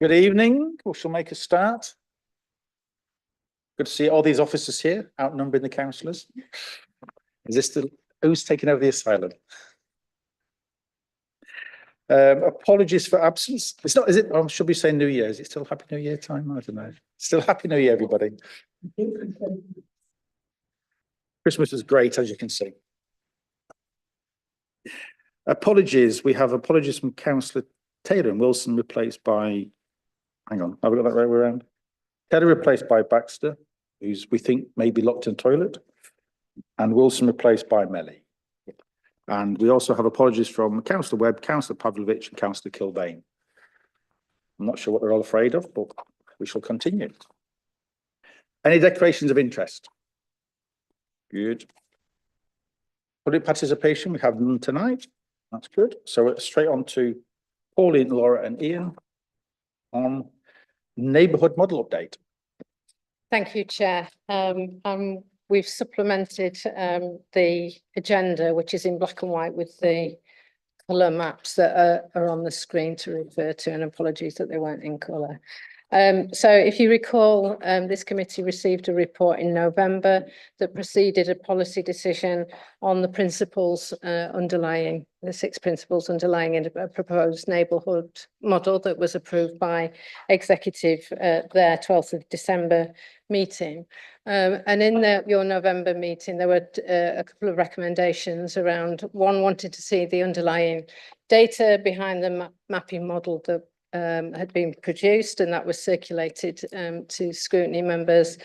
Good evening. We shall make a start. Good to see all these officers here, outnumbering the councillors. Is this the who's taking over the asylum? Apologies for absence. It's not, is it? Or should we say New Year? Is it still Happy New Year time? I don't know. Still Happy New Year, everybody. Christmas was great, as you can see. Apologies. We have apologies from Councillor Taylor and Wilson replaced by, hang on, have we got that right way around? Taylor replaced by Baxter, who's we think may be locked in the toilet, and Wilson replaced by Melly. And we also have apologies from Councillor Webb, Councillor Pavlovich and Councillor Kilbane. I'm not sure what they're all afraid of, but we shall continue. Any declarations of interest? Good. Public participation, we have none tonight. That's good. So it's straight on to Pauline, Laura and Ian on neighbourhood model update. Thank you, Chair. We've supplemented the agenda, which is in black and white, with the colour maps that are on the screen to refer to, and apologies that they weren't in colour. So if you recall, this committee received a report in November that preceded a policy decision on the principles underlying, the 6 principles underlying a proposed neighbourhood model that was approved by executive their 12th of December meeting. And in your November meeting, there were a couple of recommendations around, one wanted to see the underlying data behind the mapping model that had been produced, and that was circulated to scrutiny members.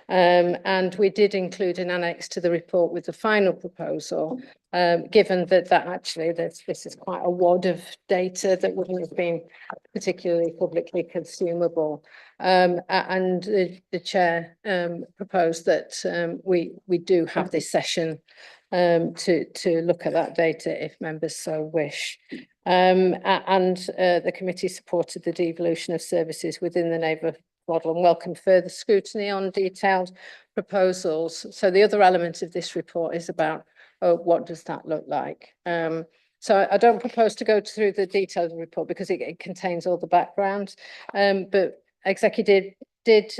And we did include an annex to the report with the final proposal, given that actually this is quite a wad of data that wouldn't have been particularly publicly consumable. And the chair proposed that we do have this session to look at that data if members so wish. The committee supported the devolution of services within the neighbourhood model and welcomed further scrutiny on detailed proposals. So the other element of this report is about what does that look like. So I don't propose to go through the detailed report because it contains all the background, but executive did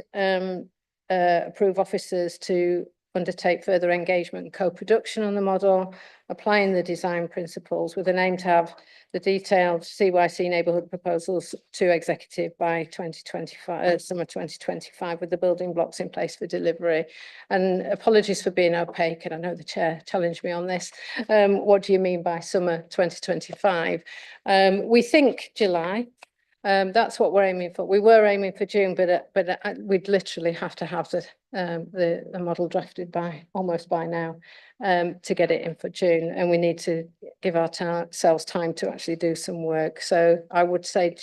approve officers to undertake further engagement and co-production on the model, applying the design principles with an aim to have the detailed CYC neighbourhood proposals to executive by 2025, summer 2025, with the building blocks in place for delivery. And apologies for being opaque, and I know the chair challenged me on this. What do you mean by summer 2025? We think July. That's what we're aiming for. We were aiming for June, but we'd literally have to have the model drafted by almost by now to get it in for June, and we need to give ourselves time to actually do some work. So I would say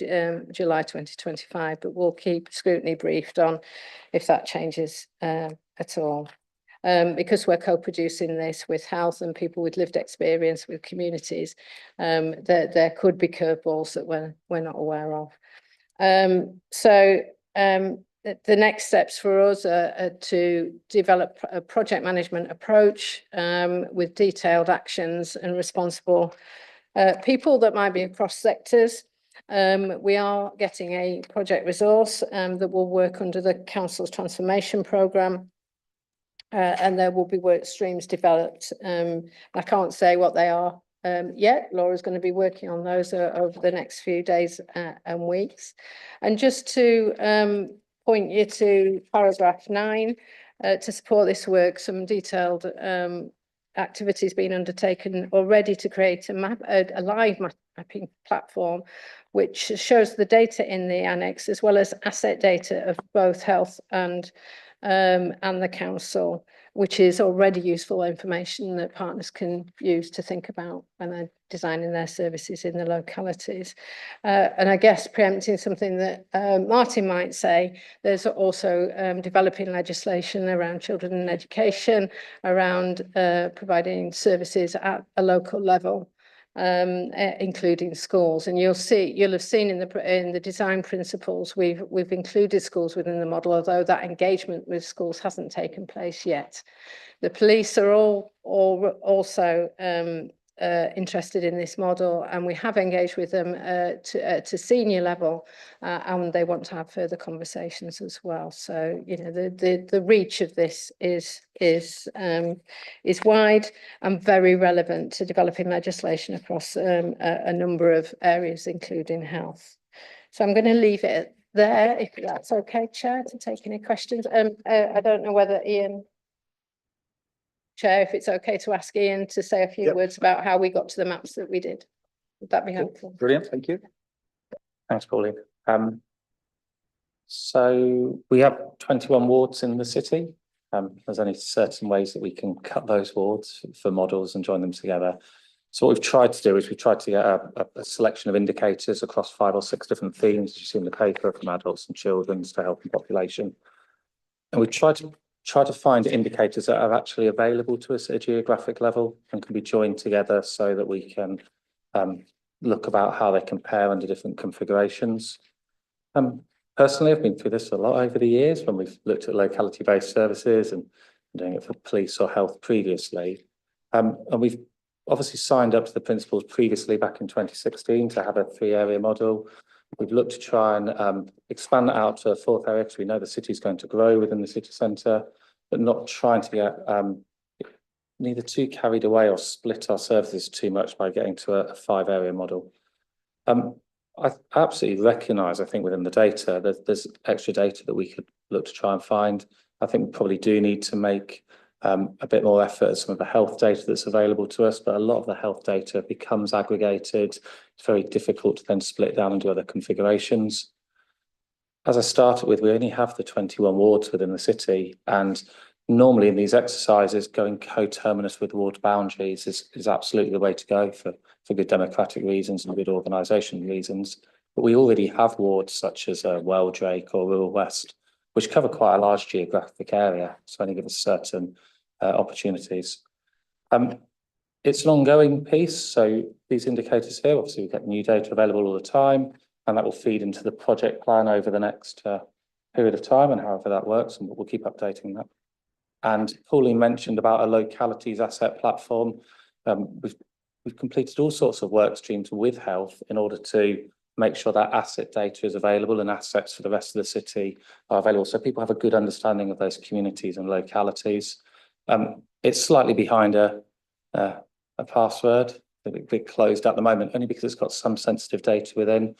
July 2025, but we'll keep scrutiny briefed on if that changes at all. Because we're co-producing this with health and people with lived experience with communities, there could be curveballs that we're not aware of. The next steps for us are to develop a project management approach with detailed actions and responsible people that might be across sectors. We are getting a project resource that will work under the Council's transformation programme. And there will be work streams developed. I can't say what they are yet. Laura's going to be working on those over the next few days and weeks. And just to point you to paragraph 9, to support this work, some detailed activities being undertaken already to create a live mapping platform, which shows the data in the annex, as well as asset data of both health and the council, which is already useful information that partners can use to think about when they're designing their services in the localities. And I guess preempting something that Martin might say, there's also developing legislation around children and education, around providing services at a local level, including schools. And you'll have seen in the design principles we've included schools within the model, although that engagement with schools hasn't taken place yet. The police are also interested in this model, and we have engaged with them to senior level, and they want to have further conversations as well. So, you know, the reach of this is wide and very relevant to developing legislation across a number of areas, including health. So I'm going to leave it there, if that's okay, Chair, to take any questions. I don't know whether Ian, Chair, if it's okay to ask Ian to say a few words about how we got to the maps that we did. Would that be helpful? Brilliant, thank you. Thanks, Pauline. So we have 21 wards in the city. There's only certain ways that we can cut those wards for models and join them together. So what we've tried to do is we've tried to get a selection of indicators across 5 or 6 different themes, as you see in the paper, from adults and children to health and population. And we've tried to find indicators that are actually available to us at a geographic level and can be joined together so that we can look about how they compare under different configurations. Personally, I've been through this a lot over the years when we've looked at locality-based services and doing it for police or health previously. And we've obviously signed up to the principles previously back in 2016 to have a 3-area model. We've looked to try and expand that out to a 4th area because we know the city is going to grow within the city centre, but not trying to get neither too carried away or split our services too much by getting to a 5-area model. I absolutely recognise, I think, within the data, that there's extra data that we could look to try and find. I think we probably do need to make a bit more effort at some of the health data that's available to us, but a lot of the health data becomes aggregated. It's very difficult to then split down into other configurations. As I started with, we only have the 21 wards within the city, and normally in these exercises, going coterminous with ward boundaries is absolutely the way to go for good democratic reasons and good organisation reasons. But we already have wards such as Welldrake or Rural West, which cover quite a large geographic area, so only give us certain opportunities. It's an ongoing piece, so these indicators here, obviously we get new data available all the time, and that will feed into the project plan over the next period of time, and however that works, and we'll keep updating that. And Pauline mentioned about a localities asset platform. We've completed all sorts of work streams with health in order to make sure that asset data is available and assets for the rest of the city are available, so people have a good understanding of those communities and localities. It's slightly behind a password, a bit closed at the moment, only because it's got some sensitive data within.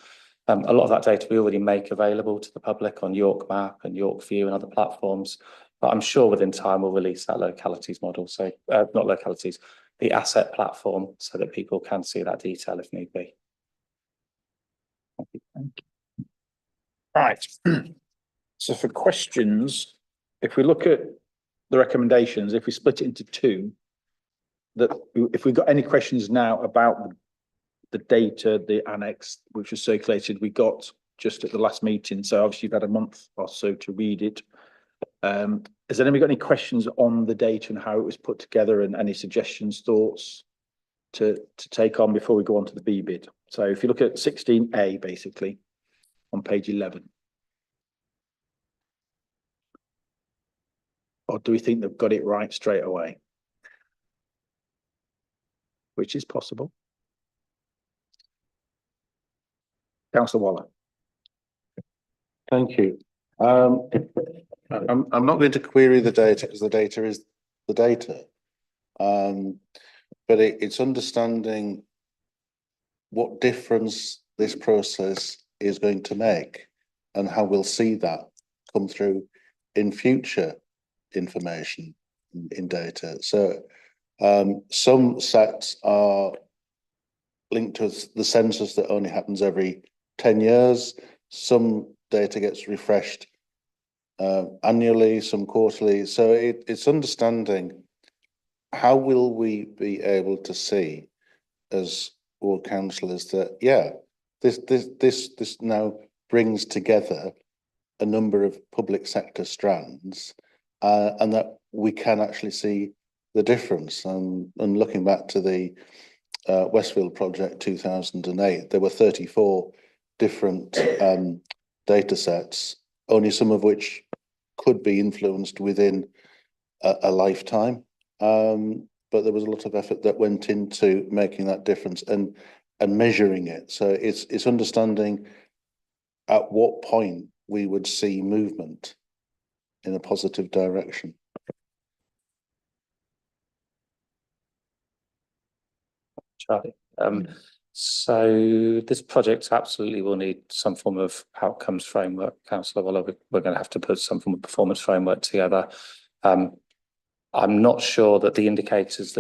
A lot of that data we already make available to the public on York Map and York View and other platforms, but I'm sure within time we'll release that localities model, so not localities, the asset platform, so that people can see that detail if need be. Thank you. Right. So for questions, if we look at the recommendations, if we split it into 2, that if we've got any questions now about the data, the annex, which was circulated, we got just at the last meeting. So obviously you've had a month or so to read it. Has anybody got any questions on the data and how it was put together, and any suggestions, thoughts to take on before we go on to the B bit? So if you look at 16A, basically on page 11. Or do we think they've got it right straight away? Which is possible. Councillor Waller. Thank you. I'm not going to query the data because the data is the data. But it's understanding what difference this process is going to make and how we'll see that come through in future information in data. So some sets are linked to the census that only happens every 10 years. Some data gets refreshed annually, some quarterly. So it's understanding how will we be able to see as ward councillors that, yeah, this now brings together a number of public sector strands, and that we can actually see the difference. And looking back to the Westfield project 2008, there were 34 different data sets, only some of which could be influenced within a lifetime. but there was a lot of effort that went into making that difference and measuring it. So it's understanding at what point we would see movement in a positive direction. Charlie. So this project absolutely will need some form of outcomes framework, councillor. Well, we're going to have to put some form of performance framework together. I'm not sure that the indicators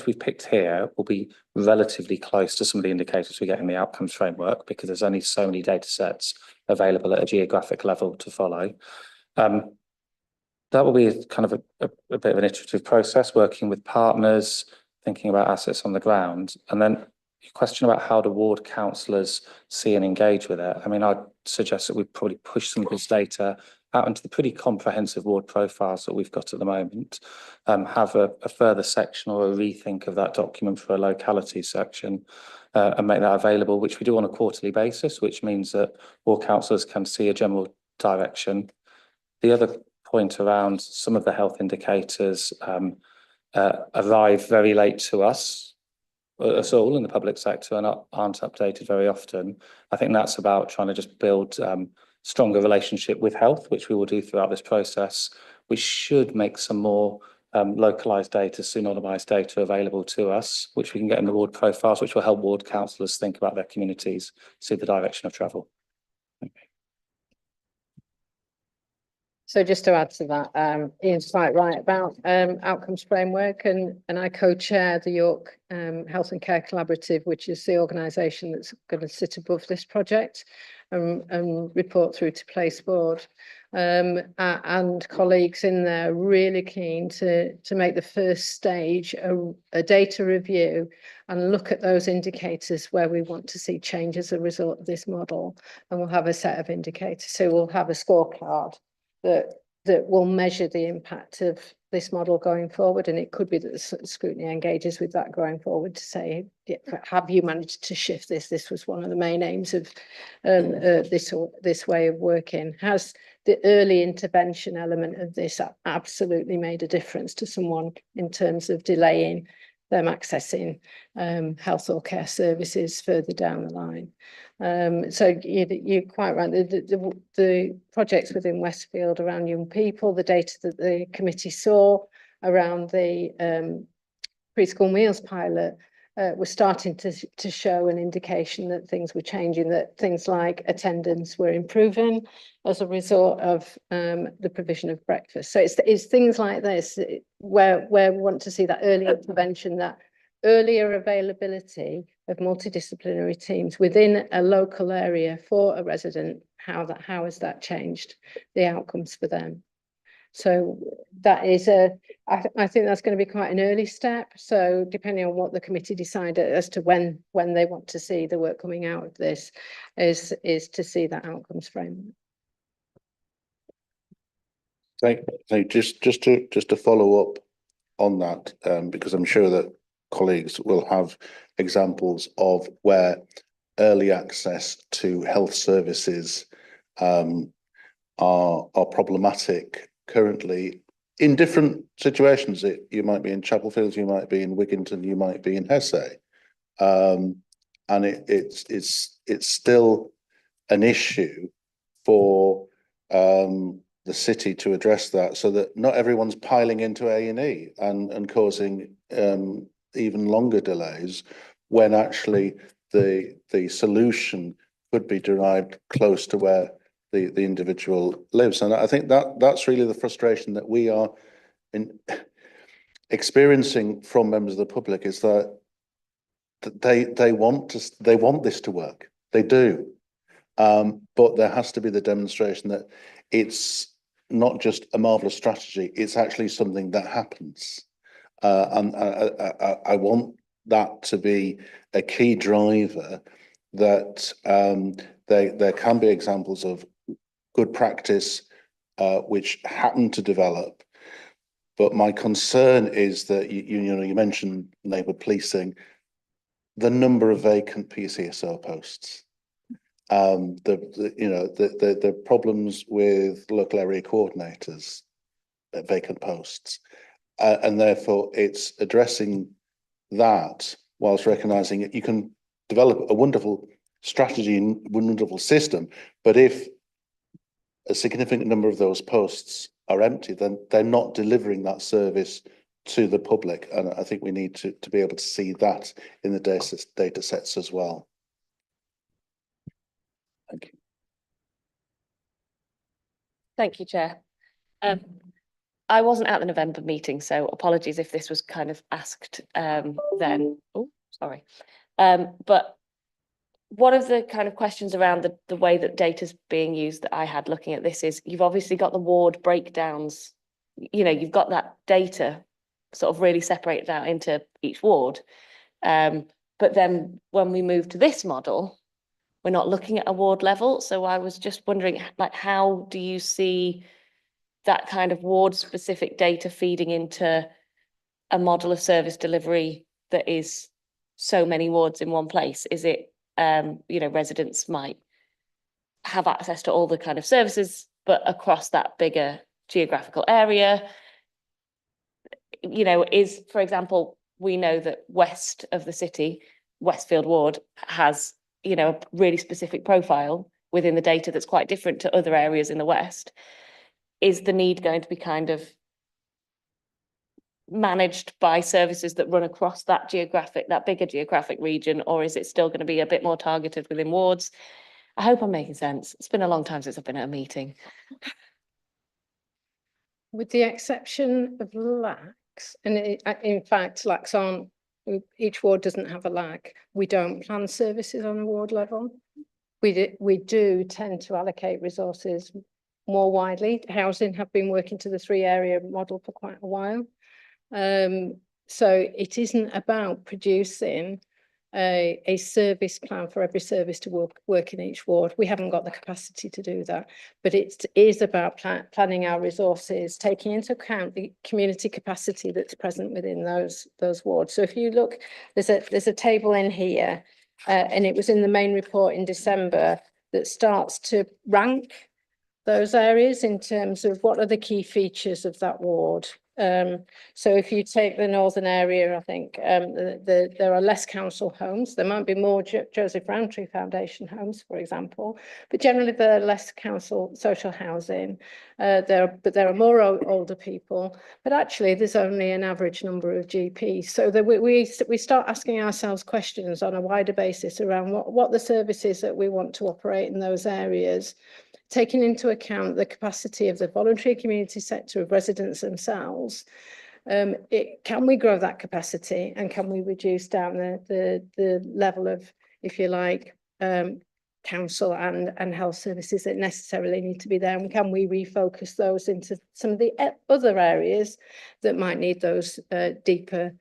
we've picked here will be relatively close to some of the indicators we get in the outcomes framework, because there's only so many data sets available at a geographic level to follow. That will be kind of a bit of an iterative process, working with partners, thinking about assets on the ground. And then your question about how do ward councillors see and engage with it? I mean, I'd suggest that we probably push some of this data out into the pretty comprehensive ward profiles that we've got at the moment, have a further section or a rethink of that document for a locality section, and make that available, which we do on a quarterly basis, which means that ward councillors can see a general direction. The other point around some of the health indicators arrive very late to us all in the public sector and aren't updated very often. I think that's about trying to just build stronger relationship with health, which we will do throughout this process. We should make some more localised data, pseudonymised data available to us, which we can get in the ward profiles, which will help ward councillors think about their communities, see the direction of travel. So just to add to that, Ian's quite right about outcomes framework, and I co-chair the York Health and Care Collaborative, which is the organisation that's going to sit above this project and report through to Place Board. And colleagues in there really keen to make the first stage a data review and look at those indicators where we want to see change as a result of this model. And we'll have a set of indicators. So we'll have a scorecard that will measure the impact of this model going forward, and it could be that the scrutiny engages with that going forward to say, have you managed to shift this? This was one of the main aims of this way of working. Has the early intervention element of this absolutely made a difference to someone in terms of delaying them accessing health or care services further down the line? So you're quite right. The projects within Westfield around young people, the data that the committee saw around the preschool meals pilot was starting to show an indication that things were changing, that things like attendance were improving as a result of the provision of breakfast. So it's things like this where we want to see that early intervention, that earlier availability of multidisciplinary teams within a local area for a resident. How has that changed the outcomes for them? So that is I think that's going to be quite an early step. So depending on what the committee decide as to when they want to see the work coming out of this is to see that outcomes framework. Thank you. Just to follow up on that, because I'm sure that colleagues will have examples of where early access to health services are problematic currently in different situations. You might be in Chapel Fields, you might be in Wigginton, you might be in Hesse, and it's still an issue for the city to address that, so that not everyone's piling into A&E and causing even longer delays, when actually the solution could be derived close to where the individual lives. And I think that's really the frustration that we are experiencing from members of the public, is that they want this to work. They do, but there has to be the demonstration that it's not just a marvelous strategy, it's actually something that happens. And I want that to be a key driver, that there can be examples of good practice which happen to develop. But my concern is that you mentioned neighbourhood policing, the number of vacant PCSO posts, the problems with local area coordinators, vacant posts. And therefore it's addressing that whilst recognising it. You can develop a wonderful strategy and wonderful system, but if a significant number of those posts are empty, then they're not delivering that service to the public. And I think we need to be able to see that in the data sets as well. Thank you. Thank you, Chair. I wasn't at the November meeting, so apologies if this was kind of asked then. Oh, sorry. But one of the kind of questions around the way that data's being used that I had looking at this is, you've obviously got the ward breakdowns, you know, you've got that data sort of really separated out into each ward. But then when we move to this model, we're not looking at a ward level. So I was just wondering, like, how do you see that kind of ward specific data feeding into a model of service delivery that is so many wards in one place? Is it, you know, residents might have access to all the kind of services, but across that bigger geographical area? You know, is, for example, we know that west of the city, Westfield Ward has, you know, a really specific profile within the data that's quite different to other areas in the west. Is the need going to be kind of managed by services that run across that bigger geographic region, or is it still going to be a bit more targeted within wards? I hope I'm making sense. It's been a long time since I've been at a meeting. With the exception of LACs, and in fact, LACs aren't, each ward doesn't have a LAC. We don't plan services on a ward level. We do tend to allocate resources more widely. Housing have been working to the 3-area model for quite a while. So it isn't about producing a service plan for every service to work in each ward. We haven't got the capacity to do that, but it is about planning our resources, taking into account the community capacity that's present within those wards. So if you look, there's a table in here, and it was in the main report in December, that starts to rank those areas in terms of what are the key features of that ward. So if you take the northern area, I think there are less council homes. There might be more Joseph Rowntree Foundation homes, for example, but generally there are less council social housing. But there are more older people, but actually there's only an average number of GPs. So that we start asking ourselves questions on a wider basis around what the services that we want to operate in those areas, taking into account the capacity of the voluntary community sector, of residents themselves. Can we grow that capacity, and can we reduce down the level of, if you like, council and health services that necessarily need to be there, and can we refocus those into some of the other areas that might need those deeper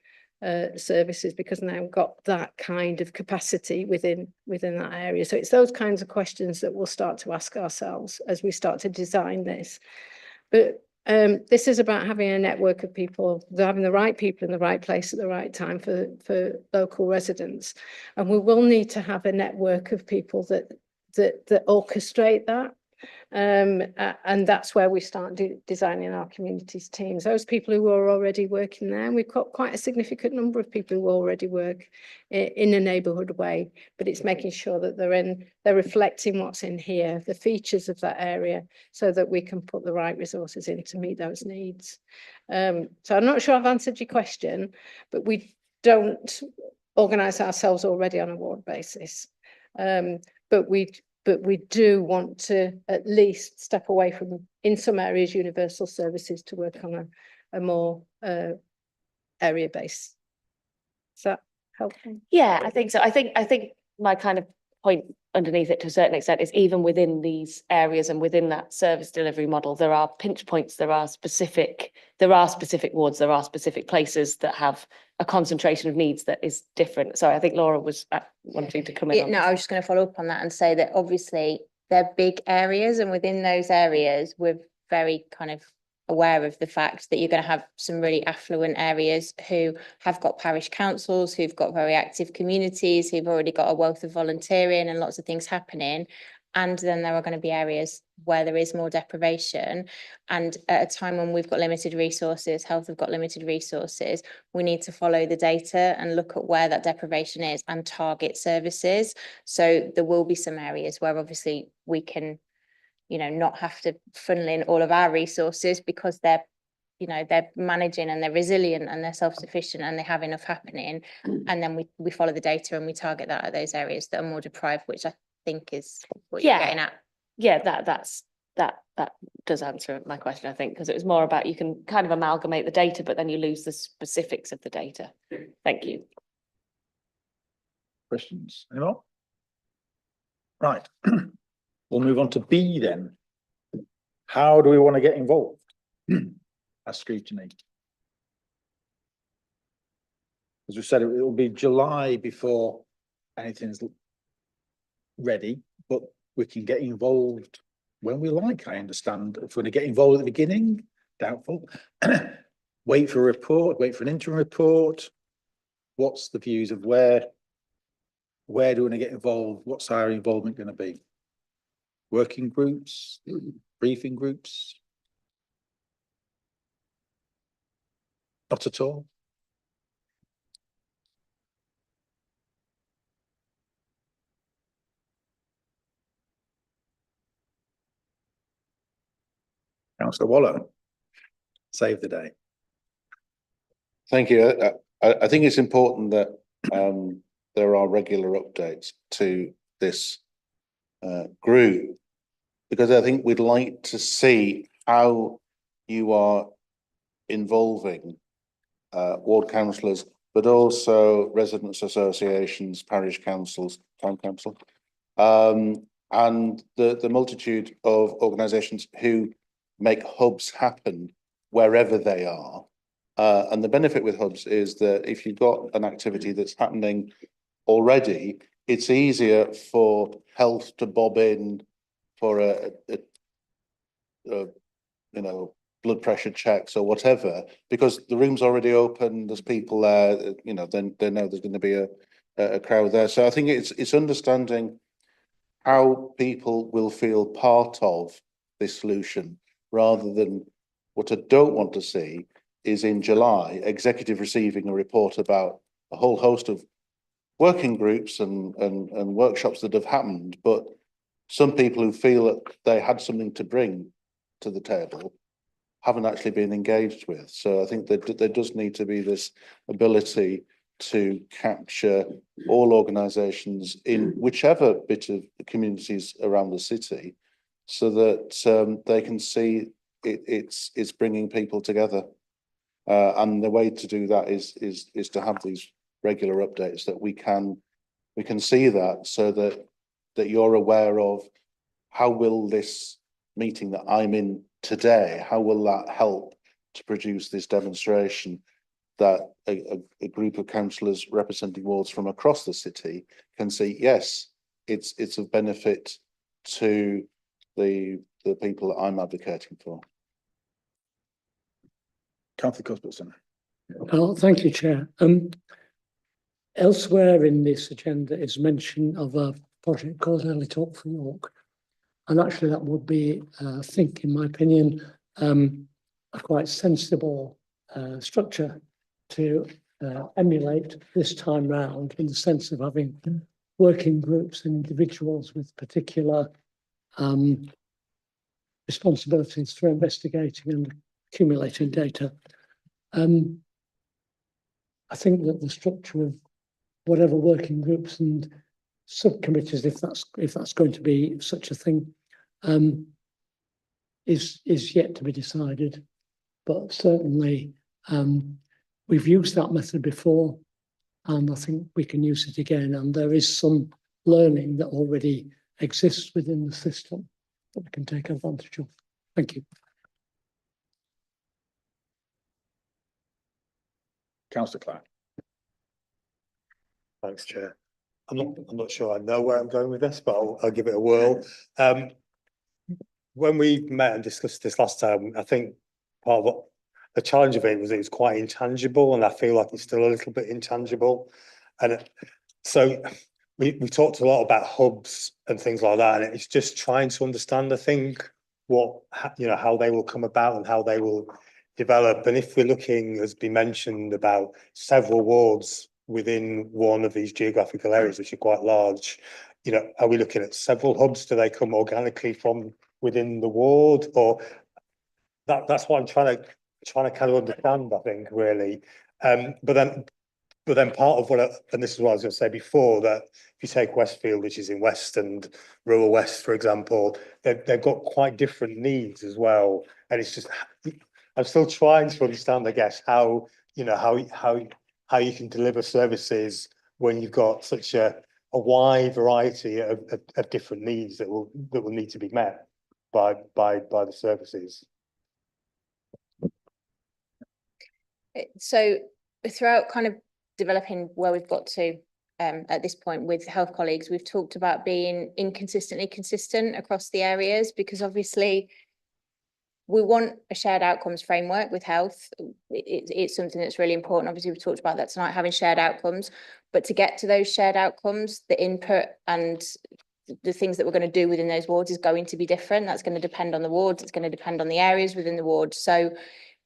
services, because now we've got that kind of capacity within that area. So it's those kinds of questions that we'll start to ask ourselves as we start to design this. But this is about having a network of people, having the right people in the right place at the right time for local residents. And we will need to have a network of people that orchestrate that. And that's where we start designing our communities teams. Those people who are already working there, we've got quite a significant number of people who already work in a neighbourhood way, but it's making sure that they're reflecting what's in here, the features of that area, so that we can put the right resources in to meet those needs. So I'm not sure I've answered your question, but we don't organise ourselves already on a ward basis. But we do want to at least step away from, in some areas, universal services to work on a more area base. Is that helpful? Yeah, I think so. I think my kind of point underneath it to a certain extent is, even within these areas and within that service delivery model, there are pinch points, there are specific wards, there are specific places that have a concentration of needs that is different. So I think Laura was wanting to come in. Yeah, no, I was just going to follow up on that and say that obviously they're big areas, and within those areas we're very kind of aware of the fact that you're going to have some really affluent areas who have got parish councils, who've got very active communities, who've already got a wealth of volunteering and lots of things happening. And then there are going to be areas where there is more deprivation. And at a time when we've got limited resources, health have got limited resources, we need to follow the data and look at where that deprivation is and target services. So there will be some areas where obviously we can, you know, not have to funnel in all of our resources because they're, you know, they're managing and they're resilient and they're self-sufficient and they have enough happening. And then we follow the data and we target that at those areas that are more deprived, which I think is what you're getting at. Yeah, that does answer my question, I think, because it was more about you can kind of amalgamate the data, but then you lose the specifics of the data. Thank you. Questions? Anyone? Right. We'll move on to B then. How do we want to get involved? As scrutiny. As we said, it will be July before anything's ready, but we can get involved when we like, I understand. If we're going to get involved at the beginning, doubtful. Wait for a report, wait for an interim report. What's the views of where do we want to get involved? What's our involvement going to be? Working groups, briefing groups? Not at all. Councillor Waller, save the day. Thank you. I think it's important that there are regular updates to this group, because I think we'd like to see how you are involving ward councillors, but also residents' associations, parish councils, town council, and the multitude of organisations who make hubs happen wherever they are. And the benefit with hubs is that if you've got an activity that's happening already, it's easier for health to bob in for a you know, blood pressure checks or whatever, because the room's already open, there's people there, you know, then they know there's going to be a crowd there. So I think it's understanding how people will feel part of this solution, rather than what I don't want to see is in July, executive receiving a report about a whole host of working groups and workshops that have happened, but some people who feel that they had something to bring to the table haven't actually been engaged with. So I think that there does need to be this ability to capture all organisations in whichever bit of the communities around the city, so that they can see it's bringing people together. And the way to do that is to have these regular updates that we can see that, so that you're aware of how will this meeting that I'm in today, how will that help to produce this demonstration that a group of councillors representing wards from across the city can see, yes, it's of benefit to the people that I'm advocating for. Councillor Cuthbertson. Oh, thank you, Chair. Elsewhere in this agenda is mention of a project called Early Talk for York. And actually that would be, I think, in my opinion, a quite sensible structure to emulate this time round, in the sense of having working groups and individuals with particular responsibilities for investigating and accumulating data. I think that the structure of whatever working groups and subcommittees, if that's going to be such a thing, is yet to be decided. But certainly we've used that method before, and I think we can use it again. And there is some learning that already exists within the system that we can take advantage of. Thank you. Councillor Clark. Thanks, Chair. I'm not sure I know where I'm going with this, but I'll give it a whirl. When we met and discussed this last time, I think part of what the challenge of it was quite intangible, and I feel like it's still a little bit intangible. And so we talked a lot about hubs and things like that, and it's just trying to understand, I think, how they will come about and how they will develop. And if we're looking, as been mentioned, about several wards within one of these geographical areas, which are quite large, are we looking at several hubs? Do they come organically from within the ward, or that's what I'm trying to kind of understand, I think, really. But then part of and this is what I was going to say before, that if you take Westfield, which is in West and rural West, for example, they've got quite different needs as well. And it's just, I'm still trying to understand, I guess, how you can deliver services when you've got such a wide variety of different needs that will need to be met by the services. So throughout kind of developing where we've got to at this point with health colleagues, we've talked about being inconsistently consistent across the areas, because obviously we want a shared outcomes framework with health. It's something that's really important. Obviously, we've talked about that tonight, having shared outcomes, but to get to those shared outcomes, the input and the things that we're going to do within those wards is going to be different. That's going to depend on the wards. It's going to depend on the areas within the ward. So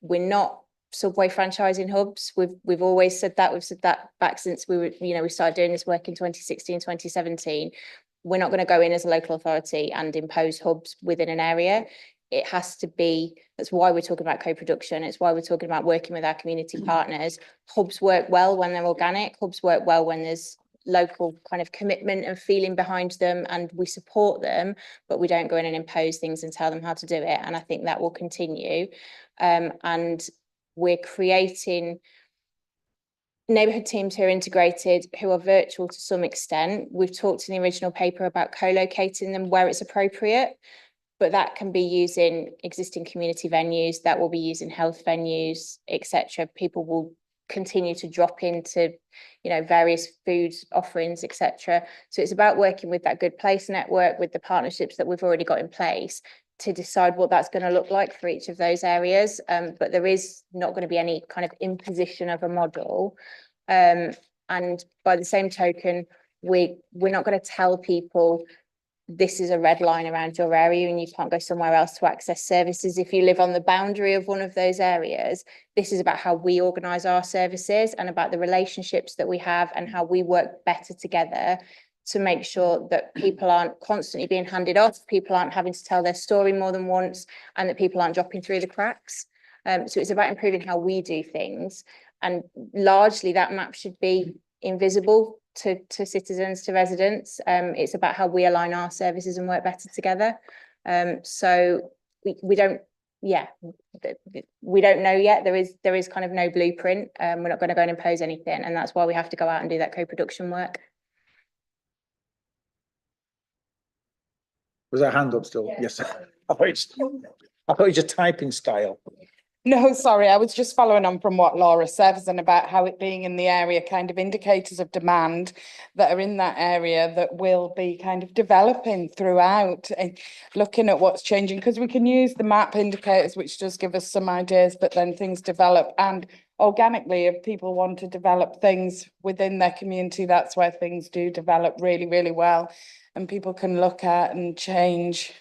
we're not subway franchising hubs. We've always said that. We've said that back since we started doing this work in 2016, 2017. We're not going to go in as a local authority and impose hubs within an area. It has to be, that's why we're talking about co-production. It's why we're talking about working with our community partners. Hubs work well when they're organic. Hubs work well when there's local kind of commitment and feeling behind them, and we support them, but we don't go in and impose things and tell them how to do it. And I think that will continue. And we're creating neighbourhood teams who are integrated, who are virtual to some extent. We've talked in the original paper about co-locating them where it's appropriate, but that can be using existing community venues, that will be using health venues, etc. People will continue to drop into, various food offerings, etc. So it's about working with that good place network, with the partnerships that we've already got in place, to decide what that's going to look like for each of those areas. But there is not going to be any kind of imposition of a model. And by the same token, we're not going to tell people this is a red line around your area and you can't go somewhere else to access services if you live on the boundary of one of those areas. This is about how we organise our services and about the relationships that we have and how we work better together to make sure that people aren't constantly being handed off, people aren't having to tell their story more than once, and that people aren't dropping through the cracks. So it's about improving how we do things. And largely that map should be invisible to citizens, to residents. It's about how we align our services and work better together. So we don't know yet. There is kind of no blueprint. We're not going to go and impose anything, and that's why we have to go out and do that co-production work. Was that hand up still? Yes. I thought it was your typing style. No, sorry, I was just following on from what Laura says and about how it being in the area, kind of indicators of demand that are in that area that will be kind of developing throughout and looking at what's changing, because we can use the map indicators, which does give us some ideas, but then things develop, and organically, if people want to develop things within their community, that's where things do develop really, really well, and people can look at and change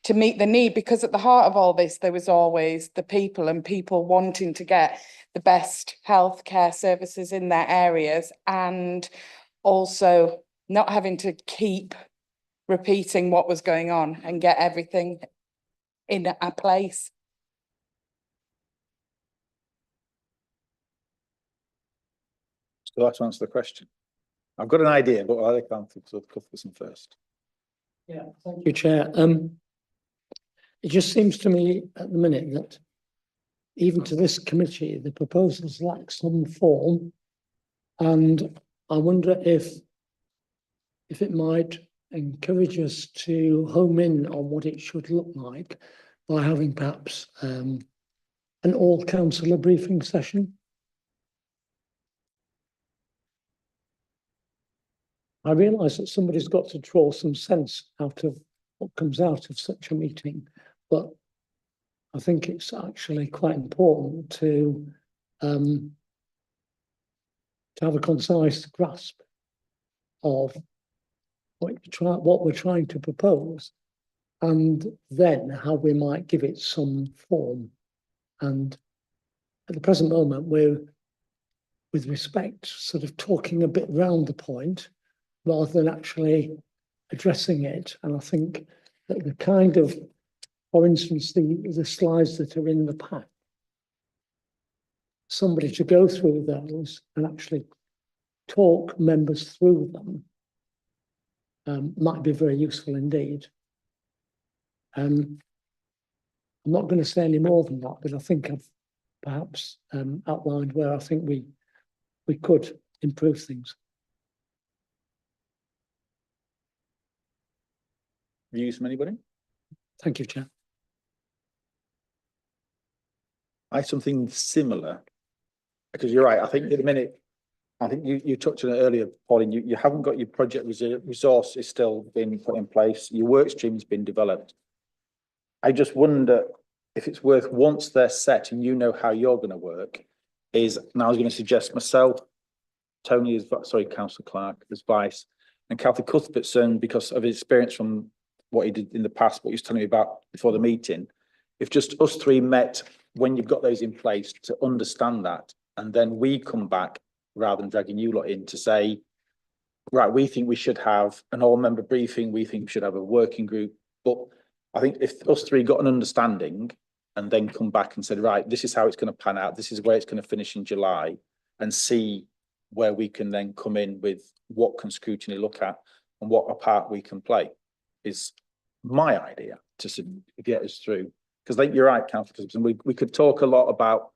to meet the need, because at the heart of all this, there was always the people and people wanting to get the best healthcare services in their areas, and also not having to keep repeating what was going on and get everything in a place. So that's to answer the question. I've got an idea, but I can't think of Cuthbertson first. Yeah, thank you, Chair. It just seems to me at the minute that even to this committee, the proposals lack some form, and I wonder if it might encourage us to home in on what it should look like by having perhaps an all councillor briefing session. I realise that somebody's got to draw some sense out of what comes out of such a meeting, but I think it's actually quite important to have a concise grasp of what we're trying to propose, and then how we might give it some form. And at the present moment, we're, with respect, sort of talking a bit round the point rather than actually addressing it. And I think that the kind of, for instance, the slides that are in the pack, somebody to go through those and actually talk members through them might be very useful indeed. I'm not going to say any more than that, but I think I've perhaps outlined where I think we could improve things. Views from anybody? Thank you, Chair. I have something similar, because you're right. I think at the minute, I think you touched on it earlier, Pauline, you haven't got your project resource is still being put in place. Your work stream's been developed. I just wonder if it's worth, once they're set and you know how you're going to work, is, and I was going to suggest myself, Tony is, sorry, Councillor Clark as vice, and Kathy Cuthbertson, because of his experience from what he did in the past, what he was telling me about before the meeting, if just us three met when you've got those in place to understand that, and then we come back rather than dragging you lot in to say, right, we think we should have an all-member briefing, we think we should have a working group. But I think if us three got an understanding and then come back and said, right, this is how it's going to pan out, this is where it's going to finish in July, and see where we can then come in with what can Scrutiny look at and what a part we can play, is my idea to get us through. Because I think you're right, Councillor, we could talk a lot about,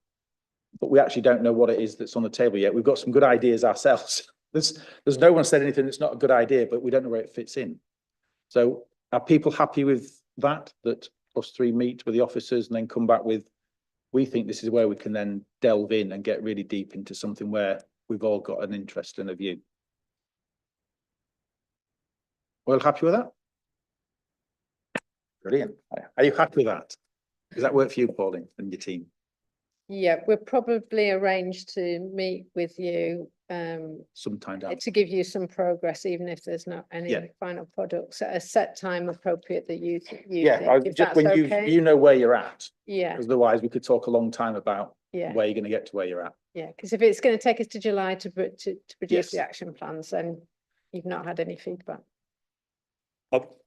but we actually don't know what it is that's on the table yet. We've got some good ideas ourselves. There's no one said anything that's not a good idea, but we don't know where it fits in. So are people happy with that us three meet with the officers and then come back with, we think this is where we can then delve in and get really deep into something where we've all got an interest and a view? Well, happy with that? Brilliant. Are you happy with that? Does that work for you, Pauline, and your team? Yeah, we'll probably arrange to meet with you Sometime down. to give you some progress, even if there's not any Yeah. final products at a set time appropriate that you Yeah, think, if just that's when okay. you know where you're at, Yeah, because otherwise we could talk a long time about yeah, where you're going to get to where you're at. yeah. Because if it's going to take us to July to produce Yes. the action plans, then you've not had any feedback.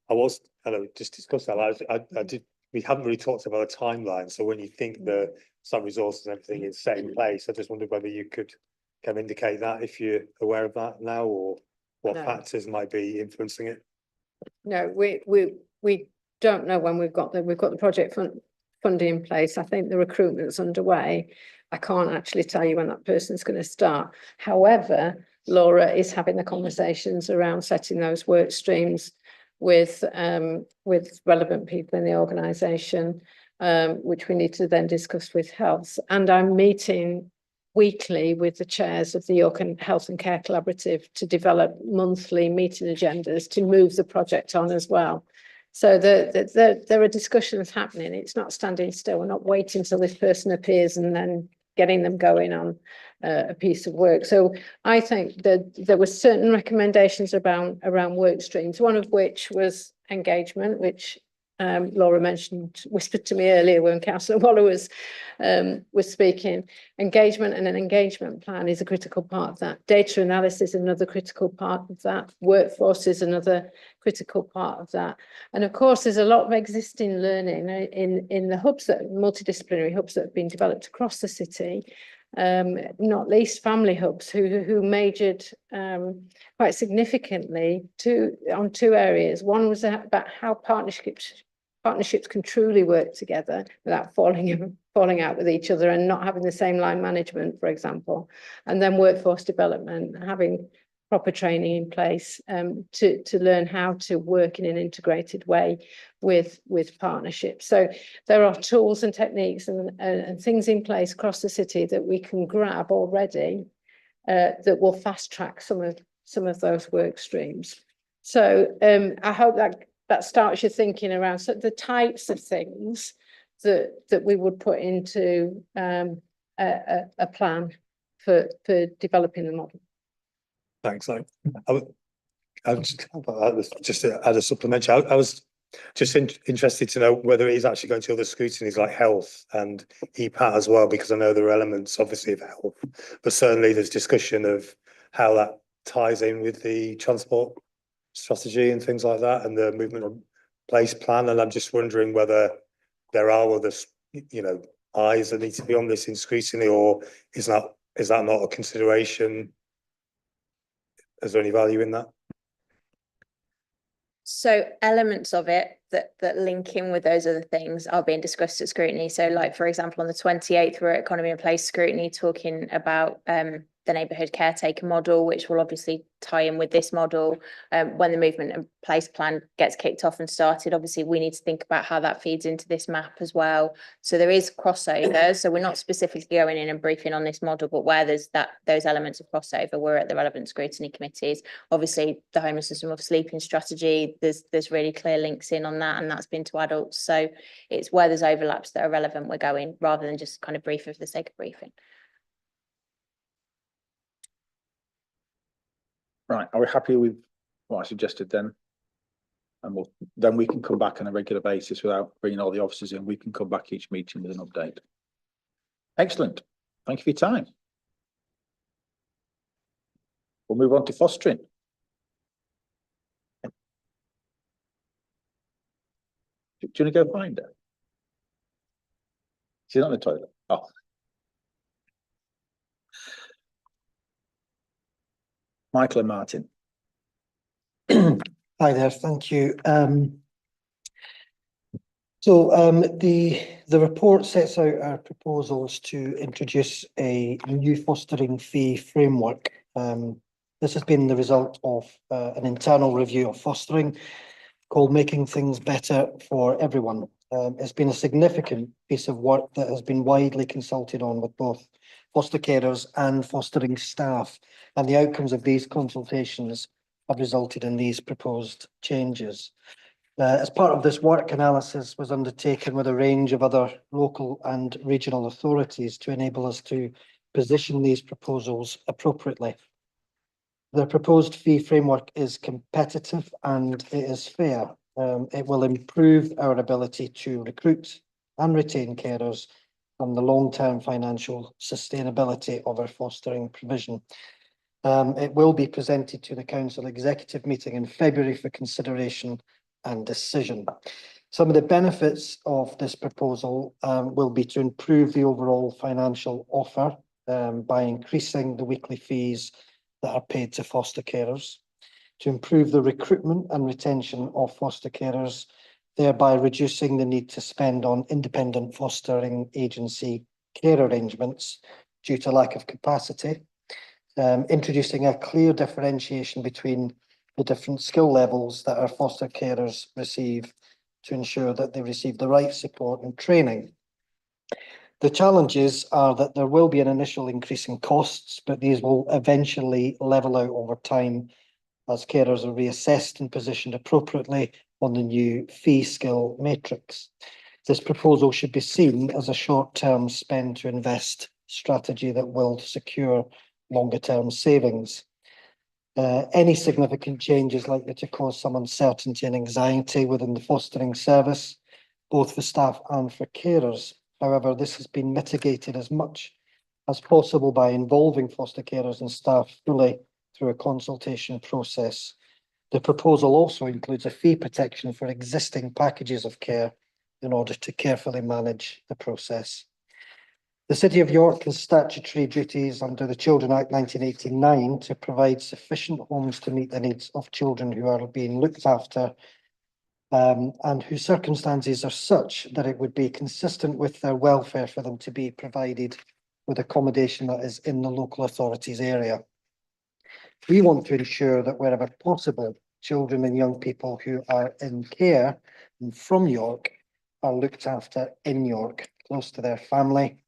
Hello, just discussed that. I did, we haven't really talked about a timeline. So when you think the some resources and everything is set in place, I just wondered whether you could kind of indicate that, if you're aware of that now, or what No. factors might be influencing it. No, we don't know when we've got the project funding in place. I think the recruitment's underway. I can't actually tell you when that person's going to start. However, Laura is having the conversations around setting those work streams with relevant people in the organisation, which we need to then discuss with health. And I'm meeting weekly with the chairs of the York Health and Care Collaborative to develop monthly meeting agendas to move the project on as well. So there are discussions happening. It's not standing still. We're not waiting until this person appears and then getting them going on a piece of work. So I think that there were certain recommendations around work streams, one of which was engagement, which Laura whispered to me earlier when Councillor Waller was speaking. Engagement and an engagement plan is a critical part of that. Data analysis is another critical part of that. Workforce is another critical part of that. And of course, there's a lot of existing learning in the hubs, multidisciplinary hubs that have been developed across the city. Not least family hubs who majored quite significantly on two areas. One was about how partnerships can truly work together without falling out with each other and not having the same line management, for example. And then workforce development, having proper training in place to learn how to work in an integrated way with partnerships. So there are tools and techniques and things in place across the city that we can grab already that will fast track some of those work streams. So I hope that starts your thinking around the types of things that we would put into a plan for developing the model. Thanks. I Just to add a supplementary, I was just interested to know whether it is actually going to other scrutinies like health and EPAT as well, because I know there are elements obviously of health, but certainly there's discussion of how that ties in with the transport strategy and things like that, and the movement on place plan. And I'm just wondering whether there are other, eyes that need to be on this in scrutiny, or is that not a consideration? Is there any value in that? So elements of it that link in with those other things are being discussed at scrutiny. So like, for example, on the 28th, we're at Economy and Place Scrutiny talking about the neighbourhood caretaker model, which will obviously tie in with this model. When the movement and place plan gets kicked off and started, obviously we need to think about how that feeds into this map as well. So there is crossover. So we're not specifically going in and briefing on this model, but where there's those elements of crossover, we're at the relevant scrutiny committees. Obviously the homelessness and sleeping strategy, there's really clear links in on that, and that's been to adults. So it's where there's overlaps that are relevant, we're going, rather than just kind of brief for the sake of briefing. Right, are we happy with what I suggested then? And then we can come back on a regular basis without bringing all the officers in. We can come back each meeting with an update. Excellent. Thank you for your time. We'll move on to fostering. Do you want to go find her? She's not in the toilet. Oh. Michael and Martin. Hi there, thank you. The report sets out our proposals to introduce a new fostering fee framework. This has been the result of an internal review of fostering called Making Things Better for Everyone. It's been a significant piece of work that has been widely consulted on with both foster carers and fostering staff, and the outcomes of these consultations have resulted in these proposed changes. As part of this work, analysis was undertaken with a range of other local and regional authorities to enable us to position these proposals appropriately. The proposed fee framework is competitive and it is fair. It will improve our ability to recruit and retain carers and the long-term financial sustainability of our fostering provision. It will be presented to the Council Executive meeting in February for consideration and decision. Some of the benefits of this proposal will be to improve the overall financial offer by increasing the weekly fees that are paid to foster carers, to improve the recruitment and retention of foster carers, thereby reducing the need to spend on independent fostering agency care arrangements due to lack of capacity, introducing a clear differentiation between the different skill levels that our foster carers receive to ensure that they receive the right support and training. The challenges are that there will be an initial increase in costs, but these will eventually level out over time as carers are reassessed and positioned appropriately on the new fee skill matrix. This proposal should be seen as a short-term spend to invest strategy that will secure longer-term savings. Any significant change is likely to cause some uncertainty and anxiety within the fostering service, both for staff and for carers. However, this has been mitigated as much as possible by involving foster carers and staff fully through a consultation process. The proposal also includes a fee protection for existing packages of care in order to carefully manage the process. The City of York has statutory duties under the Children Act 1989 to provide sufficient homes to meet the needs of children who are being looked after and whose circumstances are such that it would be consistent with their welfare for them to be provided with accommodation that is in the local authority's area. We want to ensure that wherever possible, children and young people who are in care and from York are looked after in York, close to their family,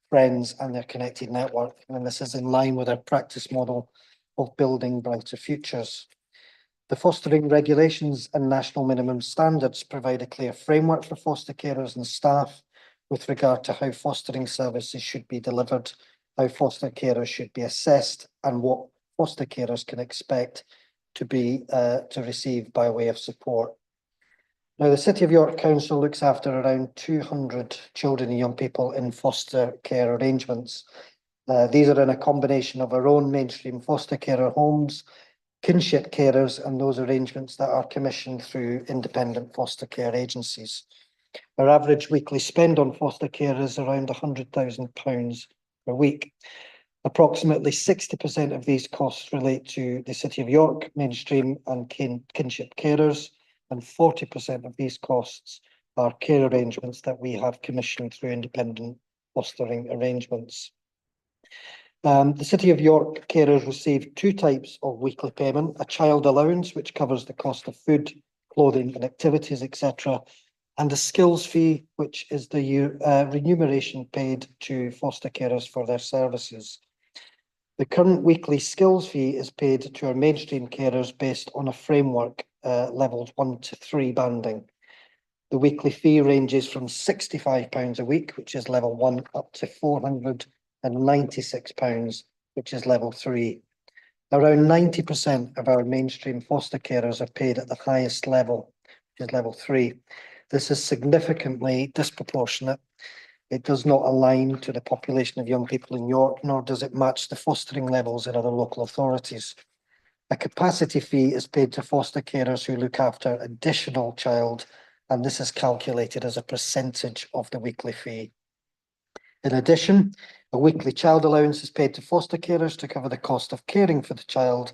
friends and their connected network. And this is in line with our practice model of building brighter futures. The fostering regulations and national minimum standards provide a clear framework for foster carers and staff with regard to how fostering services should be delivered, how foster carers should be assessed, and what foster carers can expect to receive by way of support. Now, the City of York Council looks after around 200 children and young people in foster care arrangements. These are in a combination of our own mainstream foster carer homes, kinship carers, and those arrangements that are commissioned through independent foster care agencies. Our average weekly spend on foster care is around £100,000 per week. Approximately 60% of these costs relate to the City of York mainstream and kinship carers, and 40% of these costs are care arrangements that we have commissioned through independent fostering arrangements. The City of York carers receive two types of weekly payment: a child allowance, which covers the cost of food, clothing and activities, etc., and a skills fee, which is the remuneration paid to foster carers for their services. The current weekly skills fee is paid to our mainstream carers based on a framework levels 1 to 3 banding. The weekly fee ranges from £65 a week, which is level 1, up to £496, which is level 3. Around 90% of our mainstream foster carers are paid at the highest level, which is level 3. This is significantly disproportionate. It does not align to the population of young people in York, nor does it match the fostering levels in other local authorities. A capacity fee is paid to foster carers who look after additional child, and this is calculated as a percentage of the weekly fee. In addition, a weekly child allowance is paid to foster carers to cover the cost of caring for the child,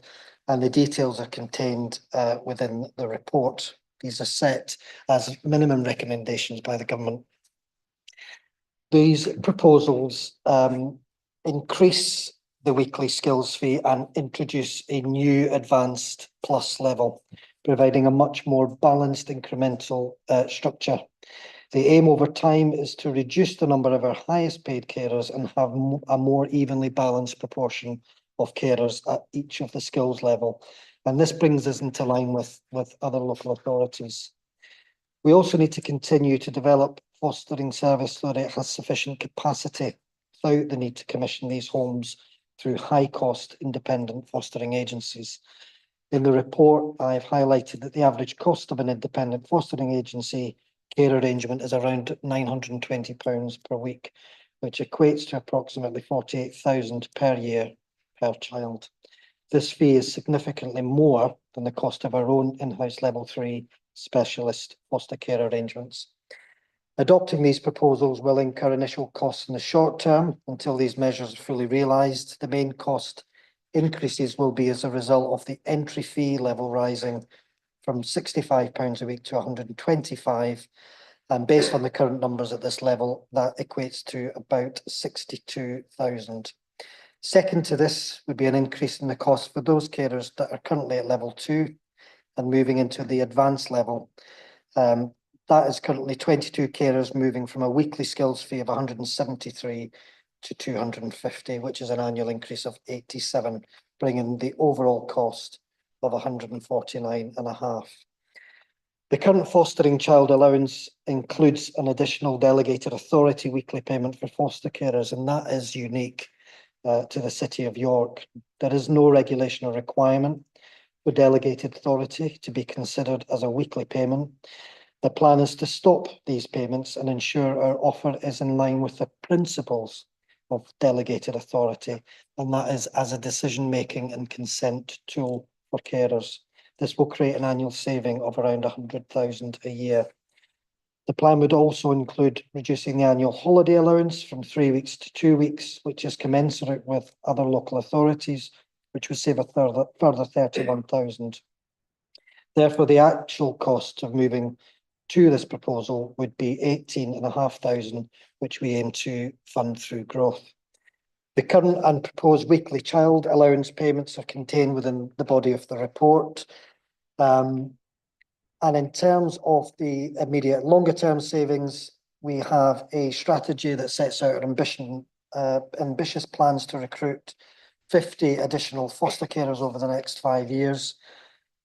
and the details are contained within the report. These are set as minimum recommendations by the government. These proposals increase the weekly skills fee and introduce a new advanced plus level, providing a much more balanced incremental structure. The aim over time is to reduce the number of our highest paid carers and have a more evenly balanced proportion of carers at each of the skills level. And this brings us into line with other local authorities. We also need to continue to develop fostering service so that it has sufficient capacity without the need to commission these homes through high-cost independent fostering agencies. In the report, I've highlighted that the average cost of an independent fostering agency care arrangement is around £920 per week, which equates to approximately £48,000 per year per child. This fee is significantly more than the cost of our own in-house level 3 specialist foster care arrangements. Adopting these proposals will incur initial costs in the short term until these measures are fully realised. The main cost increases will be as a result of the entry fee level rising from £65 a week to £125. And based on the current numbers at this level, that equates to about £62,000. Second to this would be an increase in the cost for those carers that are currently at level 2 and moving into the advanced level. That is currently 22 carers moving from a weekly skills fee of 173 to 250, which is an annual increase of 87, bringing the overall cost of 149.5. The current fostering child allowance includes an additional delegated authority weekly payment for foster carers, and that is unique to the City of York. There is no regulation or requirement for delegated authority to be considered as a weekly payment. The plan is to stop these payments and ensure our offer is in line with the principles of delegated authority, and that is as a decision-making and consent tool for carers. This will create an annual saving of around £100,000 a year. The plan would also include reducing the annual holiday allowance from 3 weeks to 2 weeks, which is commensurate with other local authorities, which would save a further £31,000. Therefore, the actual cost of moving to this proposal would be £18,500, which we aim to fund through growth. The current and proposed weekly child allowance payments are contained within the body of the report. And in terms of the immediate longer term savings, we have a strategy that sets out our ambitious plans to recruit 50 additional foster carers over the next 5 years.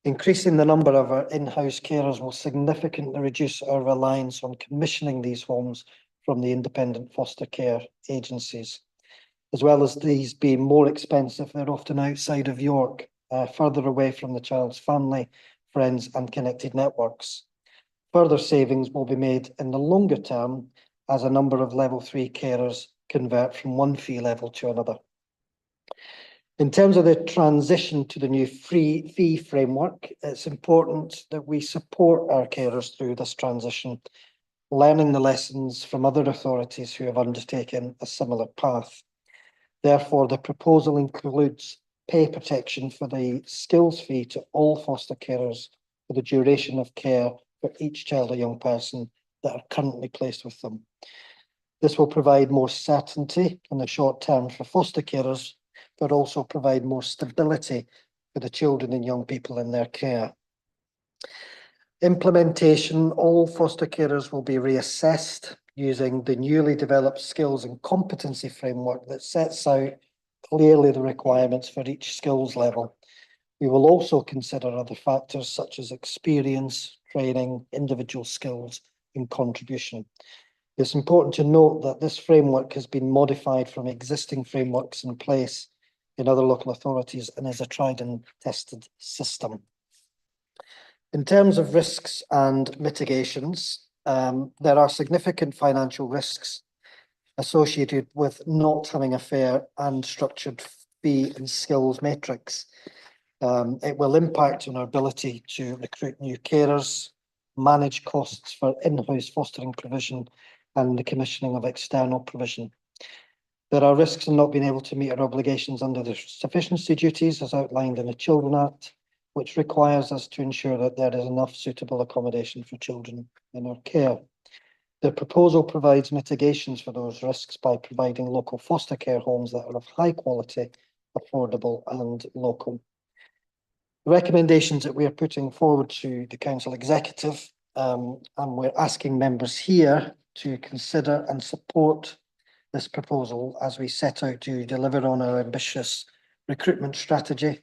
Increasing the number of our in-house carers will significantly reduce our reliance on commissioning these homes from the independent foster care agencies. As well as these being more expensive, they're often outside of York, further away from the child's family, friends and connected networks. Further savings will be made in the longer term as a number of level 3 carers convert from one fee level to another. In terms of the transition to the new fee framework, it's important that we support our carers through this transition, learning the lessons from other authorities who have undertaken a similar path. Therefore, the proposal includes pay protection for the skills fee to all foster carers for the duration of care for each child or young person that are currently placed with them. This will provide more certainty in the short term for foster carers, but also provide more stability for the children and young people in their care. Implementation, all foster carers will be reassessed using the newly developed skills and competency framework that sets out clearly the requirements for each skills level. We will also consider other factors such as experience, training, individual skills and contribution. It's important to note that this framework has been modified from existing frameworks in place in other local authorities and is a tried and tested system. In terms of risks and mitigations, there are significant financial risks associated with not having a fair and structured fee and skills matrix. It will impact on our ability to recruit new carers, manage costs for in-house fostering provision and the commissioning of external provision. There are risks in not being able to meet our obligations under the sufficiency duties as outlined in the Children Act, which requires us to ensure that there is enough suitable accommodation for children in our care. The proposal provides mitigations for those risks by providing local foster care homes that are of high quality, affordable and local. The recommendations that we are putting forward to the Council Executive, and we're asking members here to consider and support this proposal as we set out to deliver on our ambitious recruitment strategy,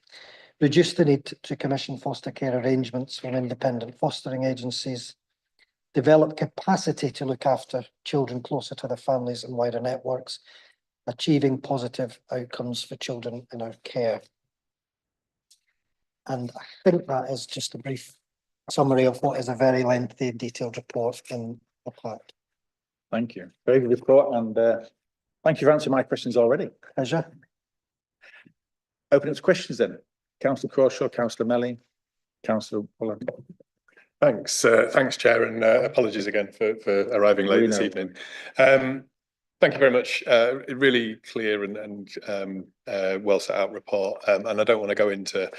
reduce the need to commission foster care arrangements from independent fostering agencies, develop capacity to look after children closer to their families and wider networks, achieving positive outcomes for children in our care. And I think that is just a brief summary of what is a very lengthy and detailed report in the pack. Thank you. Very good report, and thank you for answering my questions already. Pleasure. Open up to questions then. Councillor Crawshaw, Councillor Melly, Councillor Bullock. Thanks, thanks, Chair, and apologies again for arriving late this evening. Thank you very much. Really clear and well set out report. And I don't want to go into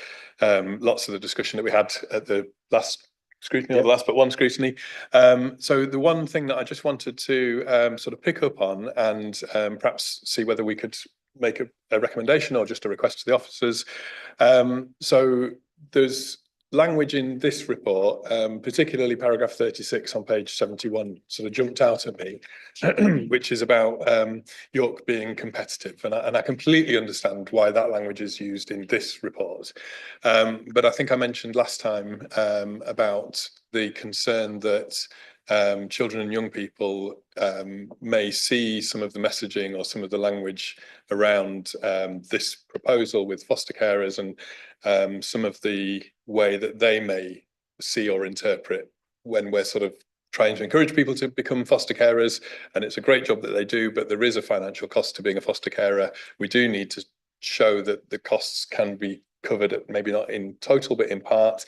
lots of the discussion that we had at the last scrutiny, or the last but one scrutiny. So the one thing that I just wanted to sort of pick up on and perhaps see whether we could make a recommendation or just a request to the officers. So there's language in this report, particularly paragraph 36 on page 71, sort of jumped out at me, which is about York being competitive. And I completely understand why that language is used in this report. But I think I mentioned last time about the concern that children and young people may see some of the messaging or some of the language around this proposal with foster carers and some of the way that they may see or interpret when we're sort of trying to encourage people to become foster carers. And it's a great job that they do, but there is a financial cost to being a foster carer. We do need to show that the costs can be covered, maybe not in total, but in part.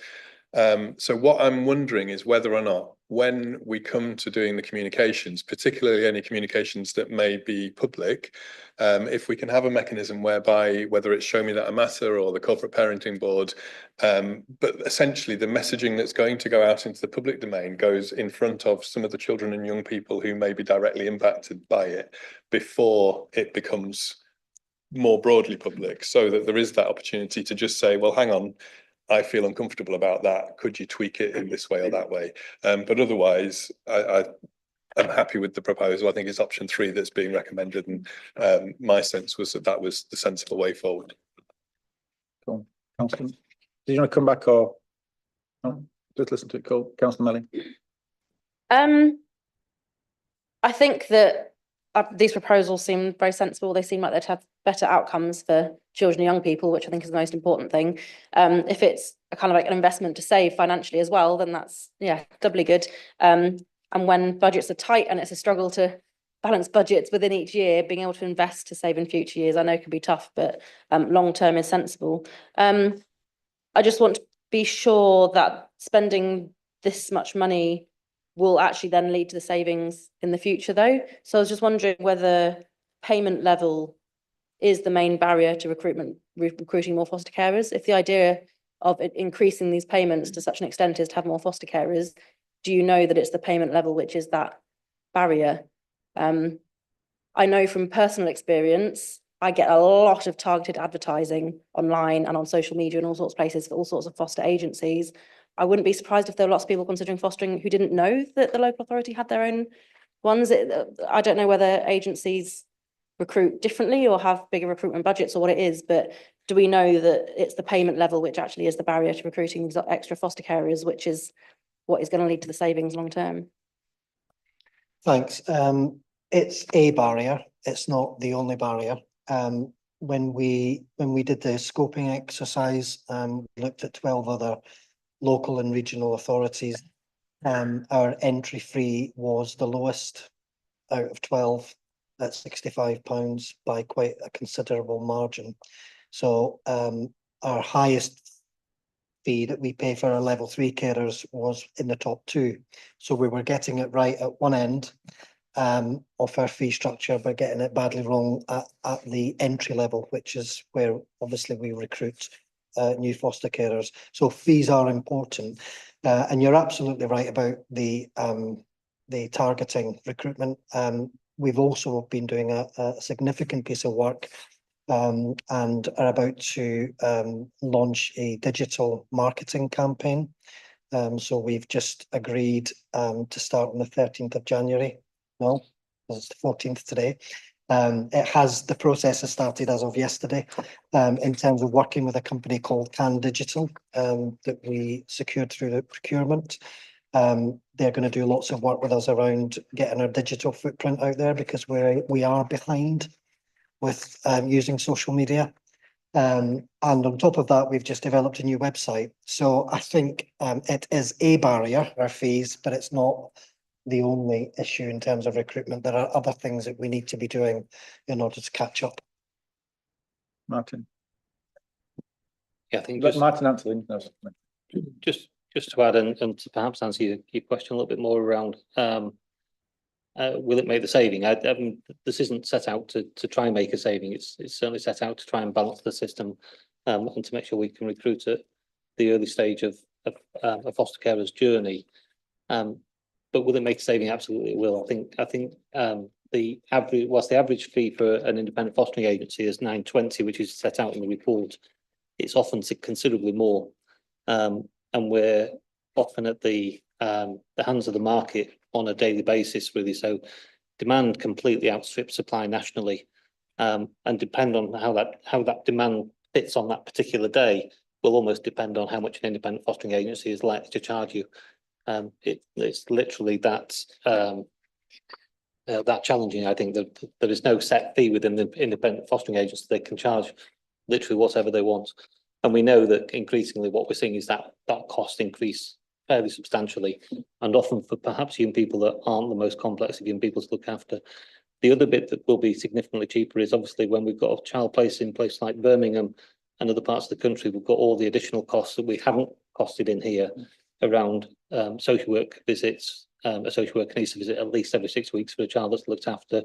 So what I'm wondering is whether or not when we come to doing the communications, particularly any communications that may be public, if we can have a mechanism whereby, whether it's Show Me That I Matter or the Corporate Parenting Board, but essentially the messaging that's going to go out into the public domain goes in front of some of the children and young people who may be directly impacted by it before it becomes more broadly public, so that there is that opportunity to just say, well, hang on, I feel uncomfortable about that. Could you tweak it in this way or that way? But otherwise, I'm happy with the proposal. I think it's option 3 that's being recommended, and my sense was that that was the sensible way forward. Cool. Councillor, do you want to come back or no? Just listen to it? Cool. Councillor Melly. I think that these proposals seem very sensible. They seem like they'd have better outcomes for children and young people, which I think is the most important thing. If it's a kind of like an investment to save financially as well, then that's, yeah, doubly good. And when budgets are tight and it's a struggle to balance budgets within each year, being able to invest to save in future years, I know can be tough, but long term is sensible. I just want to be sure that spending this much money will actually then lead to the savings in the future though. So I was just wondering whether payment level is the main barrier to recruiting more foster carers. If the idea of increasing these payments to such an extent is to have more foster carers, do you know that it's the payment level which is that barrier? I know from personal experience, I get a lot of targeted advertising online and on social media and all sorts of places for all sorts of foster agencies. I wouldn't be surprised if there were lots of people considering fostering who didn't know that the local authority had their own ones. I don't know whether agencies recruit differently or have bigger recruitment budgets or what it is, but do we know that it's the payment level which actually is the barrier to recruiting extra foster carers, which is what is going to lead to the savings long term? Thanks. It's a barrier. It's not the only barrier. When we did the scoping exercise, we looked at 12 other local and regional authorities. Our entry fee was the lowest out of 12 at £65 by quite a considerable margin. So our highest fee that we pay for our level 3 carers was in the top 2. So we were getting it right at one end of our fee structure, but getting it badly wrong at the entry level, which is where obviously we recruit new foster carers. So fees are important, and you're absolutely right about the targeting recruitment. We've also been doing a significant piece of work and are about to launch a digital marketing campaign. So we've just agreed to start on the 13th of January. No, it's the 14th today. The process has started as of yesterday in terms of working with a company called Can Digital that we secured through the procurement. They're going to do lots of work with us around getting our digital footprint out there because we are behind with using social media. And on top of that, we've just developed a new website. So I think it is a barrier, our fees, but it's not the only issue in terms of recruitment. There are other things that we need to be doing in order to catch up. Martin. Yeah, I think Let Martin answer. just to add and to perhaps answer your question a little bit more around will it make the saving? I mean, this isn't set out to try and make a saving. It's certainly set out to try and balance the system and to make sure we can recruit at the early stage of a foster carer's journey. But will it make a saving? Absolutely, it will. I think the average fee for an independent fostering agency is £9.20, which is set out in the report. It's often considerably more, and we're often at the hands of the market on a daily basis, really. So demand completely outstrips supply nationally, and depend on how that demand fits on that particular day will almost depend on how much an independent fostering agency is likely to charge you. It's literally that challenging. I think that there is no set fee within the independent fostering agency. They can charge literally whatever they want, and we know that increasingly what we're seeing is that cost increase fairly substantially, and often for perhaps young people that aren't the most complex of young people to look after. The other bit that will be significantly cheaper is obviously when we've got a child place in places like Birmingham and other parts of the country, we've got all the additional costs that we haven't costed in here around social work visits. A social worker needs to visit at least every 6 weeks for a child that's looked after,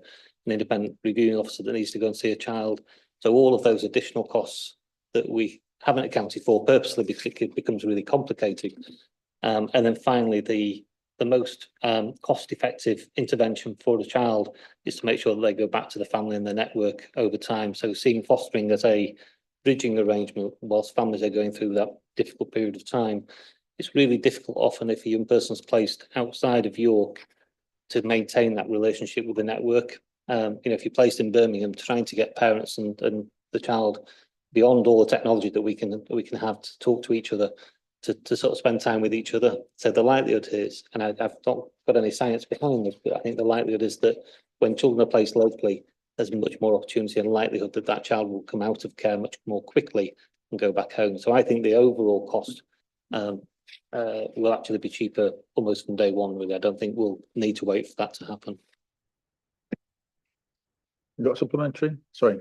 an independent reviewing officer that needs to go and see a child. So all of those additional costs that we haven't accounted for purposely because it becomes really complicated. And then finally, the most cost-effective intervention for the child is to make sure that they go back to the family and the network over time. So seeing fostering as a bridging arrangement whilst families are going through that difficult period of time. It's really difficult often if a young person's placed outside of York to maintain that relationship with the network. If you're placed in Birmingham, trying to get parents and the child beyond all the technology that we can have to talk to each other, to sort of spend time with each other. So the likelihood is, and I've not got any science behind this, but I think the likelihood is that when children are placed locally, there's much more opportunity and likelihood that that child will come out of care much more quickly and go back home. So I think the overall cost will actually be cheaper almost from day one, really. I don't think we'll need to wait for that to happen. You got supplementary? Sorry.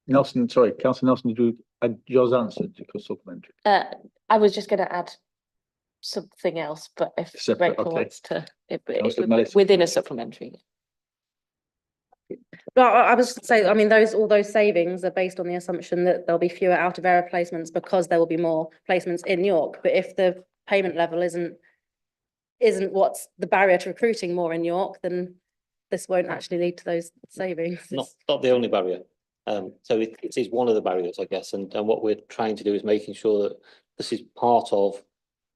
Nelson, sorry, Councillor Nelson, did you add yours answered to your supplementary? I was just going to add something else, but if Separate, Rachel okay. wants to, Councillor Melissa. within a supplementary. Well, I was just say, I mean, all those savings are based on the assumption that there'll be fewer out of area placements because there will be more placements in York. But if the payment level isn't what's the barrier to recruiting more in York, then this won't actually lead to those savings. Not the only barrier. So it is one of the barriers, I guess, and what we're trying to do is making sure that this is part of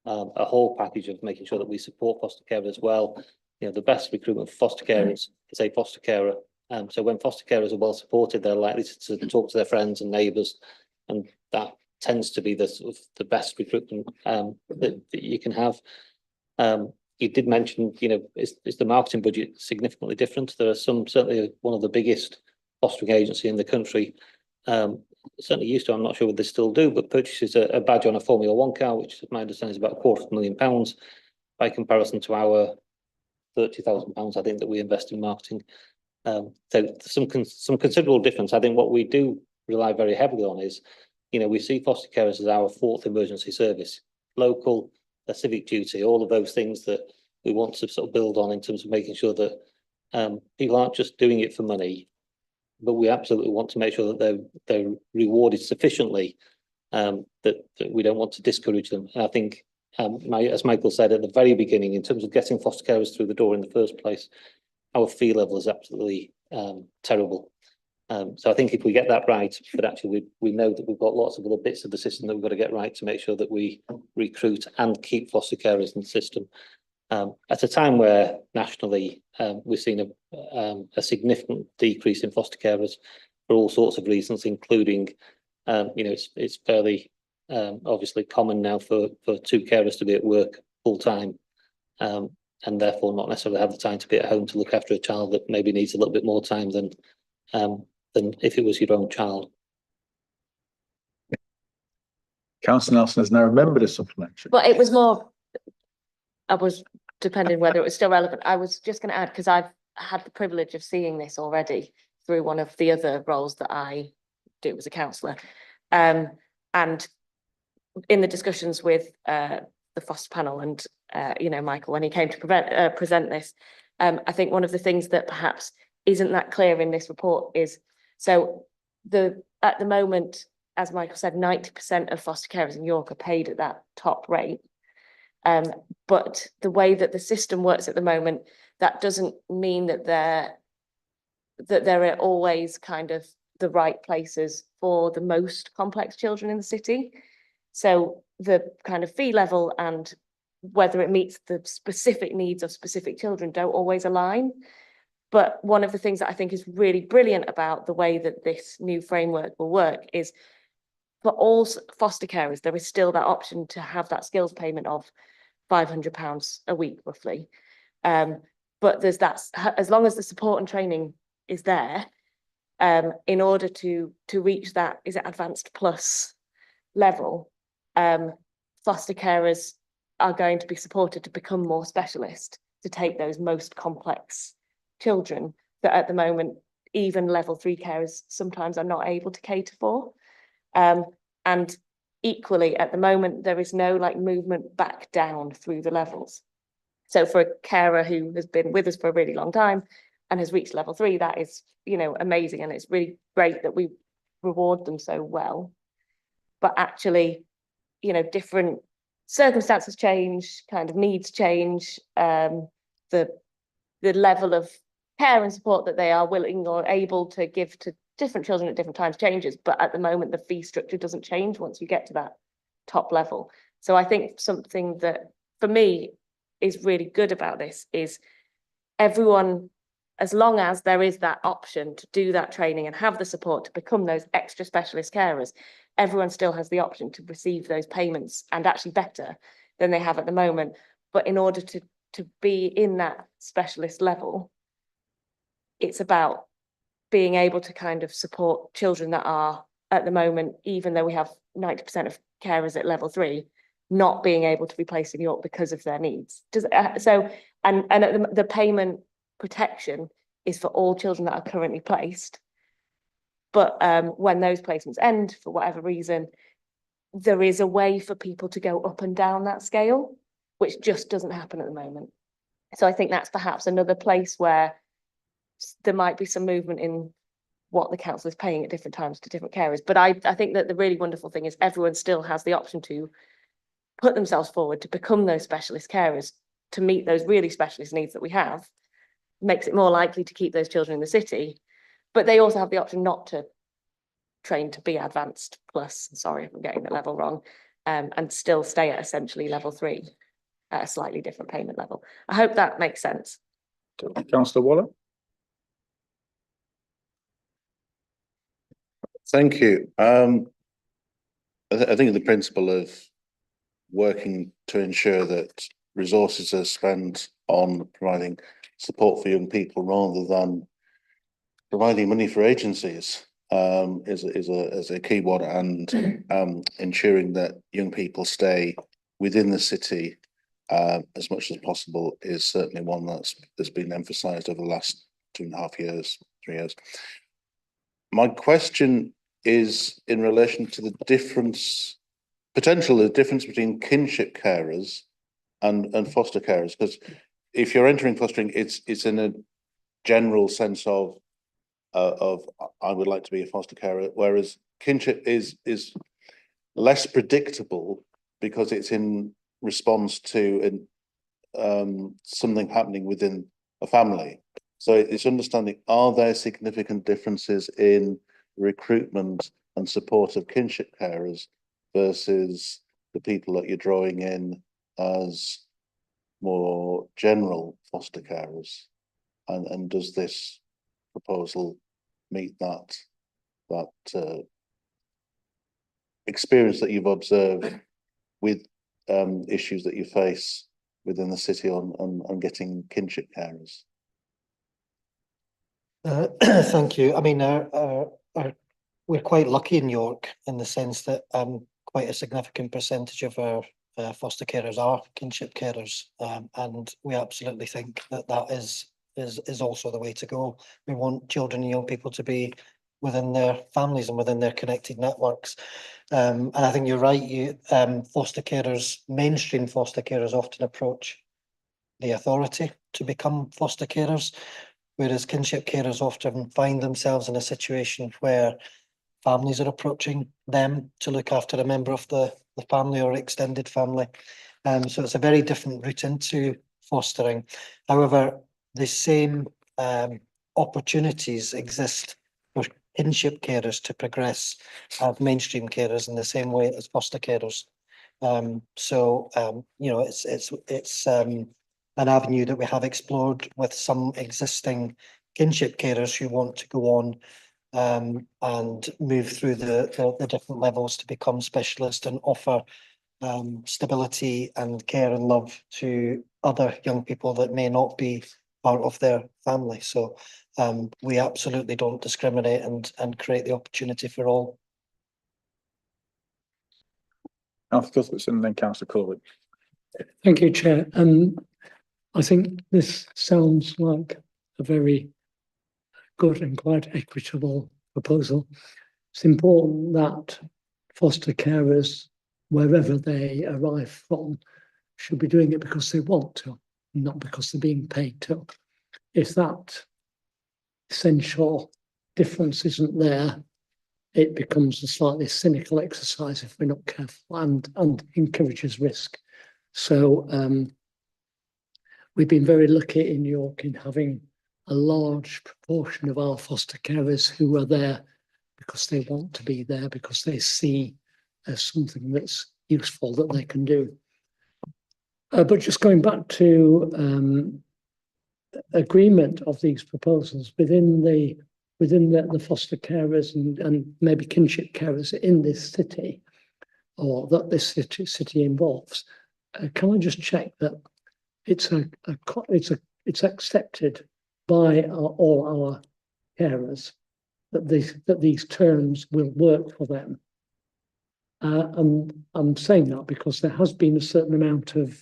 a whole package of making sure that we support foster care as well. You know, the best recruitment for foster carers is a foster carer. So when foster carers are well supported, they're likely to talk to their friends and neighbours, and that tends to be the sort of the best recruitment that you can have. You did mention, you know, is the marketing budget significantly different? There are some, certainly one of the biggest fostering agency in the country, certainly used to, I'm not sure what they still do, but purchases a badge on a Formula 1 car, which my understanding is about £250,000 by comparison to our £30,000, I think, that we invest in marketing. So some considerable difference. I think what we do rely very heavily on is, you know, we see foster carers as our fourth emergency service, local, their civic duty, all of those things that we want to sort of build on in terms of making sure that people aren't just doing it for money, but we absolutely want to make sure that they're rewarded sufficiently, that we don't want to discourage them. And I think, as Michael said at the very beginning, in terms of getting foster carers through the door in the first place, our fee level is absolutely terrible. So I think if we get that right, but actually we know that we've got lots of other bits of the system that we've got to get right to make sure that we recruit and keep foster carers in the system. At a time where nationally we're seeing a significant decrease in foster carers for all sorts of reasons, including, you know, it's fairly obviously common now for two carers to be at work full time, and therefore not necessarily have the time to be at home to look after a child that maybe needs a little bit more time than if it was your own child. Councillor Nelson has now remembered a supplementary. But it was more, I was depending whether it was still relevant. I was just going to add, because I've had the privilege of seeing this already through one of the other roles that I do as a counsellor. And in the discussions with the foster panel and, you know, Michael, when he came to present this, I think one of the things that perhaps isn't that clear in this report is, so at the moment, as Michael said, 90% of foster carers in York are paid at that top rate. But the way that the system works at the moment, that doesn't mean that there are always kind of the right places for the most complex children in the city. So the kind of fee level and whether it meets the specific needs of specific children don't always align. But one of the things that I think is really brilliant about the way that this new framework will work is for all foster carers, there is still that option to have that skills payment of £500 a week, roughly. But there's that, as long as the support and training is there, in order to reach that, is it advanced plus level, foster carers are going to be supported to become more specialist, to take those most complex children that at the moment, even level 3 carers sometimes are not able to cater for. And equally, at the moment, there is no like movement back down through the levels. So for a carer who has been with us for a really long time and has reached level 3, that is, you know, amazing. And it's really great that we reward them so well. But actually, you know, different circumstances change, kind of needs change, the level of care and support that they are willing or able to give to different children at different times changes, but at the moment the fee structure doesn't change once you get to that top level. So I think something that for me is really good about this is everyone, as long as there is that option to do that training and have the support to become those extra specialist carers, everyone still has the option to receive those payments, and actually better than they have at the moment. But in order to be in that specialist level, it's about being able to kind of support children that are at the moment, even though we have 90% of carers at level 3, not being able to be placed in York because of their needs. And the payment protection is for all children that are currently placed. But when those placements end for whatever reason, there is a way for people to go up and down that scale, which just doesn't happen at the moment. So I think that's perhaps another place where there might be some movement in what the council is paying at different times to different carers. But I think that the really wonderful thing is everyone still has the option to put themselves forward to become those specialist carers to meet those really specialist needs that we have. Makes it more likely to keep those children in the city, but they also have the option not to train to be advanced plus, sorry if I'm getting the level wrong, and still stay at essentially level 3 at a slightly different payment level. I hope that makes sense. Councillor Waller. Thank you. I think the principle of working to ensure that resources are spent on providing support for young people rather than providing money for agencies is a key one, and ensuring that young people stay within the city as much as possible is certainly one that's been emphasised over the last 2.5 years, 3 years. My question is in relation to the difference between kinship carers and foster carers, because if you're entering fostering, it's in a general sense of I would like to be a foster carer, whereas kinship is less predictable because it's in response to something happening within a family. So it's understanding, are there significant differences in recruitment and support of kinship carers versus the people that you're drawing in as more general foster carers? And does this proposal meet that experience that you've observed with issues that you face within the city on getting kinship carers? Thank you. I mean, we're quite lucky in York in the sense that quite a significant percentage of our foster carers are kinship carers, and we absolutely think that is also the way to go. We want children and young people to be within their families and within their connected networks. And I think you're right. Foster carers, mainstream foster carers, often approach the authority to become foster carers, whereas kinship carers often find themselves in a situation where families are approaching them to look after a member of the family or extended family. So it's a very different route into fostering. However, the same opportunities exist for kinship carers to progress as mainstream carers in the same way as foster carers. You know, it's an avenue that we have explored with some existing kinship carers who want to go on and move through the different levels to become specialist and offer stability and care and love to other young people that may not be part of their family. So we absolutely don't discriminate and create the opportunity for all. Councillor Cuthbertson and then Councillor Corwin. Thank you, Chair. I think this sounds like a very good and quite equitable proposal. It's important that foster carers, wherever they arrive from, should be doing it because they want to, not because they're being paid to. If that essential difference isn't there, it becomes a slightly cynical exercise if we're not careful, and encourages risk. So we've been very lucky in York in having a large proportion of our foster carers who are there because they want to be there, because they see as something that's useful that they can do. But just going back to agreement of these proposals within the foster carers and maybe kinship carers in this city, or that this city involves, can I just check that it's accepted by all our carers that these terms will work for them. And I'm saying that because there has been a certain amount of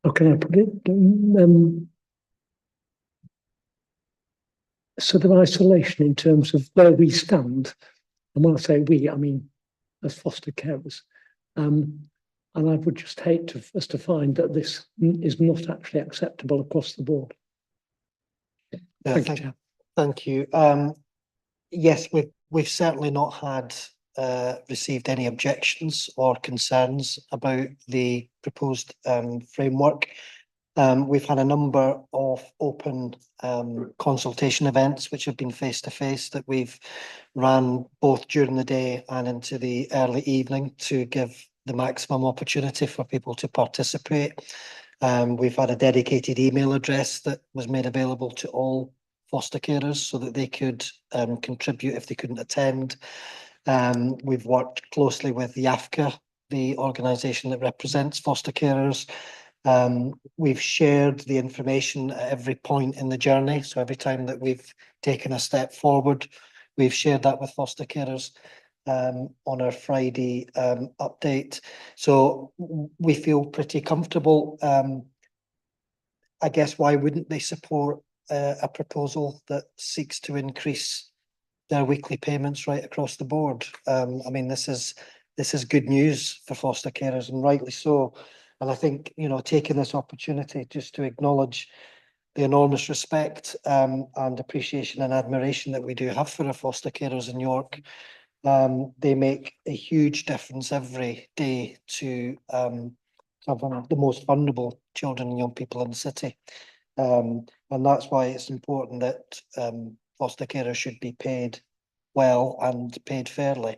how can I put it? Sort of isolation in terms of where we stand. And when I say we, I mean as foster carers. And I would just hate us to find that this is not actually acceptable across the board. Thank you, Chair. Thank you. Yes, we've certainly not had received any objections or concerns about the proposed framework. We've had a number of open consultation events which have been face-to-face that we've ran both during the day and into the early evening to give the maximum opportunity for people to participate. We've had a dedicated email address that was made available to all foster carers so that they could contribute if they couldn't attend. We've worked closely with the AFCA, the organisation that represents foster carers. We've shared the information at every point in the journey. So every time that we've taken a step forward, we've shared that with foster carers on our Friday update. So we feel pretty comfortable. I guess why wouldn't they support a proposal that seeks to increase their weekly payments right across the board? I mean, this is good news for foster carers, and rightly so. And I think, you know, taking this opportunity just to acknowledge the enormous respect and appreciation and admiration that we do have for our foster carers in York. They make a huge difference every day to some of the most vulnerable children and young people in the city. And that's why it's important that foster carers should be paid well and paid fairly.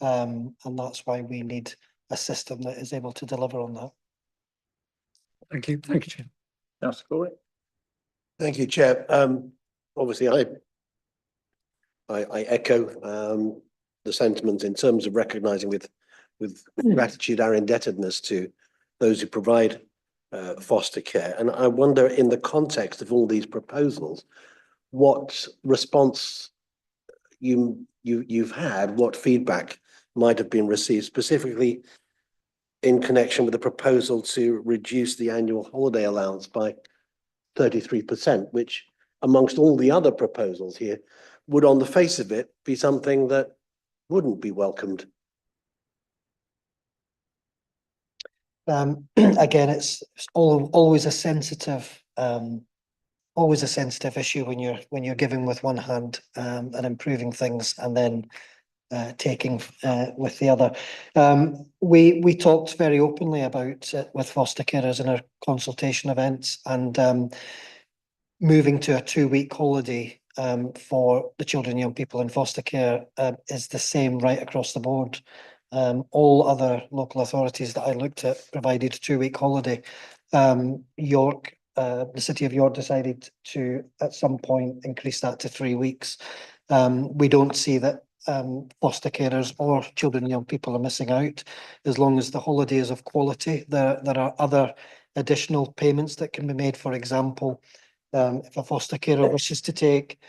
And that's why we need a system that is able to deliver on that. Thank you. Thank you, Chair. Councillor Corey. Thank you, Chair. Obviously, I echo the sentiment in terms of recognising with gratitude our indebtedness to those who provide foster care. And I wonder, in the context of all these proposals, what response you've had, what feedback might have been received, specifically in connection with the proposal to reduce the annual holiday allowance by 33%, which amongst all the other proposals here would on the face of it be something that wouldn't be welcomed. Again, it's always a sensitive issue when you're giving with one hand and improving things and then taking with the other. We talked very openly about it with foster carers in our consultation events, and moving to a 2-week holiday for the children and young people in foster care is the same right across the board. All other local authorities that I looked at provided a 2-week holiday. York, the City of York decided to at some point increase that to 3 weeks. We don't see that foster carers or children and young people are missing out as long as the holiday is of quality. There are other additional payments that can be made. For example, if a foster carer wishes to take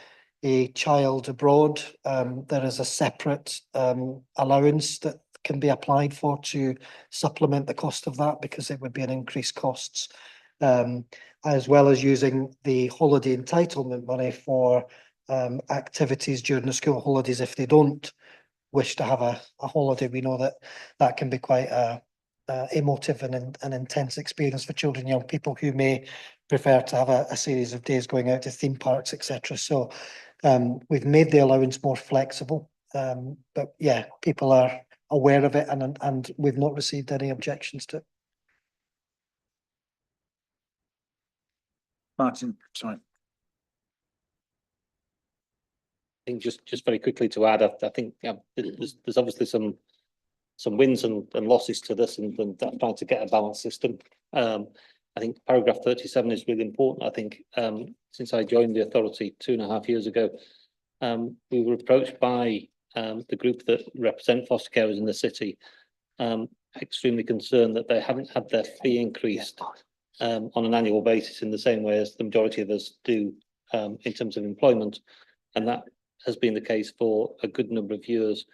a child abroad, there is a separate allowance that can be applied for to supplement the cost of that, because it would be an increased costs, as well as using the holiday entitlement money for activities during the school holidays. If they don't wish to have a holiday, we know that can be quite a emotive and an intense experience for children and young people who may prefer to have a series of days going out to theme parks, etc. So we've made the allowance more flexible, but yeah, people are aware of it, and we've not received any objections to it. Martin, sorry. I think just very quickly to add, I think there's obviously some wins and losses to this, and trying to get a balanced system. I think paragraph 37 is really important. I think since I joined the authority 2.5 years ago, we were approached by the group that represent foster carers in the city, extremely concerned that they haven't had their fee increased on an annual basis in the same way as the majority of us do in terms of employment. And that has been the case for a good number of years.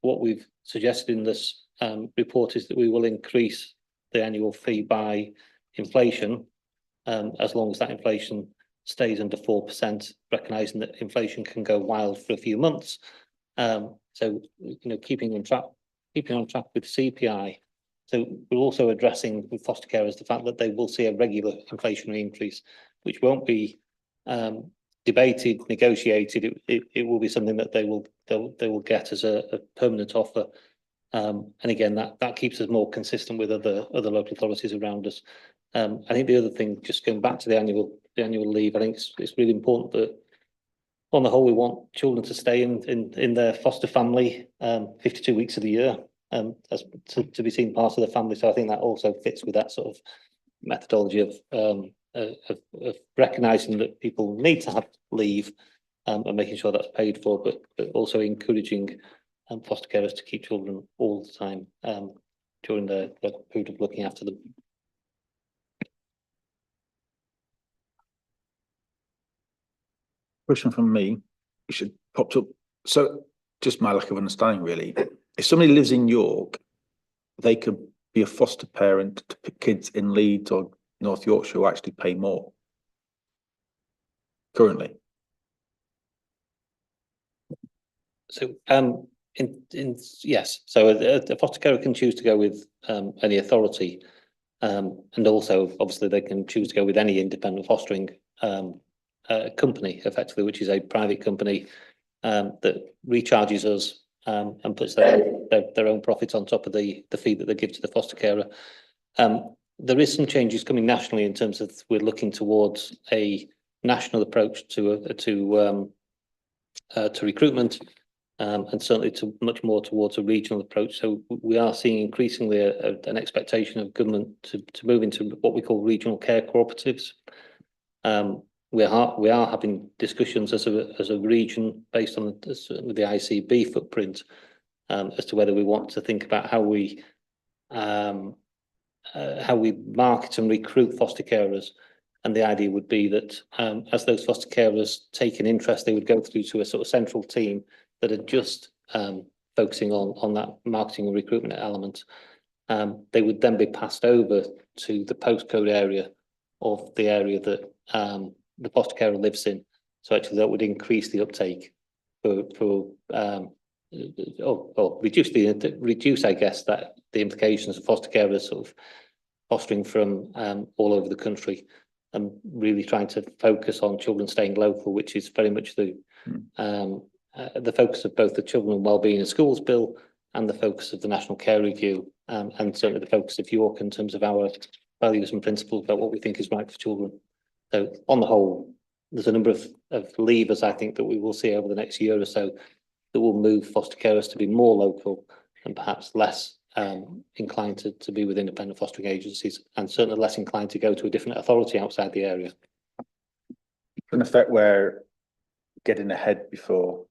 What we've suggested in this report is that we will increase the annual fee by inflation, as long as that inflation stays under 4%, recognising that inflation can go wild for a few months. So, you know, keeping on track with CPI. So we're also addressing with foster carers the fact that they will see a regular inflationary increase, which won't be debated, negotiated. It will be something that they will get as a permanent offer. And again, that keeps us more consistent with other local authorities around us. I think the other thing, just going back to the annual leave, I think it's really important that on the whole we want children to stay in their foster family 52 weeks of the year, as to be seen part of the family. So I think that also fits with that sort of methodology of recognising that people need to have leave, and making sure that's paid for, but also encouraging foster carers to keep children all the time during the period of looking after them. Question from me, which had popped up. So just my lack of understanding really. If somebody lives in York, they could be a foster parent to pick kids in Leeds or North Yorkshire who actually pay more currently. So yes, so a foster carer can choose to go with any authority, and also obviously they can choose to go with any independent fostering company, effectively, which is a private company that recharges us and puts their own profits on top of the fee that they give to the foster carer. There is some changes coming nationally in terms of we're looking towards a national approach to recruitment, and certainly to much more towards a regional approach. So we are seeing increasingly an expectation of government to move into what we call regional care cooperatives. We are having discussions as a region based on certainly the ICB footprint, as to whether we want to think about how we market and recruit foster carers. And the idea would be that as those foster carers take an interest, they would go through to a sort of central team that are just focusing on that marketing and recruitment element. They would then be passed over to the postcode area of the area that the foster carer lives in. So actually that would increase the uptake or reduce, I guess, that the implications of foster carers sort of fostering from all over the country, and really trying to focus on children staying local, which is very much the focus of both the Children and Wellbeing in Schools Bill and the focus of the National Care Review, and certainly the focus of York in terms of our values and principles about what we think is right for children. So on the whole, there's a number of levers, I think, that we will see over the next year or so that will move foster carers to be more local and perhaps less inclined to be with independent fostering agencies, and certainly less inclined to go to a different authority outside the area. In effect, we're getting ahead before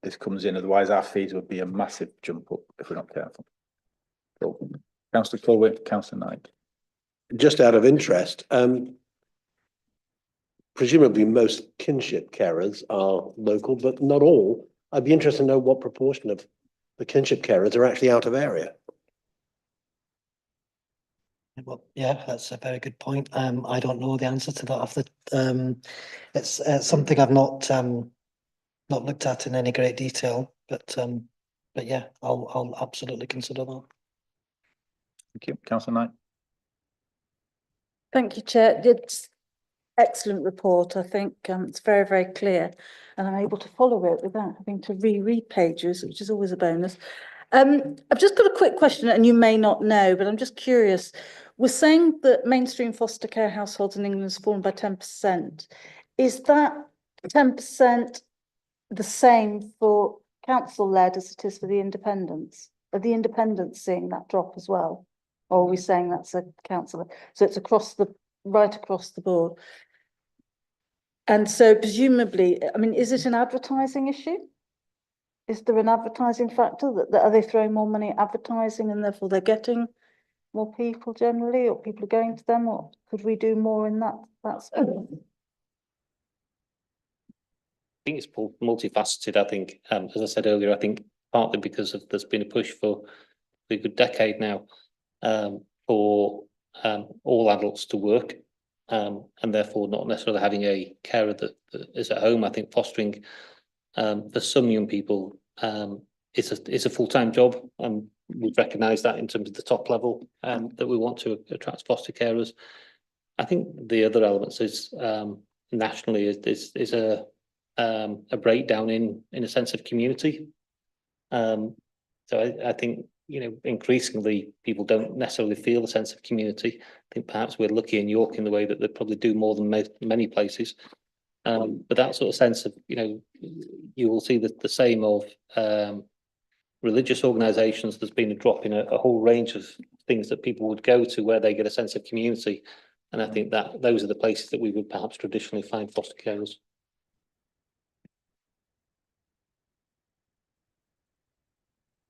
this comes in, otherwise our fees would be a massive jump up if we're not careful. So, Councillor Colwick, Councillor Knight. Just out of interest, presumably most kinship carers are local, but not all. I'd be interested to know what proportion of the kinship carers are actually out of area. Well, yeah, that's a very good point. I don't know the answer to that. It's something I've not looked at in any great detail, but yeah, I'll absolutely consider that. Thank you, Councillor Knight. Thank you, Chair. It's excellent report. I think it's very, very clear, and I'm able to follow it without having to reread pages, which is always a bonus. I've just got a quick question, and you may not know, but I'm just curious. We're saying that mainstream foster care households in England has fallen by 10%. Is that 10% the same for council-led as it is for the independents? Are the independents seeing that drop as well? Or are we saying that's a council? So it's right across the board. And so presumably, I mean, is it an advertising issue? Is there an advertising factor that are they throwing more money at advertising and therefore they're getting more people generally, or people are going to them, or could we do more in that space? I think it's multifaceted. I think, as I said earlier, I think partly because of there's been a push for a good decade now for all adults to work, and therefore not necessarily having a carer that is at home. I think fostering for some young people it's a full-time job, and we've recognised that in terms of the top level that we want to attract foster carers. I think the other elements is nationally is a breakdown in a sense of community. So I think, you know, increasingly people don't necessarily feel a sense of community. I think perhaps we're lucky in York in the way that they probably do more than many places. But that sort of sense of, you know, you will see the same of religious organisations. There's been a drop in a whole range of things that people would go to where they get a sense of community. And I think that those are the places that we would perhaps traditionally find foster carers.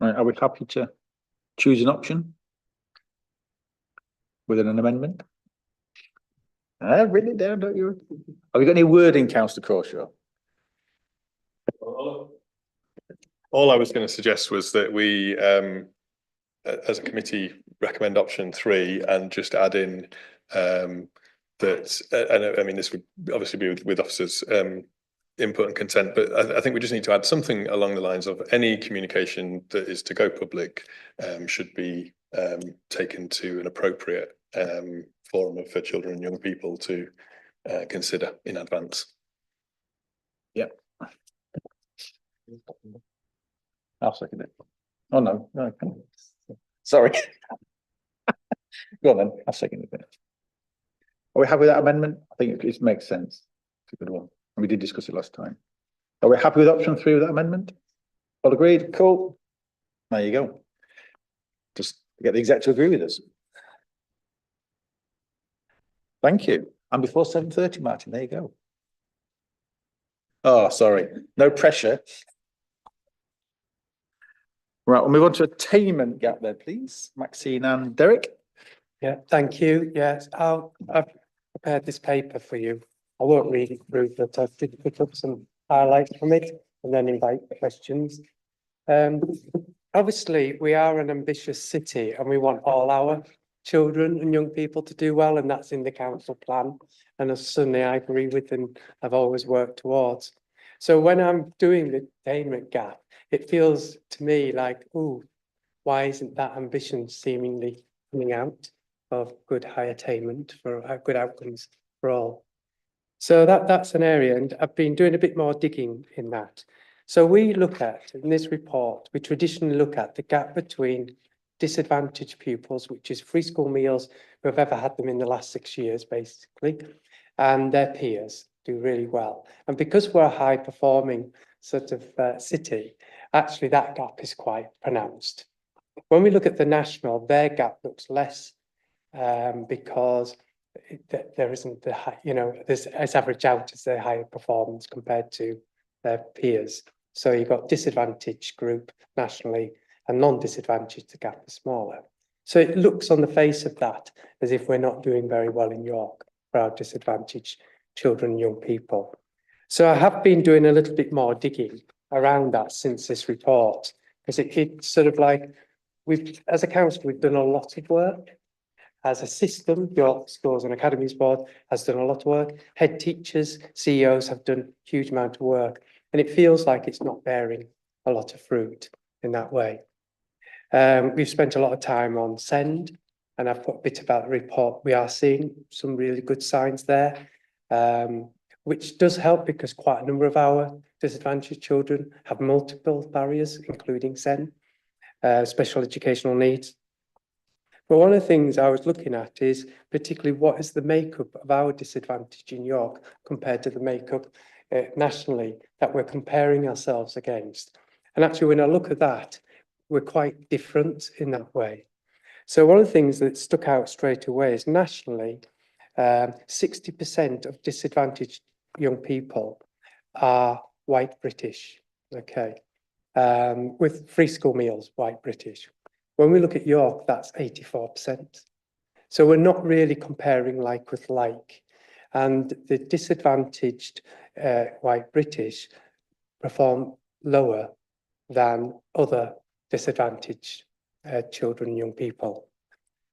Right, are we happy to choose an option within an amendment? Written it down, don't you? Have you got any wording, Councillor Crawshaw? All I was going to suggest was that we, as a committee, recommend option 3 and just add in that, and I mean, this would obviously be with officers' input and consent, but I think we just need to add something along the lines of any communication that is to go public should be taken to an appropriate forum for children and young people to consider in advance. Yeah. I'll second it. Oh, no. Sorry. Go on then, I'll second it. Are we happy with that amendment? I think it makes sense. It's a good one. And we did discuss it last time. Are we happy with option 3 with that amendment? All agreed? Cool. There you go. Just get the exec to agree with us. Thank you. And before 7:30, Martin, there you go. Oh, sorry. No pressure. Right, we'll move on to attainment gap there, please. Maxine and Derek. Yeah, thank you. Yes, I've prepared this paper for you. I won't read it through, but I did put up some highlights from it and then invite questions. Obviously, we are an ambitious city and we want all our children and young people to do well, and that's in the council plan. And as certainly I agree with and I've always worked towards. So when I'm doing the attainment gap, it feels to me like, oh, why isn't that ambition seemingly coming out of good high attainment for good outcomes for all? So that's an area, and I've been doing a bit more digging in that. So we look at, in this report, we traditionally look at the gap between disadvantaged pupils, which is free school meals, who have ever had them in the last 6 years, basically, and their peers do really well. And because we're a high performing sort of city, actually that gap is quite pronounced. When we look at the national, their gap looks less because there isn't the high, you know, it's averaged out as their higher performance compared to their peers. So you've got disadvantaged group nationally and non-disadvantaged, the gap is smaller. So it looks on the face of that as if we're not doing very well in York for our disadvantaged children and young people. So I have been doing a little bit more digging around that since this report, because it's sort of like as a council, we've done a lot of work. As a system, York Schools and Academies Board has done a lot of work. Head teachers, CEOs have done a huge amount of work, and it feels like it's not bearing a lot of fruit in that way. We've spent a lot of time on SEND, and I've put a bit about the report. We are seeing some really good signs there, which does help because quite a number of our disadvantaged children have multiple barriers, including SEND, special educational needs. But one of the things I was looking at is particularly what is the makeup of our disadvantage in York compared to the makeup nationally that we're comparing ourselves against. And actually, when I look at that, we're quite different in that way. So one of the things that stuck out straight away is nationally, 60% of disadvantaged young people are white British, okay, with free school meals, white British. When we look at York, that's 84%. So we're not really comparing like with like. And the disadvantaged white British perform lower than other disadvantaged children and young people.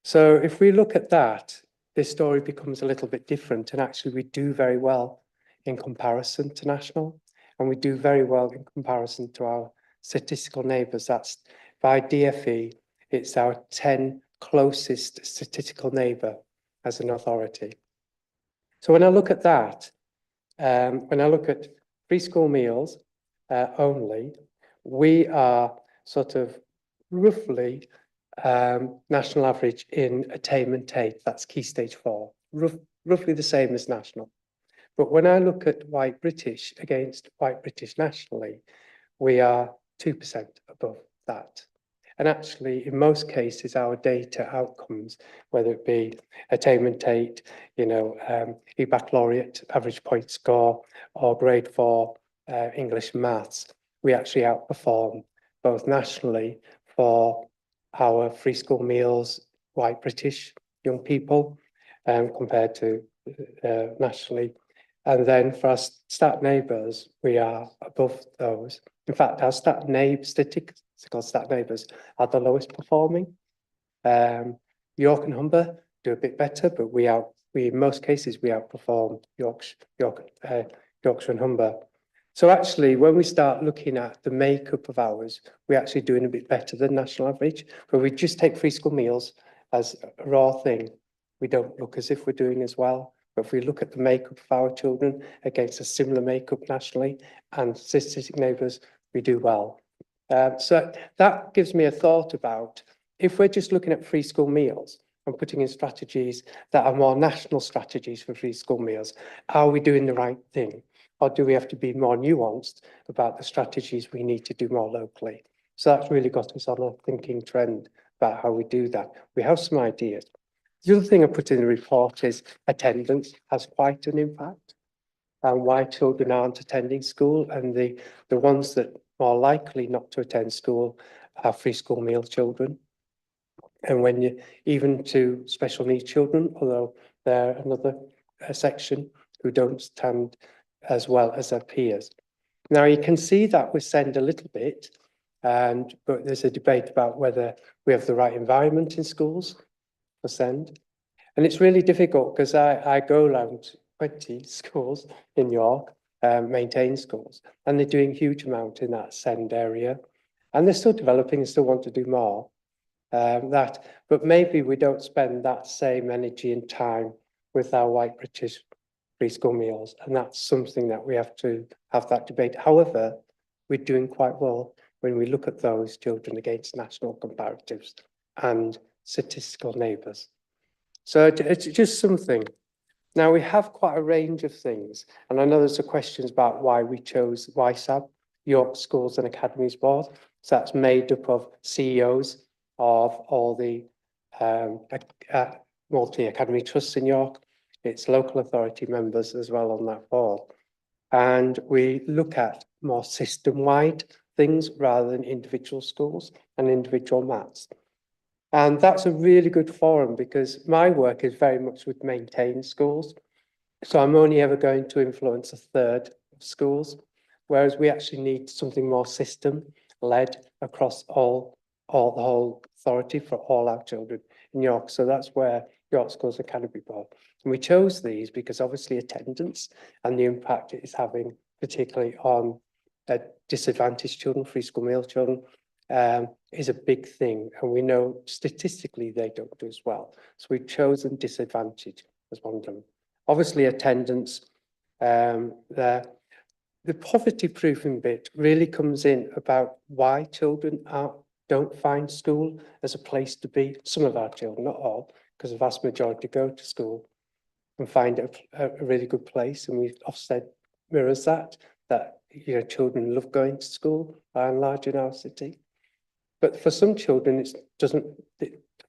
So if we look at that, this story becomes a little bit different, and actually we do very well in comparison to national, and we do very well in comparison to our statistical neighbours. That's by DFE, it's our 10 closest statistical neighbour as an authority. So when I look at that, when I look at free school meals only, we are sort of roughly national average in attainment 8, that's key stage 4, roughly the same as national. But when I look at white British against white British nationally, we are 2% above that. And actually, in most cases, our data outcomes, whether it be attainment 8, baccalaureate average point score, or grade 4 English and maths, we actually outperform both nationally for our free school meals, white British young people, compared to nationally. And then for our stat neighbours, we are above those. In fact, our statistical stat neighbours are the lowest performing. York and Humber do a bit better, but in most cases we outperform Yorkshire and Humber. So actually, when we start looking at the makeup of ours, we're actually doing a bit better than national average. But we just take free school meals as a raw thing. We don't look as if we're doing as well. But if we look at the makeup of our children against a similar makeup nationally and statistic neighbours, we do well. So that gives me a thought about, if we're just looking at free school meals and putting in strategies that are more national strategies for free school meals, are we doing the right thing? Or do we have to be more nuanced about the strategies we need to do more locally? So that's really got us on a thinking trend about how we do that. We have some ideas. The other thing I put in the report is attendance has quite an impact, and why children aren't attending school, and the ones that are more likely not to attend school are free school meal children. And when you, even to special needs children, although they're another section who don't stand as well as their peers. Now you can see that we send a little bit, but there's a debate about whether we have the right environment in schools for send. And it's really difficult because I go around 20 schools in York, maintain schools, and they're doing a huge amount in that send area. And they're still developing and still want to do more. But maybe we don't spend that same energy and time with our white British free school meals. And that's something that we have to have that debate. However, we're doing quite well when we look at those children against national comparatives and statistical neighbours. So it's just something. Now we have quite a range of things, and I know there's some questions about why we chose YSAB, York Schools and Academies Board. So that's made up of CEOs of all the multi-academy trusts in York. It's local authority members as well on that board. And we look at more system-wide things rather than individual schools and individual mats. And that's a really good forum because my work is very much with maintained schools. So I'm only ever going to influence a third of schools, whereas we actually need something more system-led across the whole authority for all our children in York. So that's where York Schools Academy Board. And we chose these because obviously attendance and the impact it is having, particularly on disadvantaged children, free school meal children, is a big thing. And we know statistically they don't do as well. So we've chosen disadvantage as one of them. Obviously attendance, the poverty proofing bit really comes in about why children don't find school as a place to be. Some of our children, not all, because the vast majority go to school and find it a really good place. And we've Ofsted mirrors that children love going to school by and large in our city. But for some children, it doesn't,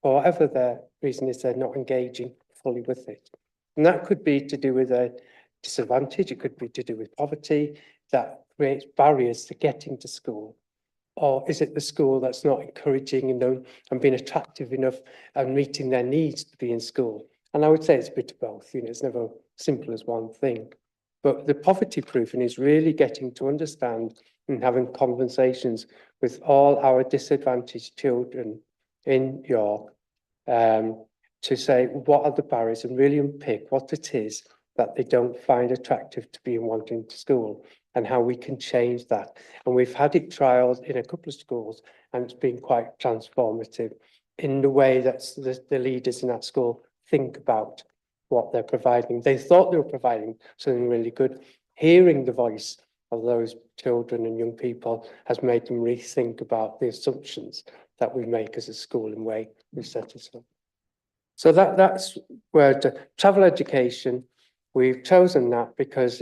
for whatever their reason is, they're not engaging fully with it. And that could be to do with a disadvantage. It could be to do with poverty that creates barriers to getting to school, or is it the school that's not encouraging them and being attractive enough and meeting their needs to be in school? And I would say it's a bit of both, you know, it's never simple as one thing. But the poverty proofing is really getting to understand and having conversations with all our disadvantaged children in York to say what are the barriers and really unpick what it is that they don't find attractive to be wanting to school and how we can change that. And we've had it trialed in a couple of schools and it's been quite transformative in the way that the leaders in that school think about what they're providing. They thought they were providing something really good. Hearing the voice of those children and young people has made them rethink about the assumptions that we make as a school and way we set us up. So that's where the travel education, we've chosen that because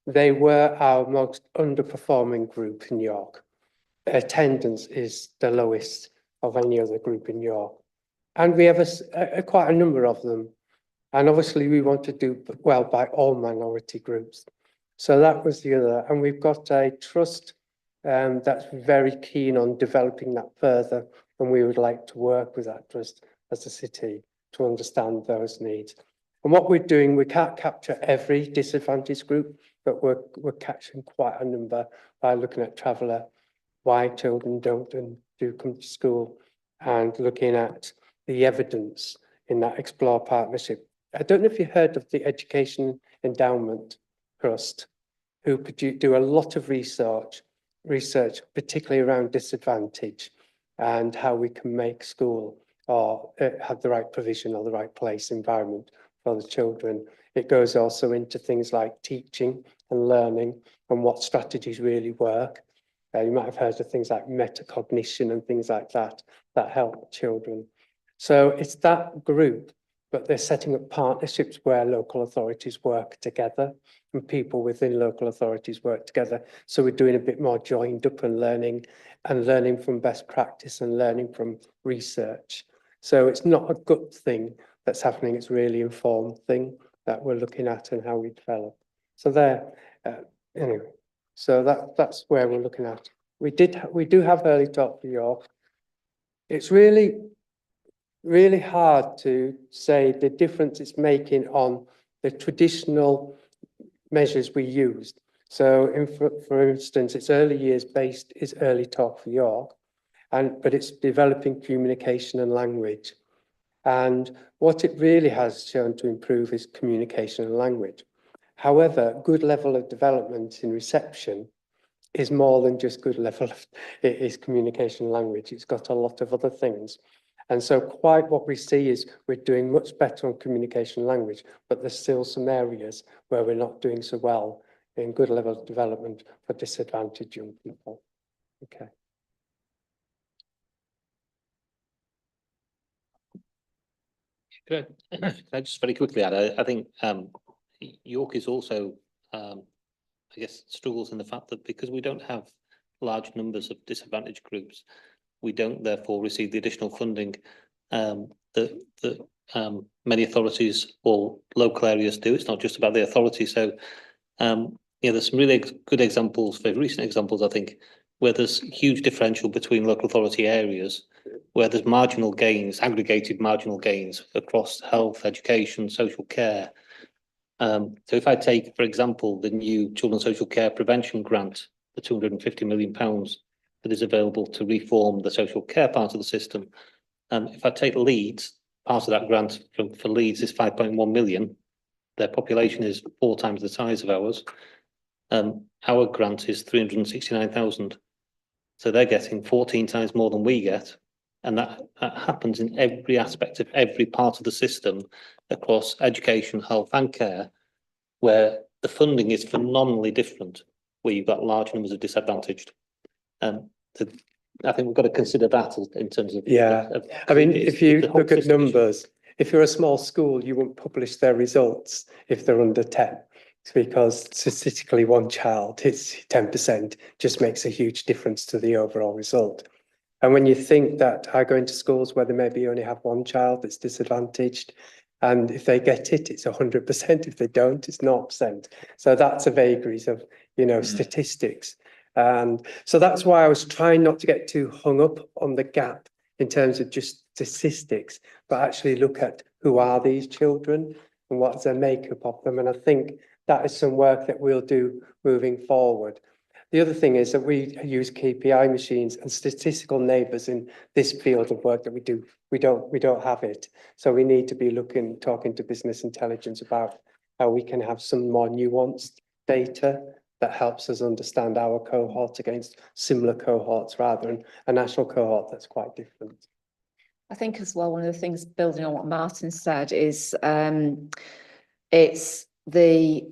they were our most underperforming group in York. Attendance is the lowest of any other group in York. And we have quite a number of them. And obviously we want to do well by all minority groups. So that was the other. And we've got a trust that's very keen on developing that further. And we would like to work with that trust as a city to understand those needs. And what we're doing, we can't capture every disadvantaged group, but we're capturing quite a number by looking at traveller, why children don't and do come to school, and looking at the evidence in that Explore partnership. I don't know if you heard of the Education Endowment Trust, who do a lot of research, particularly around disadvantage and how we can make school or have the right provision or the right place environment for the children. It goes also into things like teaching and learning and what strategies really work. You might have heard of things like metacognition and things like that help children. So it's that group, but they're setting up partnerships where local authorities work together and people within local authorities work together. So we're doing a bit more joined up and learning from best practice and learning from research. So it's not a gut thing that's happening, it's really informed thing that we're looking at and how we develop. So anyway, so that's where we're looking at. We do have early talk for York. It's really hard to say the difference it's making on the traditional measures we used. So for instance, it's early years based is early talk for York, but it's developing communication and language. And what it really has shown to improve is communication and language. However, good level of development in reception is more than just good level of, it is communication and language. It's got a lot of other things. And so quite what we see is we're doing much better on communication and language, but there's still some areas where we're not doing so well in good level of development for disadvantaged young people. Okay. Could I just very quickly add, I think York is also, I guess, struggles in the fact that because we don't have large numbers of disadvantaged groups, we don't therefore receive the additional funding that many authorities or local areas do. It's not just about the authority. So, there's some really good examples, very recent examples, I think, where there's huge differential between local authority areas, where there's marginal gains, aggregated marginal gains across health, education, social care. So if I take, for example, the new Children's Social Care Prevention Grant, the £250 million that is available to reform the social care part of the system. If I take Leeds, part of that grant for Leeds is 5.1 million. Their population is 4 times the size of ours. Our grant is 369,000. So they're getting 14 times more than we get. And that happens in every aspect of every part of the system across education, health and care, where the funding is phenomenally different, where you've got large numbers of disadvantaged. I think we've got to consider that in terms of... I mean, if you look at numbers, if you're a small school, you won't publish their results if they're under 10. It's because statistically one child, it's 10%, just makes a huge difference to the overall result. And when you think that I go into schools where they maybe only have one child that's disadvantaged, and if they get it, it's 100%. If they don't, it's 0%. So that's a vagaries of, statistics. And so that's why I was trying not to get too hung up on the gap in terms of just statistics, but actually look at who are these children and what's their makeup of them. And I think that is some work that we'll do moving forward. The other thing is that we use KPI machines and statistical neighbours in this field of work that we do. We don't have it. So we need to be talking to business intelligence about how we can have some more nuanced data that helps us understand our cohort against similar cohorts rather than a national cohort that's quite different. I think as well, one of the things building on what Martin said is it's the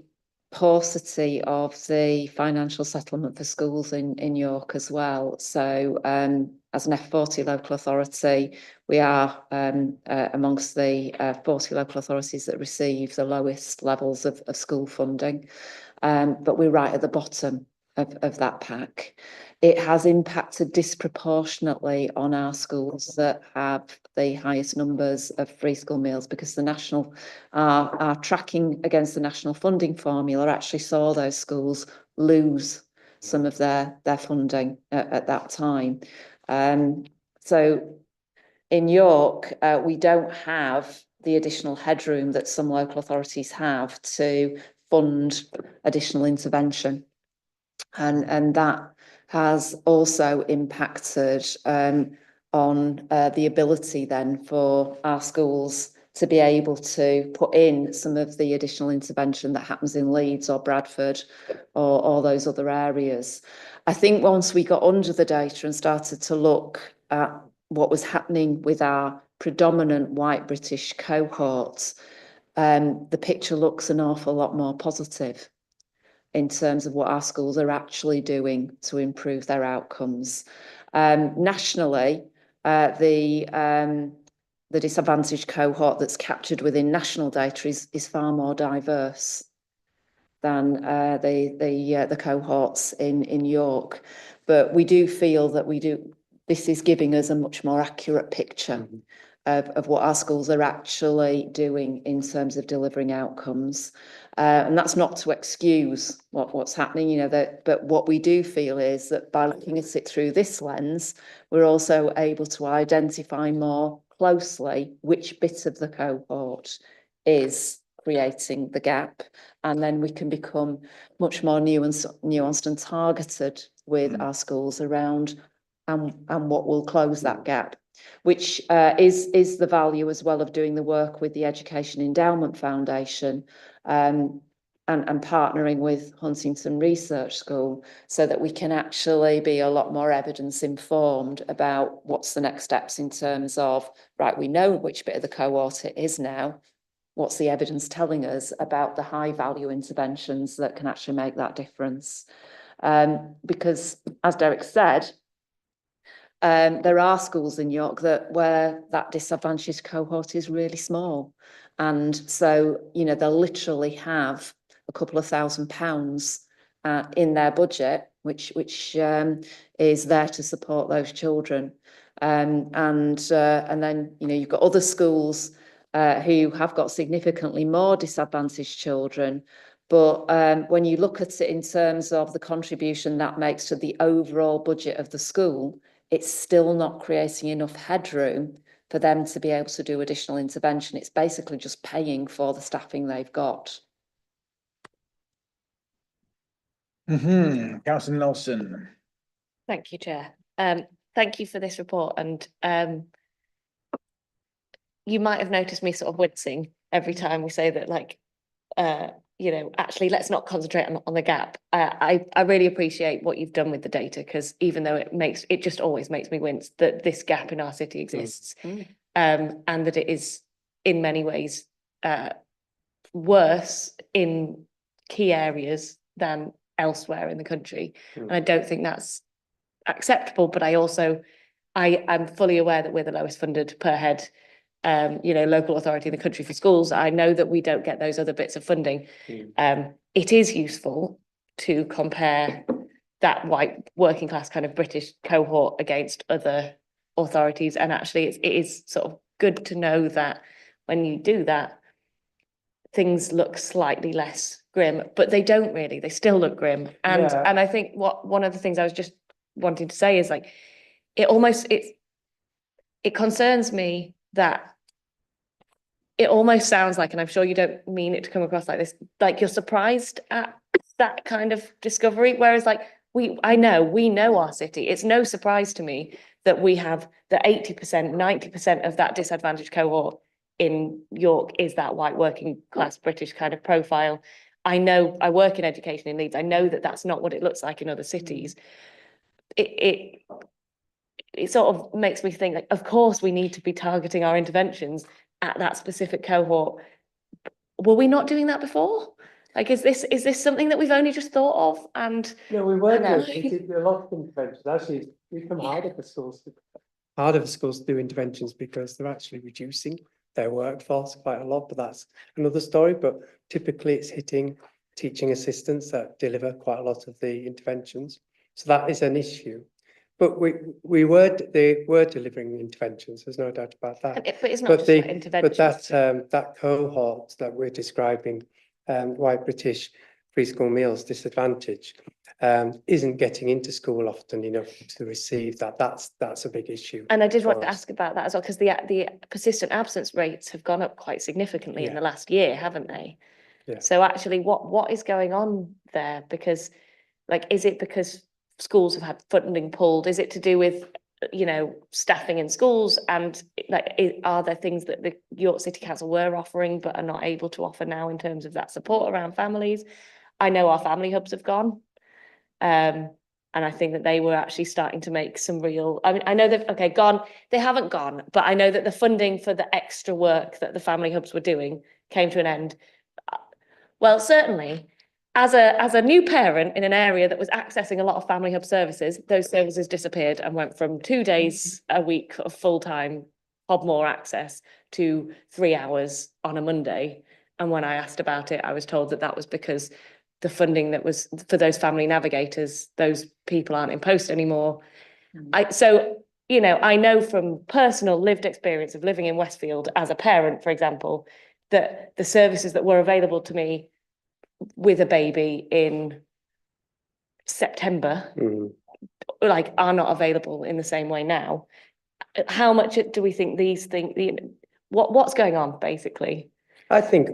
paucity of the financial settlement for schools in York as well. So as an F40 local authority, we are amongst the 40 local authorities that receive the lowest levels of school funding. But we're right at the bottom of that pack. It has impacted disproportionately on our schools that have the highest numbers of free school meals, because the national are tracking against the national funding formula actually saw those schools lose some of their funding at that time. So in York, we don't have the additional headroom that some local authorities have to fund additional intervention. And that has also impacted on the ability then for our schools to be able to put in some of the additional intervention that happens in Leeds or Bradford or those other areas. I think once we got under the data and started to look at what was happening with our predominant white British cohorts, the picture looks an awful lot more positive in terms of what our schools are actually doing to improve their outcomes. Nationally, the disadvantaged cohort that's captured within national data is far more diverse than the cohorts in York. But we do feel that this is giving us a much more accurate picture of what our schools are actually doing in terms of delivering outcomes. And that's not to excuse what's happening, but what we do feel is that by looking at it through this lens, we're also able to identify more closely which bit of the cohort is creating the gap. And then we can become much more nuanced and targeted with our schools around and what will close that gap, which is the value as well of doing the work with the Education Endowment Foundation and partnering with Huntington Research School, so that we can actually be a lot more evidence informed about what's the next steps in terms of, right, we know which bit of the cohort it is now, what's the evidence telling us about the high value interventions that can actually make that difference. Because as Derek said, there are schools in York where that disadvantaged cohort is really small. And so, they'll literally have a couple of £1,000 in their budget, which is there to support those children. And then, you've got other schools who have got significantly more disadvantaged children. But when you look at it in terms of the contribution that makes to the overall budget of the school, it's still not creating enough headroom for them to be able to do additional intervention. It's basically just paying for the staffing they've got. Councillor Nelson. Thank you, Chair. Thank you for this report. And you might have noticed me sort of wincing every time we say that, like, actually, let's not concentrate on the gap. I really appreciate what you've done with the data, because even though it just always makes me wince that this gap in our city exists, and that it is in many ways worse in key areas than elsewhere in the country. And I don't think that's acceptable, but I'm fully aware that we're the lowest funded per head local authority in the country for schools. I know that we don't get those other bits of funding. It is useful to compare that white working class kind of British cohort against other authorities. And actually it is sort of good to know that when you do that, things look slightly less grim, but they don't really, they still look grim. And Yeah. and I think one of the things I was just wanting to say is like, it concerns me that it almost sounds like, and I'm sure you don't mean it to come across like this, like you're surprised at that kind of discovery, whereas like we know our city. It's no surprise to me that we have the 80%, 90% of that disadvantaged cohort in York is that white working class British kind of profile. I know, I work in education in Leeds. I know that that's not what it looks like in other cities. It sort of makes me think, like, of course we need to be targeting our interventions at that specific cohort. Were we not doing that before? Like, is this something that we've only just thought of? And No, we were No. doing, we did a lot of interventions. Actually, it's become harder for schools to do interventions because they're actually reducing their workforce quite a lot, but that's another story. But typically it's hitting teaching assistants that deliver quite a lot of the interventions. So that is an issue. But they were delivering interventions, there's no doubt about that. But it's not just like interventions. But that cohort that we're describing, white British preschool meals disadvantage, isn't getting into school often enough to receive that. That's a big issue. And I did want to ask about that as well, because the persistent absence rates have gone up quite significantly in the last year, haven't they? Yeah. So actually, what is going on there? Because, like, is it because schools have had funding pulled? Is it to do with, you know, staffing in schools? And like, are there things that the York City Council were offering but are not able to offer now in terms of that support around families? I know our family hubs have gone. And I think that they were actually starting to make some real, I mean, I know they've, gone, they haven't gone, but I know that the funding for the extra work that the family hubs were doing came to an end. Well, certainly, as a new parent in an area that was accessing a lot of family hub services, those services disappeared and went from 2 days a week of full-time Hobmore access to 3 hours on a Monday. And when I asked about it, I was told that that was because the funding that was for those family navigators, those people aren't in post anymore. So, you know, I know from personal lived experience of living in Westfield as a parent, for example, that the services that were available to me with a baby in September, like, are not available in the same way now. How much do we think these things, what's going on, basically? I think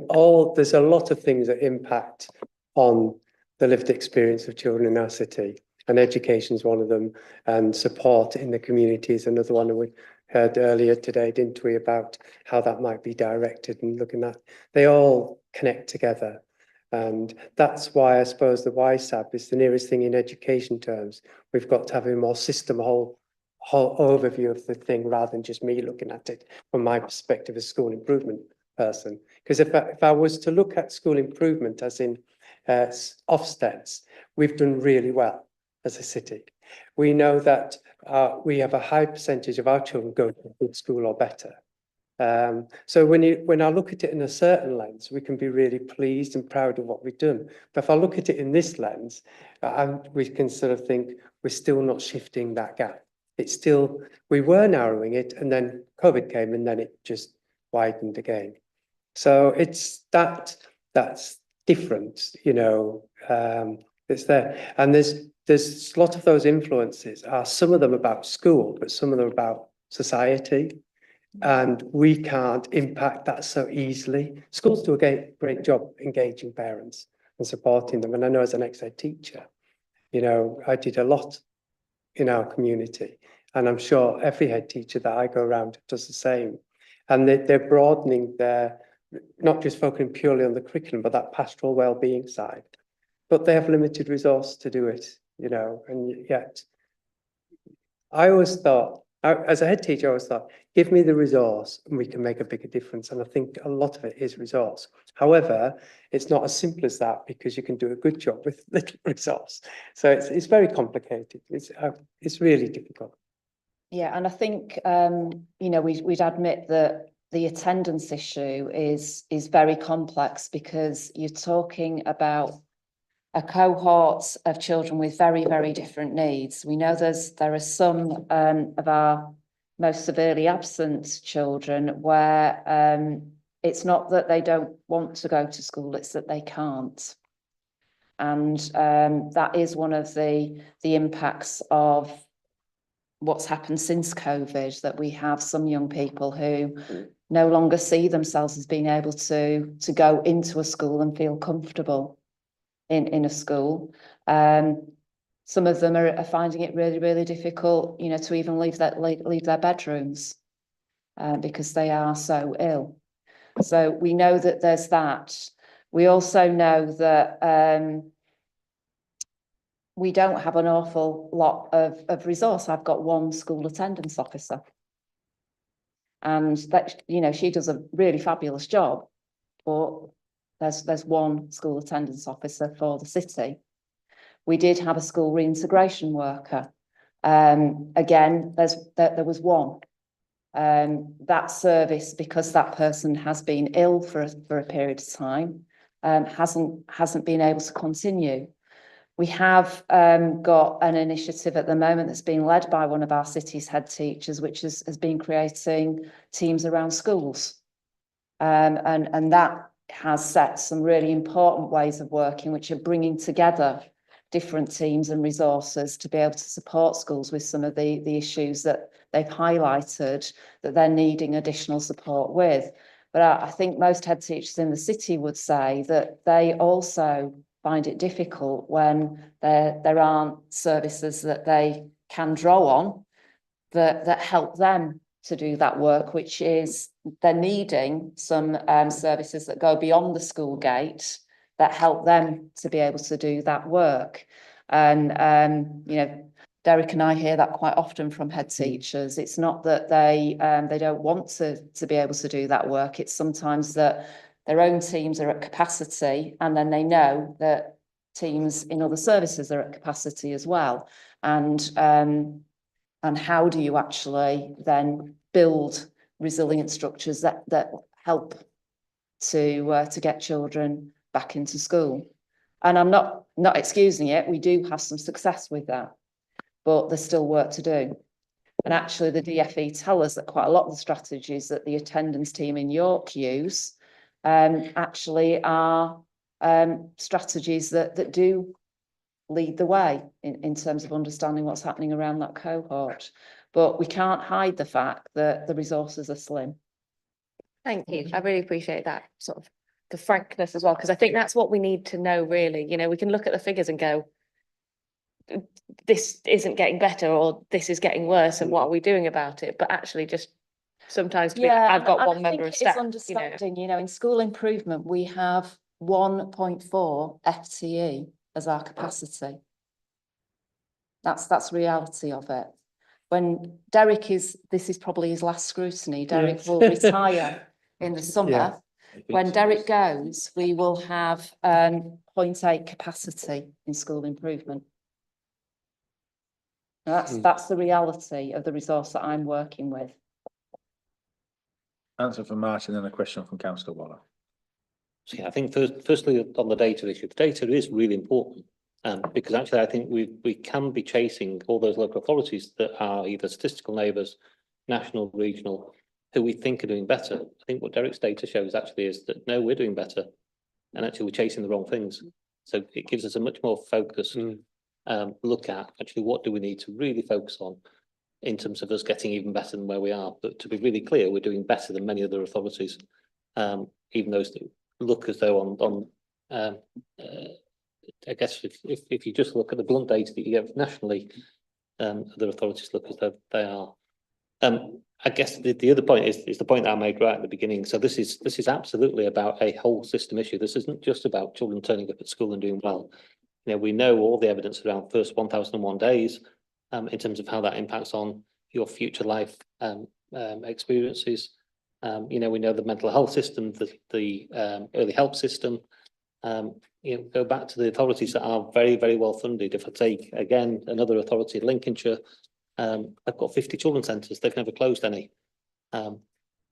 there's a lot of things that impact on the lived experience of children in our city, and education is one of them, and support in the community is another one. And we heard earlier today, didn't we, about how that might be directed, and looking at, they all connect together. And that's why I suppose the YSAB is the nearest thing in education terms. We've got to have a more system, whole overview of the thing, rather than just me looking at it from my perspective as school improvement person. Because if I was to look at school improvement as in Ofsteds, we've done really well as a city. We know that we have a high percentage of our children going to a good school or better. So when I look at it in a certain lens, we can be really pleased and proud of what we've done. But if I look at it in this lens, we can sort of think we're still not shifting that gap. It's still, we were narrowing it, and then COVID came, and then it just widened again. So it's that's different, you know, it's there. And there's a lot of those influences are, some of them about school, but some of them about society. And we can't impact that so easily. Schools do a great job engaging parents and supporting them. And I know as an ex-ed teacher, you know, I did a lot in our community. And I'm sure every head teacher that I go around does the same. And they're broadening their, not just focusing purely on the curriculum, but that pastoral well-being side. But they have limited resource to do it, you know, and yet I always thought, as a head teacher, I always thought, give me the resource and we can make a bigger difference. And I think a lot of it is resource. However, it's not as simple as that, because you can do a good job with little resource. So it's very complicated. It's really difficult. Yeah, and I think you know, we'd admit that the attendance issue is very complex, because you're talking about a cohort of children with very, very different needs. We know there are some of our most severely absent children where it's not that they don't want to go to school, it's that they can't. And that is one of the impacts of what's happened since COVID, that we have some young people who no longer see themselves as being able to go into a school and feel comfortable in a school. Some of them are finding it really, really difficult, you know, to even leave their bedrooms because they are so ill. So we know that there's that. We also know that we don't have an awful lot of resource. I've got one school attendance officer, and that, you know, she does a really fabulous job, but there's one school attendance officer for the city. We did have a school reintegration worker. Again, there was one. That service, because that person has been ill for a period of time, hasn't been able to continue. We have got an initiative at the moment that's being led by one of our city's head teachers, which has been creating teams around schools. And that has set some really important ways of working, which are bringing together different teams and resources to be able to support schools with some of the issues that they've highlighted that they're needing additional support with. But I think most head teachers in the city would say that they also find it difficult when there aren't services that they can draw on that help them to do that work, which is they're needing some services that go beyond the school gate that help them to be able to do that work. And you know, Derek and I hear that quite often from head teachers. It's not that they don't want to be able to do that work. It's sometimes that their own teams are at capacity, and then they know that teams in other services are at capacity as well. And how do you actually then build resilient structures that help to get children back into school? And I'm not excusing it. We do have some success with that, but there's still work to do. And actually the DFE tell us that quite a lot of the strategies that the attendance team in York use actually are strategies that do lead the way in terms of understanding what's happening around that cohort. But we can't hide the fact that the resources are slim. Thank you. I really appreciate that sort of the frankness as well, because I think that's what we need to know, really. You know, we can look at the figures and go, this isn't getting better, or this is getting worse, and what are we doing about it? But actually just sometimes I've got one member of staff, understanding, you know, in school improvement, we have 1.4 FTE as our capacity. That's reality of it. When Derek this is probably his last scrutiny. Derek will retire in the summer. Yeah. When Derek goes, we will have 0.8 capacity in school improvement. Now that's the reality of the resource that I'm working with. Answer from Martin and a question from Councillor Waller. So yeah, I think firstly on the data issue, the data is really important. Because actually I think we can be chasing all those local authorities that are either statistical neighbours, national, regional, who we think are doing better. I think what Derek's data shows actually is that no, we're doing better, and actually we're chasing the wrong things. So it gives us a much more focused look at actually what do we need to really focus on in terms of us getting even better than where we are. But to be really clear, we're doing better than many other authorities, even those that look as though I guess if you just look at the blunt data that you get nationally, other authorities look as though they are. I guess the other point is the point that I made right at the beginning. So this is absolutely about a whole system issue. This isn't just about children turning up at school and doing well. You know, we know all the evidence around first 1001 days in terms of how that impacts on your future life experiences. You know, we know the mental health system, the early help system. You know, go back to the authorities that are very, very well funded. If I take again another authority, Lincolnshire, I've got 50 children's centres. They've never closed any.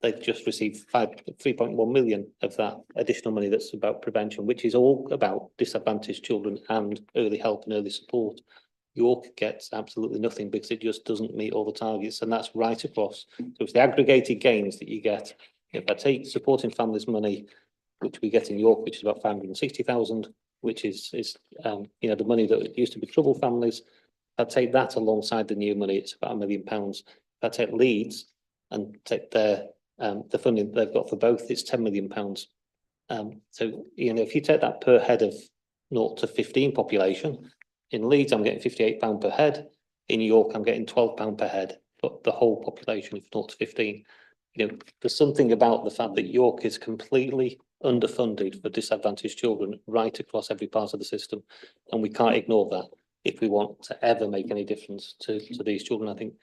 They've just received 3.1 million of that additional money that's about prevention, which is all about disadvantaged children and early help and early support. York gets absolutely nothing because it just doesn't meet all the targets, and that's right across. So it's the aggregated gains that you get if I take supporting families money, which we get in York, which is about 560,000, which is you know, the money that used to be troubled families. If I take that alongside the new money, it's about £1 million. If I take Leeds and take their the funding they've got for both, it's £10 million. So, you know, if you take that per head of 0 to 15 population, in Leeds, I'm getting £58 per head. In York, I'm getting £12 per head, but the whole population of 0 to 15. You know, there's something about the fact that York is completely underfunded for disadvantaged children right across every part of the system. And we can't ignore that if we want to ever make any difference to these children. I think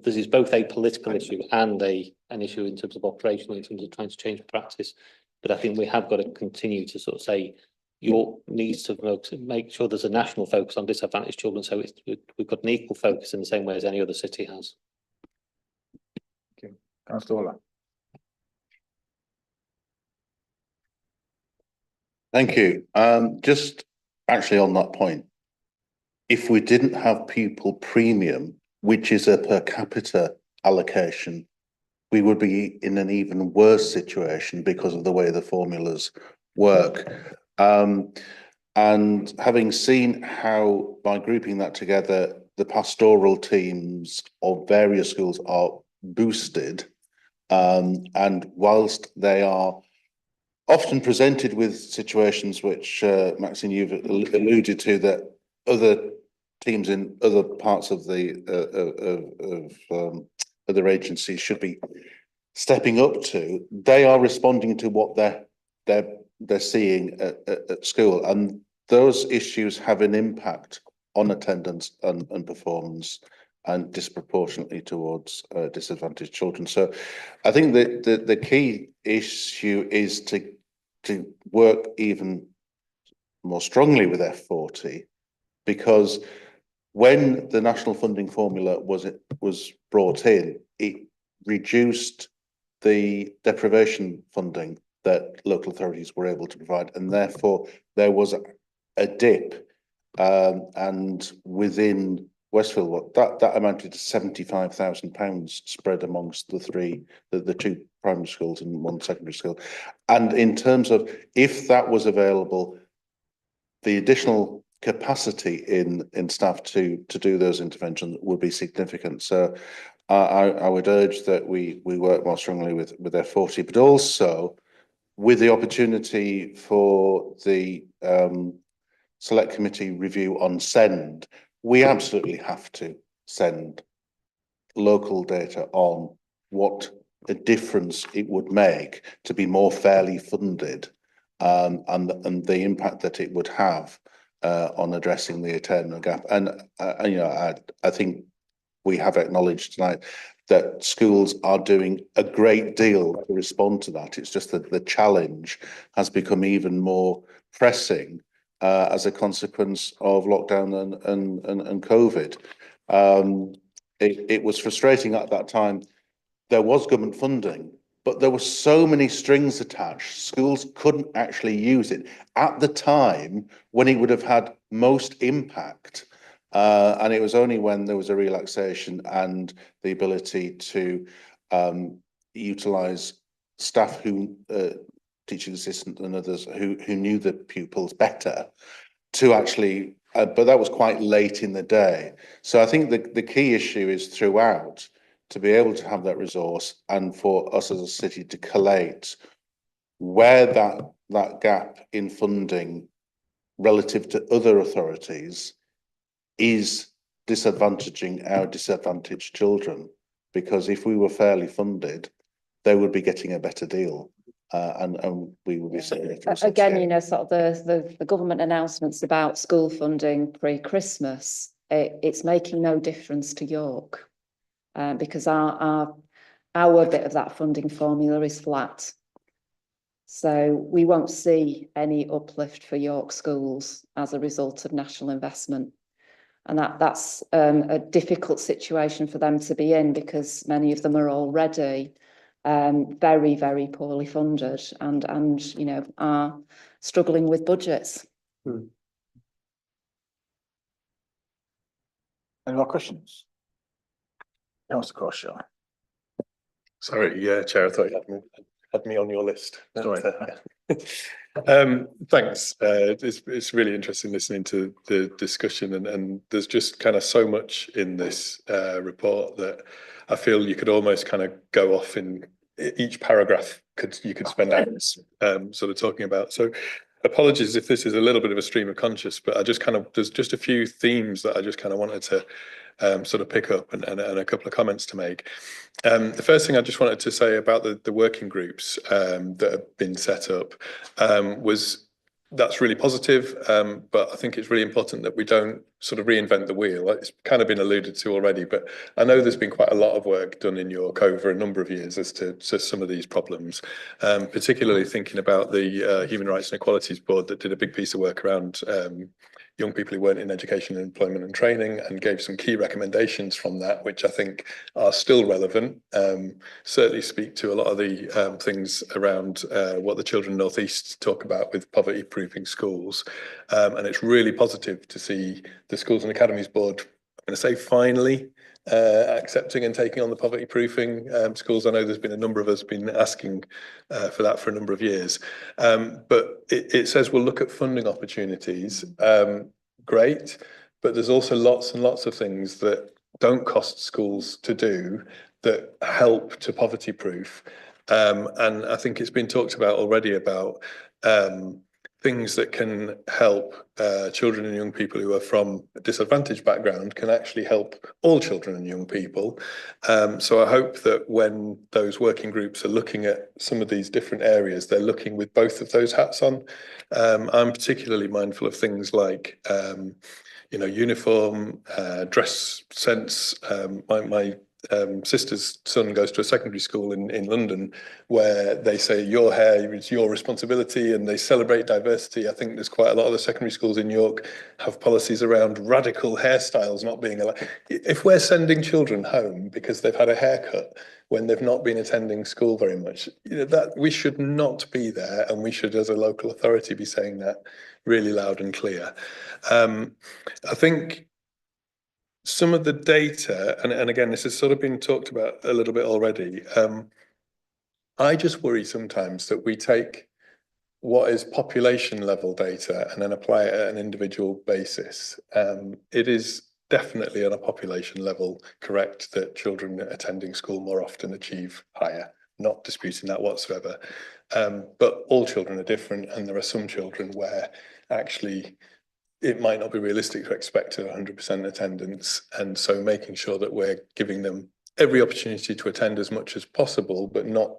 this is both a political issue and an issue in terms of operational, in terms of trying to change practice. But I think we have got to continue to sort of say York needs to make sure there's a national focus on disadvantaged children, so we've got an equal focus in the same way as any other city has. Thank you. Councillor Waller. Thank you. Just actually on that point, if we didn't have pupil premium, which is a per capita allocation, we would be in an even worse situation because of the way the formulas work. And having seen how, by grouping that together, the pastoral teams of various schools are boosted, and whilst they are often presented with situations which, Maxine, you've alluded to, that other teams in other parts of the other agencies should be stepping up to, they are responding to what they're seeing at school, and those issues have an impact on attendance and performance, and disproportionately towards disadvantaged children. So I think that the key issue is to work even more strongly with F40, because when the national funding formula was brought in, it reduced the deprivation funding that local authorities were able to provide, and therefore there was a dip, and within Westfield, that amounted to £75,000 spread amongst the two primary schools and one secondary school. And in terms of if that was available, the additional capacity in staff to do those interventions would be significant. So I would urge that we work more strongly with F40, but also with the opportunity for the select committee review on SEND. We absolutely have to send local data on what a difference it would make to be more fairly funded, and the impact that it would have on addressing the attainment gap. And you know, I think we have acknowledged tonight that schools are doing a great deal to respond to that. It's just that the challenge has become even more pressing as a consequence of lockdown and COVID. It was frustrating at that time. There was government funding, but there were so many strings attached, schools couldn't actually use it at the time when it would have had most impact. And it was only when there was a relaxation and the ability to utilise staff who, teaching assistant and others who knew the pupils better, to actually, but that was quite late in the day. So I think the key issue is throughout to be able to have that resource, and for us as a city to collate where that gap in funding relative to other authorities is disadvantaging our disadvantaged children. Because if we were fairly funded, they would be getting a better deal, and we would be saying again, you know, sort of the government announcements about school funding pre-Christmas, it's making no difference to York, because our bit of that funding formula is flat. So we won't see any uplift for York schools as a result of national investment. And that's a difficult situation for them to be in, because many of them are already very, very poorly funded and you know, are struggling with budgets. Any more questions? Councillor Crawshaw. Sorry, yeah, Chair, I thought you had me. had me on your list. Sorry. Thanks. It's really interesting listening to the discussion, and there's just kind of so much in this report that I feel you could almost kind of go off in each paragraph. You could spend hours sort of talking about. So apologies if this is a little bit of a stream of conscious, but there's just a few themes that I just kind of wanted to sort of pick up and a couple of comments to make. The first thing I just wanted to say about the working groups that have been set up was that's really positive, but I think it's really important that we don't sort of reinvent the wheel. It's kind of been alluded to already, but I know there's been quite a lot of work done in York over a number of years as to some of these problems, particularly thinking about the Human Rights and Equalities Board that did a big piece of work around young people who weren't in education, employment and training, and gave some key recommendations from that, which I think are still relevant, certainly speak to a lot of the things around what the Children North East talk about with poverty-proofing schools. And it's really positive to see the Schools and Academies Board, I'm going to say finally, accepting and taking on the poverty proofing schools. I know there's been a number of us been asking for that for a number of years, but it says we'll look at funding opportunities. Great, but there's also lots and lots of things that don't cost schools to do that help to poverty proof, and I think it's been talked about already about things that can help children and young people who are from a disadvantaged background can actually help all children and young people. So I hope that when those working groups are looking at some of these different areas, they're looking with both of those hats on. I'm particularly mindful of things like, uniform, dress sense. My sister's son goes to a secondary school in London where they say your hair is your responsibility and they celebrate diversity. I think there's quite a lot of the secondary schools in York have policies around radical hairstyles not being allowed. If we're sending children home because they've had a haircut when they've not been attending school very much, that we should not be there, and we should as a local authority be saying that really loud and clear. I think some of the data, and again, this has sort of been talked about a little bit already. I just worry sometimes that we take what is population level data and then apply it at an individual basis. It is definitely on a population level correct that children attending school more often achieve higher, not disputing that whatsoever. But all children are different, and there are some children where actually it might not be realistic to expect 100% attendance, and so making sure that we're giving them every opportunity to attend as much as possible, but not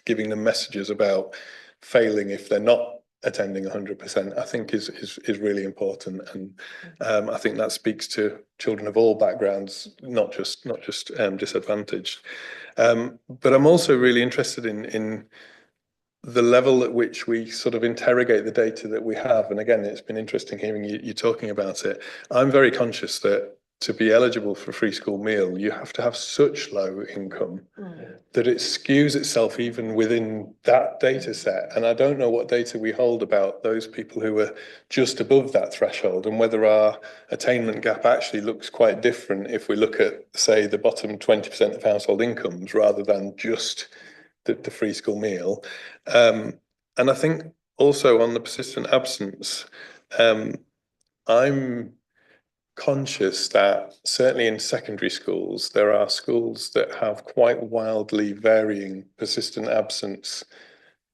giving them messages about failing if they're not attending 100%, I think is really important, and I think that speaks to children of all backgrounds, not just disadvantaged. But I'm also really interested in the level at which we sort of interrogate the data that we have. And again, it's been interesting hearing you talking about it. I'm very conscious that to be eligible for a free school meal, you have to have such low income that it skews itself even within that data set. And I don't know what data we hold about those people who are just above that threshold, and whether our attainment gap actually looks quite different if we look at, say, the bottom 20% of household incomes rather than just the free school meal. And I think also on the persistent absence, I'm conscious that certainly in secondary schools, there are schools that have quite wildly varying persistent absence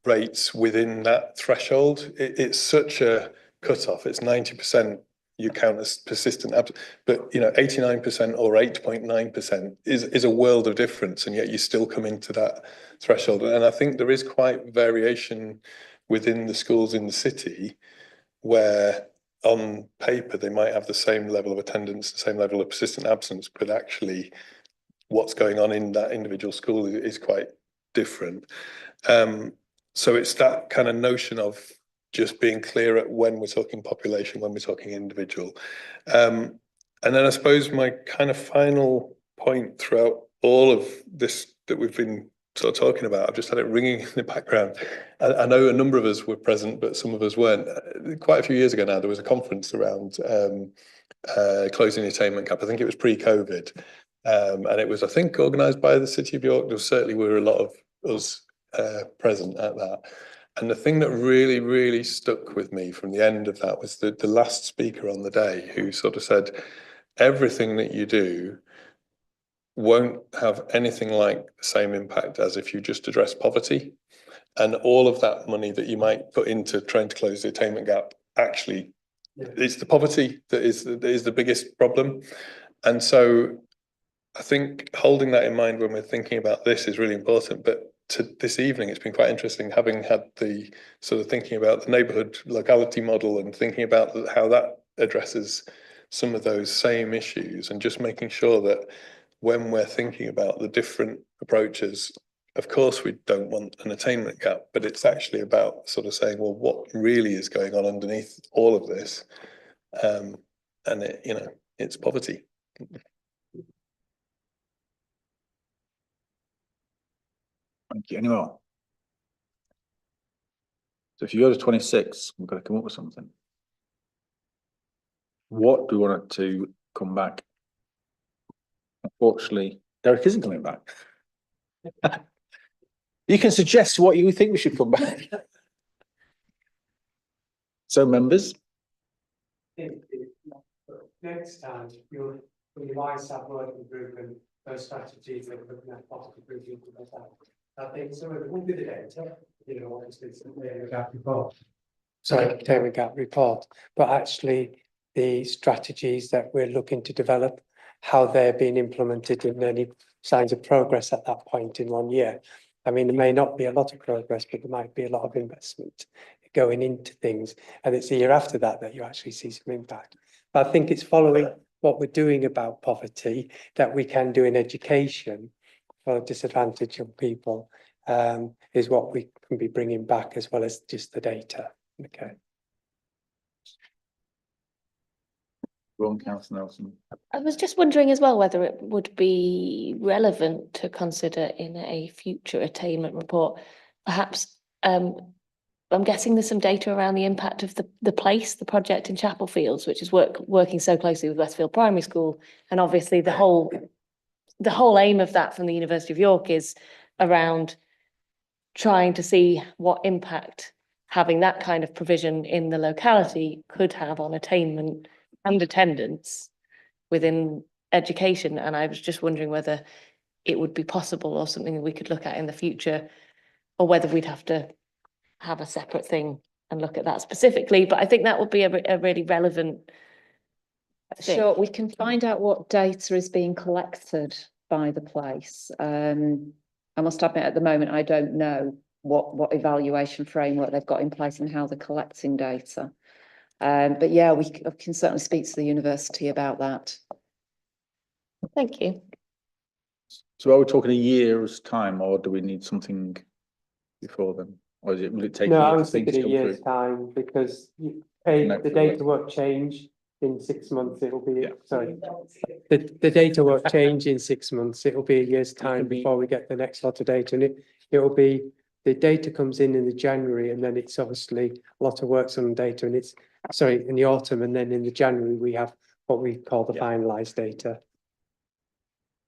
rates within that threshold. It's such a cutoff. It's 90% you count as persistent absence, but 89% or 8.9% is a world of difference, and yet you still come into that threshold. And I think there is quite variation within the schools in the city where on paper they might have the same level of attendance, the same level of persistent absence, but actually what's going on in that individual school is quite different. So it's that kind of notion of just being clear at when we're talking population, when we're talking individual. And then I suppose my kind of final point throughout all of this that we've been sort of talking about, I've just had it ringing in the background. I know a number of us were present, but some of us weren't. Quite a few years ago now, there was a conference around closing the attainment gap. I think it was pre-COVID. And it was, I think, organised by the City of York. There certainly were a lot of us present at that. And the thing that really, really stuck with me from the end of that was the last speaker on the day, who sort of said, everything that you do won't have anything like the same impact as if you just address poverty. And all of that money that you might put into trying to close the attainment gap, actually, it's the poverty that is the biggest problem. And so I think holding that in mind when we're thinking about this is really important. But to this evening, it's been quite interesting, having had the sort of thinking about the neighbourhood locality model and thinking about how that addresses some of those same issues, and just making sure that when we're thinking about the different approaches, of course, we don't want an attainment gap, but it's actually about sort of saying, well, what really is going on underneath all of this? And it, you know, it's poverty. Thank you. Any more? So if you go to 26, we've got to come up with something. What do we want to come back? Unfortunately, Derek isn't coming back. You can suggest what you think we should come back. So, members. Next time, you'll revise that working group and those strategies that we're looking at possibly bringing to that. I think some of it will be the data, you know, obviously it's the gap report. Sorry, attainment gap report, but actually the strategies that we're looking to develop, how they're being implemented, and any signs of progress at that point in 1 year. I mean, there may not be a lot of progress, but there might be a lot of investment going into things, and it's the year after that that you actually see some impact. But I think it's following what we're doing about poverty that we can do in education for disadvantaged young people, is what we can be bringing back, as well as just the data. Okay. Wrong, Councillor Nelson. I was just wondering as well whether it would be relevant to consider in a future attainment report. Perhaps, I'm guessing there's some data around the impact of the project in Chapel Fields, which is working so closely with Westfield Primary School. And obviously the whole aim of that from the University of York is around trying to see what impact having that kind of provision in the locality could have on attainment and attendance within education. And I was just wondering whether it would be possible or something that we could look at in the future, or whether we'd have to have a separate thing and look at that specifically. But I think that would be a really relevant thing. Sure, we can find out what data is being collected by the place. I must admit, at the moment, I don't know what evaluation framework they've got in place and how they're collecting data. But yeah, we can certainly speak to the university about that. Thank you. So are we talking a year's time, or do we need something before then? Or will it take? No, a I year was for things thinking to a come year's through? time, because the data won't change in 6 months. It'll be, sorry, the data won't change in 6 months. It'll be a year's time before we get the next lot of data, and it'll be, the data comes in the January, and then it's obviously a lot of work's on data, and it's, sorry, in the autumn, and then in the January we have what we call the finalised data.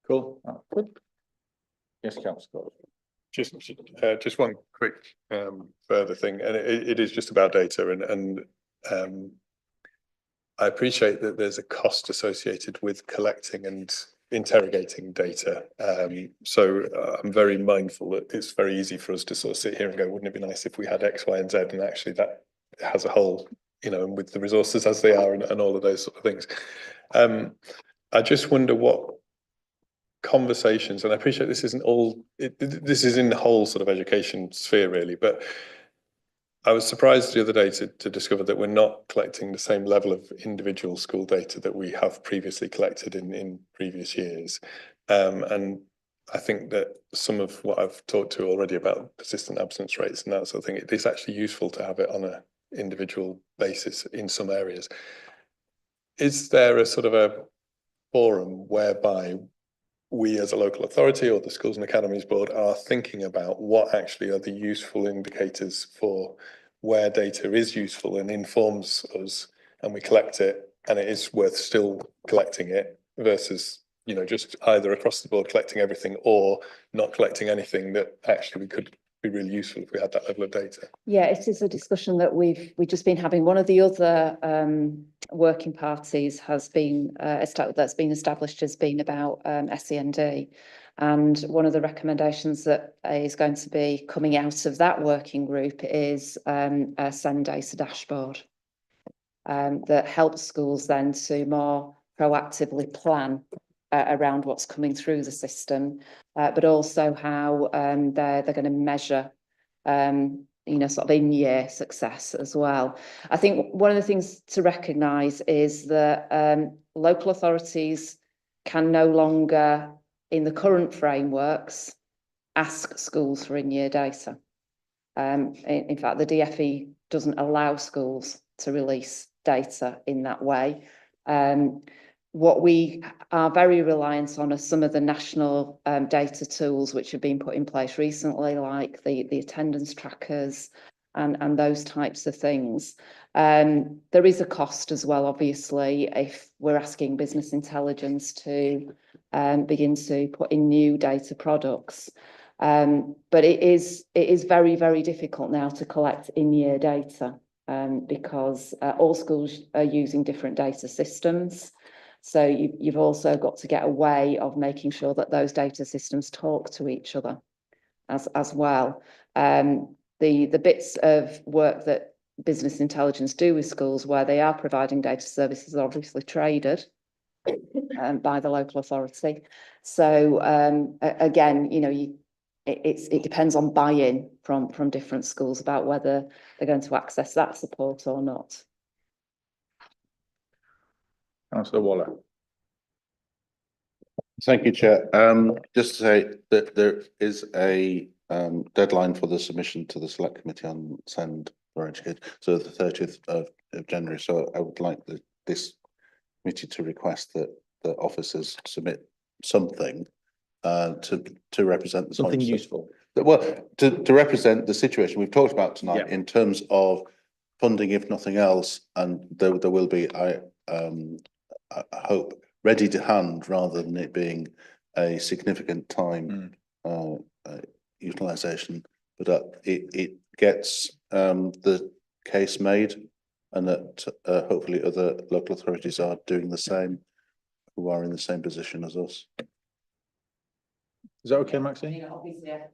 Cool. Good. Yes, Councillor. Just one quick further thing, and it is just about data, and I appreciate that there's a cost associated with collecting and interrogating data. So I'm very mindful that it's very easy for us to sort of sit here and go, wouldn't it be nice if we had X, Y, and Z? And actually that has a whole, you know, and with the resources as they are and all of those sort of things. I just wonder what conversations, and I appreciate this isn't all, this is in the whole sort of education sphere really, but I was surprised the other day to discover that we're not collecting the same level of individual school data that we have previously collected in previous years. And I think that some of what I've talked to already about persistent absence rates and that sort of thing, it is actually useful to have it on an individual basis in some areas. Is there a sort of a forum whereby we as a local authority or the Schools and Academies Board are thinking about what actually are the useful indicators for where data is useful and informs us, and we collect it and it is worth still collecting it, versus, you know, just either across the board collecting everything or not collecting anything that actually we could be really useful if we had that level of data. Yeah, it is a discussion that we've just been having. One of the other working parties has been that's been established has been about SEND, and one of the recommendations that is going to be coming out of that working group is a SEND data dashboard that helps schools then to more proactively plan around what's coming through the system, but also how they're going to measure sort of in-year success as well. I think one of the things to recognise is that local authorities can no longer, in the current frameworks, ask schools for in-year data. In fact, the DfE doesn't allow schools to release data in that way. What we are very reliant on are some of the national data tools which have been put in place recently, like the attendance trackers and those types of things. There is a cost as well, obviously, if we're asking business intelligence to begin to put in new data products. But it is very, very difficult now to collect in-year data because all schools are using different data systems. So you've also got to get a way of making sure that those data systems talk to each other as well. The bits of work that business intelligence do with schools where they are providing data services are obviously traded by the local authority. So again, it depends on buy-in from different schools about whether they're going to access that support or not. Councillor Waller. Thank you, Chair. Just to say that there is a deadline for the submission to the Select Committee on SEND for Education, so the 30th of January. So I would like this committee to request that the officers submit something to represent the something useful. Well, to represent the situation we've talked about tonight in terms of funding, if nothing else, and there will be, I hope, ready to hand rather than it being a significant time utilisation, but that it gets the case made, and that hopefully other local authorities are doing the same, who are in the same position as us. Is that okay, Maxine? Obviously, their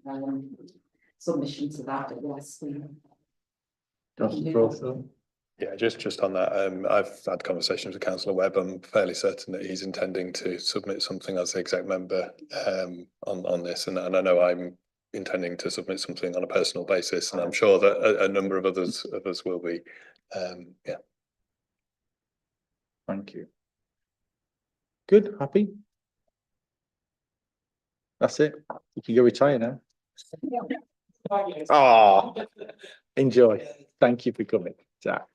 own submission to that, yes. Yeah, just on that, I've had conversations with Councillor Webb. I'm fairly certain that he's intending to submit something as the exec member on this, and I know I'm intending to submit something on a personal basis, and I'm sure that a number of others will be. Yeah. Thank you. Good, happy? That's it. You can go retire now. Oh, enjoy. Thank you for coming, Jack.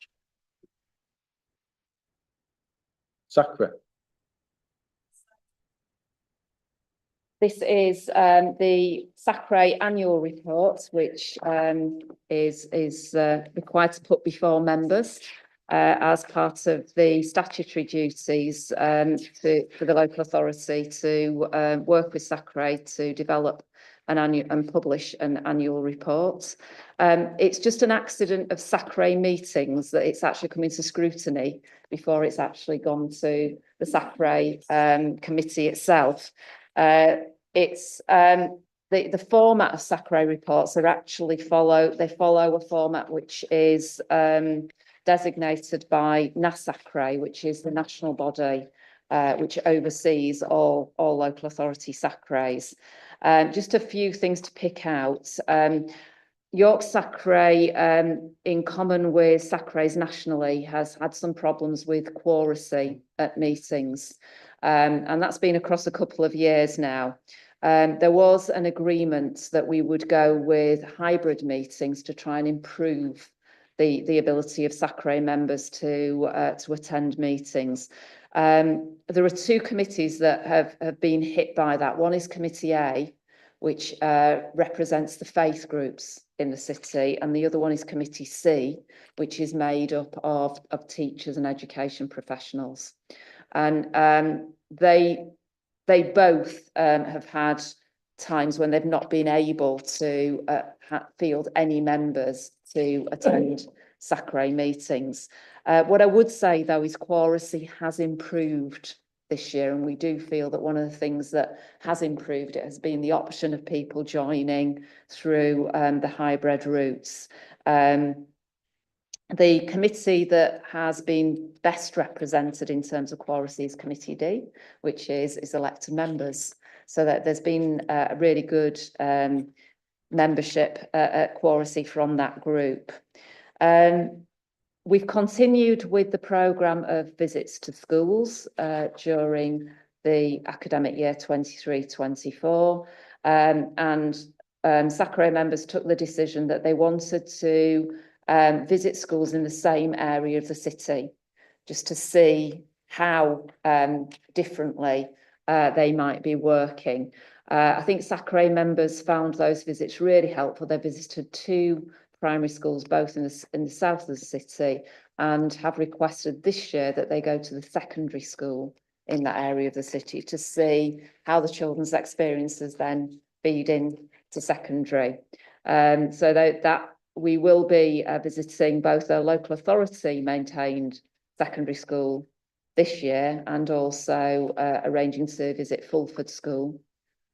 SACRE. This is the SACRE annual report, which is required to put before members as part of the statutory duties for the local authority to work with SACRE to develop an annual and publish an annual report. It's just an accident of SACRE meetings that it's actually coming to scrutiny before it's actually gone to the SACRE committee itself. It's the format of SACRE reports are actually follow a format which is designated by NASACRE, which is the national body which oversees all local authority SACREs. Just a few things to pick out. York SACRE, in common with SACREs nationally, has had some problems with quoracy at meetings, and that's been across a couple of years now. There was an agreement that we would go with hybrid meetings to try and improve the ability of SACRE members to attend meetings. There are two committees that have been hit by that. One is Committee A, which represents the faith groups in the city, and the other one is Committee C, which is made up of teachers and education professionals. And they both have had times when they've not been able to field any members to attend SACRE meetings. What I would say though is quoracy has improved this year, and we do feel that one of the things that has improved it has been the option of people joining through the hybrid routes. The committee that has been best represented in terms of quoracy is Committee D, which is elected members. So that there's been a really good membership at quoracy from that group. We've continued with the programme of visits to schools during the academic year 23-24, and SACRE members took the decision that they wanted to visit schools in the same area of the city, just to see how differently they might be working. I think SACRE members found those visits really helpful. They visited 2 primary schools, both in the south of the city, and have requested this year that they go to the secondary school in that area of the city to see how the children's experiences then feed in to secondary. So that we will be visiting both a local authority maintained secondary school this year, and also arranging to visit Fulford School,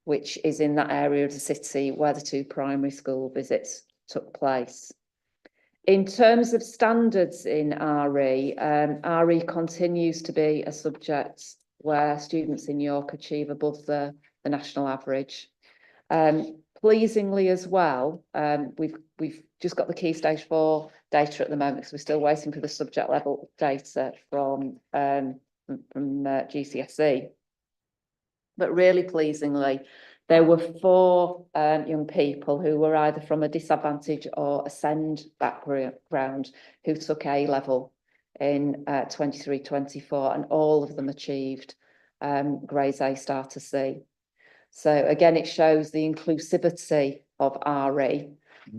which is in that area of the city where the 2 primary school visits took place. In terms of standards in RE, RE continues to be a subject where students in York achieve above the national average. Pleasingly as well, we've just got the Key Stage 4 data at the moment, because we're still waiting for the subject level data from GCSE. But really pleasingly, there were 4 young people who were either from a disadvantage or ascend background who took A level in 23-24, and all of them achieved grades A star to C. So again, it shows the inclusivity of RE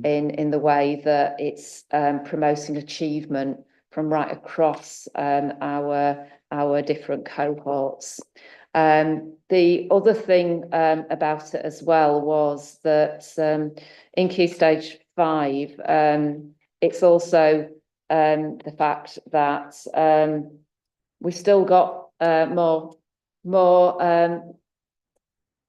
in the way that it's promoting achievement from right across our different cohorts. The other thing about it as well was that in Key Stage 5, it's also the fact that we've still got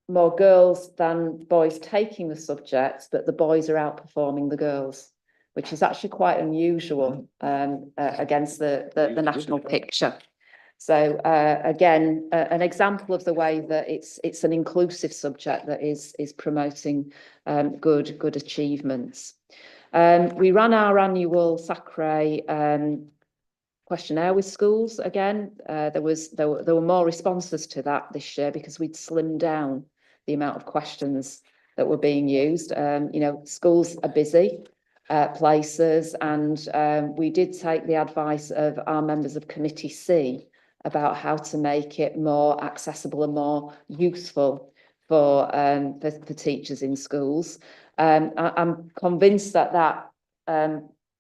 more girls than boys taking the subject, but the boys are outperforming the girls, which is actually quite unusual against the national picture. So again, an example of the way that it's an inclusive subject that is promoting good achievements. We ran our annual SACRE questionnaire with schools again. There were more responses to that this year because we'd slimmed down the amount of questions that were being used. You know, schools are busy places, and we did take the advice of our members of Committee C about how to make it more accessible and more useful for teachers in schools. I'm convinced that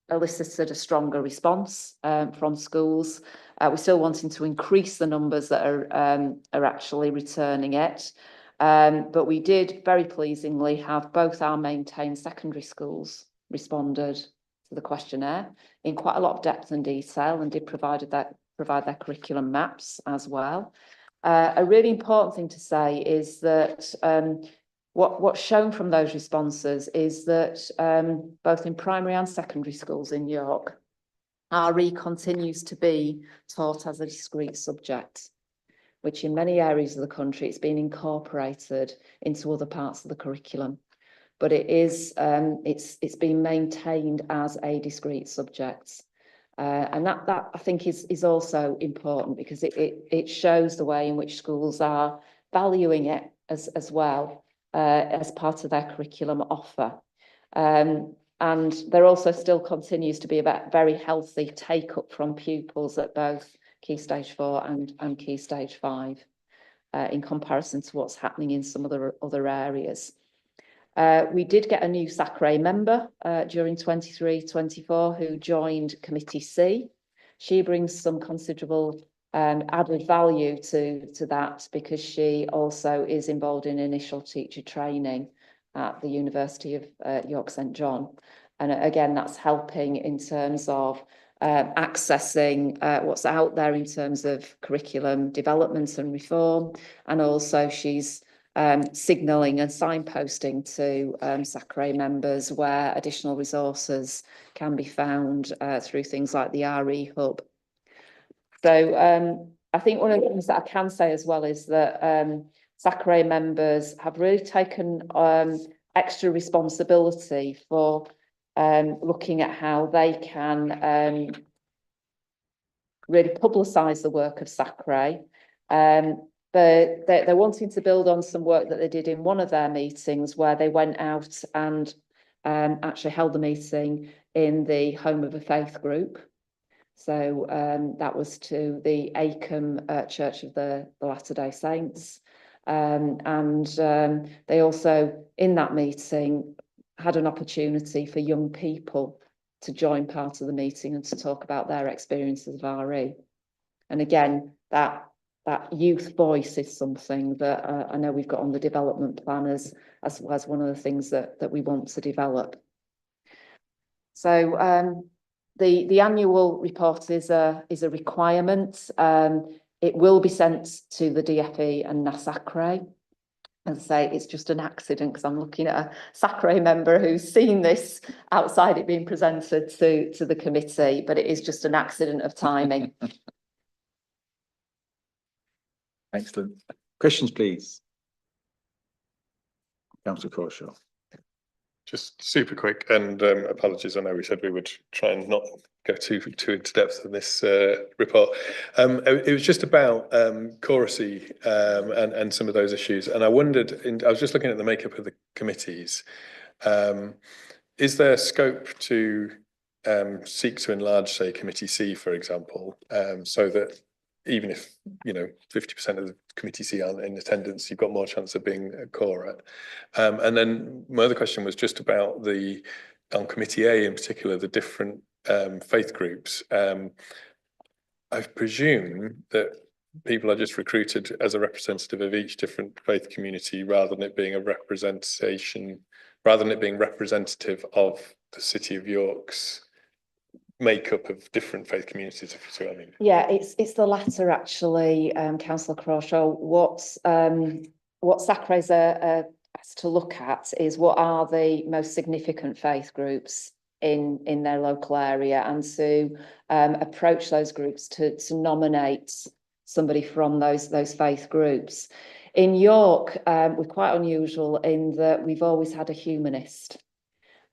elicited a stronger response from schools. We're still wanting to increase the numbers that are actually returning it. But we did very pleasingly have both our maintained secondary schools responded to the questionnaire in quite a lot of depth and detail, and did provide their curriculum maps as well. A really important thing to say is that what's shown from those responses is that both in primary and secondary schools in York, RE continues to be taught as a discrete subject, which in many areas of the country it's been incorporated into other parts of the curriculum. But it is it's been maintained as a discrete subject. And that I think is also important, because it shows the way in which schools are valuing it as well as part of their curriculum offer. And there also still continues to be a very healthy take up from pupils at both Key Stage 4 and Key Stage 5 in comparison to what's happening in some other areas. We did get a new SACRE member during 23-24 who joined Committee C. She brings some considerable added value to that because she also is involved in initial teacher training at the University of York St John. And again, that's helping in terms of accessing what's out there in terms of curriculum development and reform. And also she's signalling and signposting to SACRE members where additional resources can be found through things like the RE Hub. So I think one of the things that I can say as well is that SACRE members have really taken extra responsibility for looking at how they can really publicise the work of SACRE. But they're wanting to build on some work that they did in one of their meetings where they went out and actually held the meeting in the home of a faith group. So that was to the Acombe Church of the Latter-day Saints. And they also, in that meeting, had an opportunity for young people to join part of the meeting and to talk about their experiences of RE. And again, that youth voice is something that I know we've got on the development plan as one of the things that we want to develop. So the annual report is a requirement. It will be sent to the DFE and SACRE. And say it's just an accident because I'm looking at a SACRE member who's seen this outside it being presented to the committee, but it is just an accident of timing. Excellent. Questions, please. Councillor Crawshaw. Just super quick, and apologies, I know we said we would try and not go too into depth in this report. It was just about choracy and some of those issues, and I wondered, I was just looking at the makeup of the committees, is there scope to seek to enlarge, say, Committee C, for example, so that even if, 50% of the Committee C aren't in attendance, you've got more chance of being a quorate. And then my other question was just about on Committee A in particular, the different faith groups. I presume that people are just recruited as a representative of each different faith community rather than it being a representation, rather than it being representative of the City of York's makeup of different faith communities, if you see what I mean. Yeah, it's the latter actually, Councillor Crawshaw. What SACRE's asked to look at is what are the most significant faith groups in their local area, and to approach those groups to nominate somebody from those faith groups. In York, we're quite unusual in that we've always had a humanist,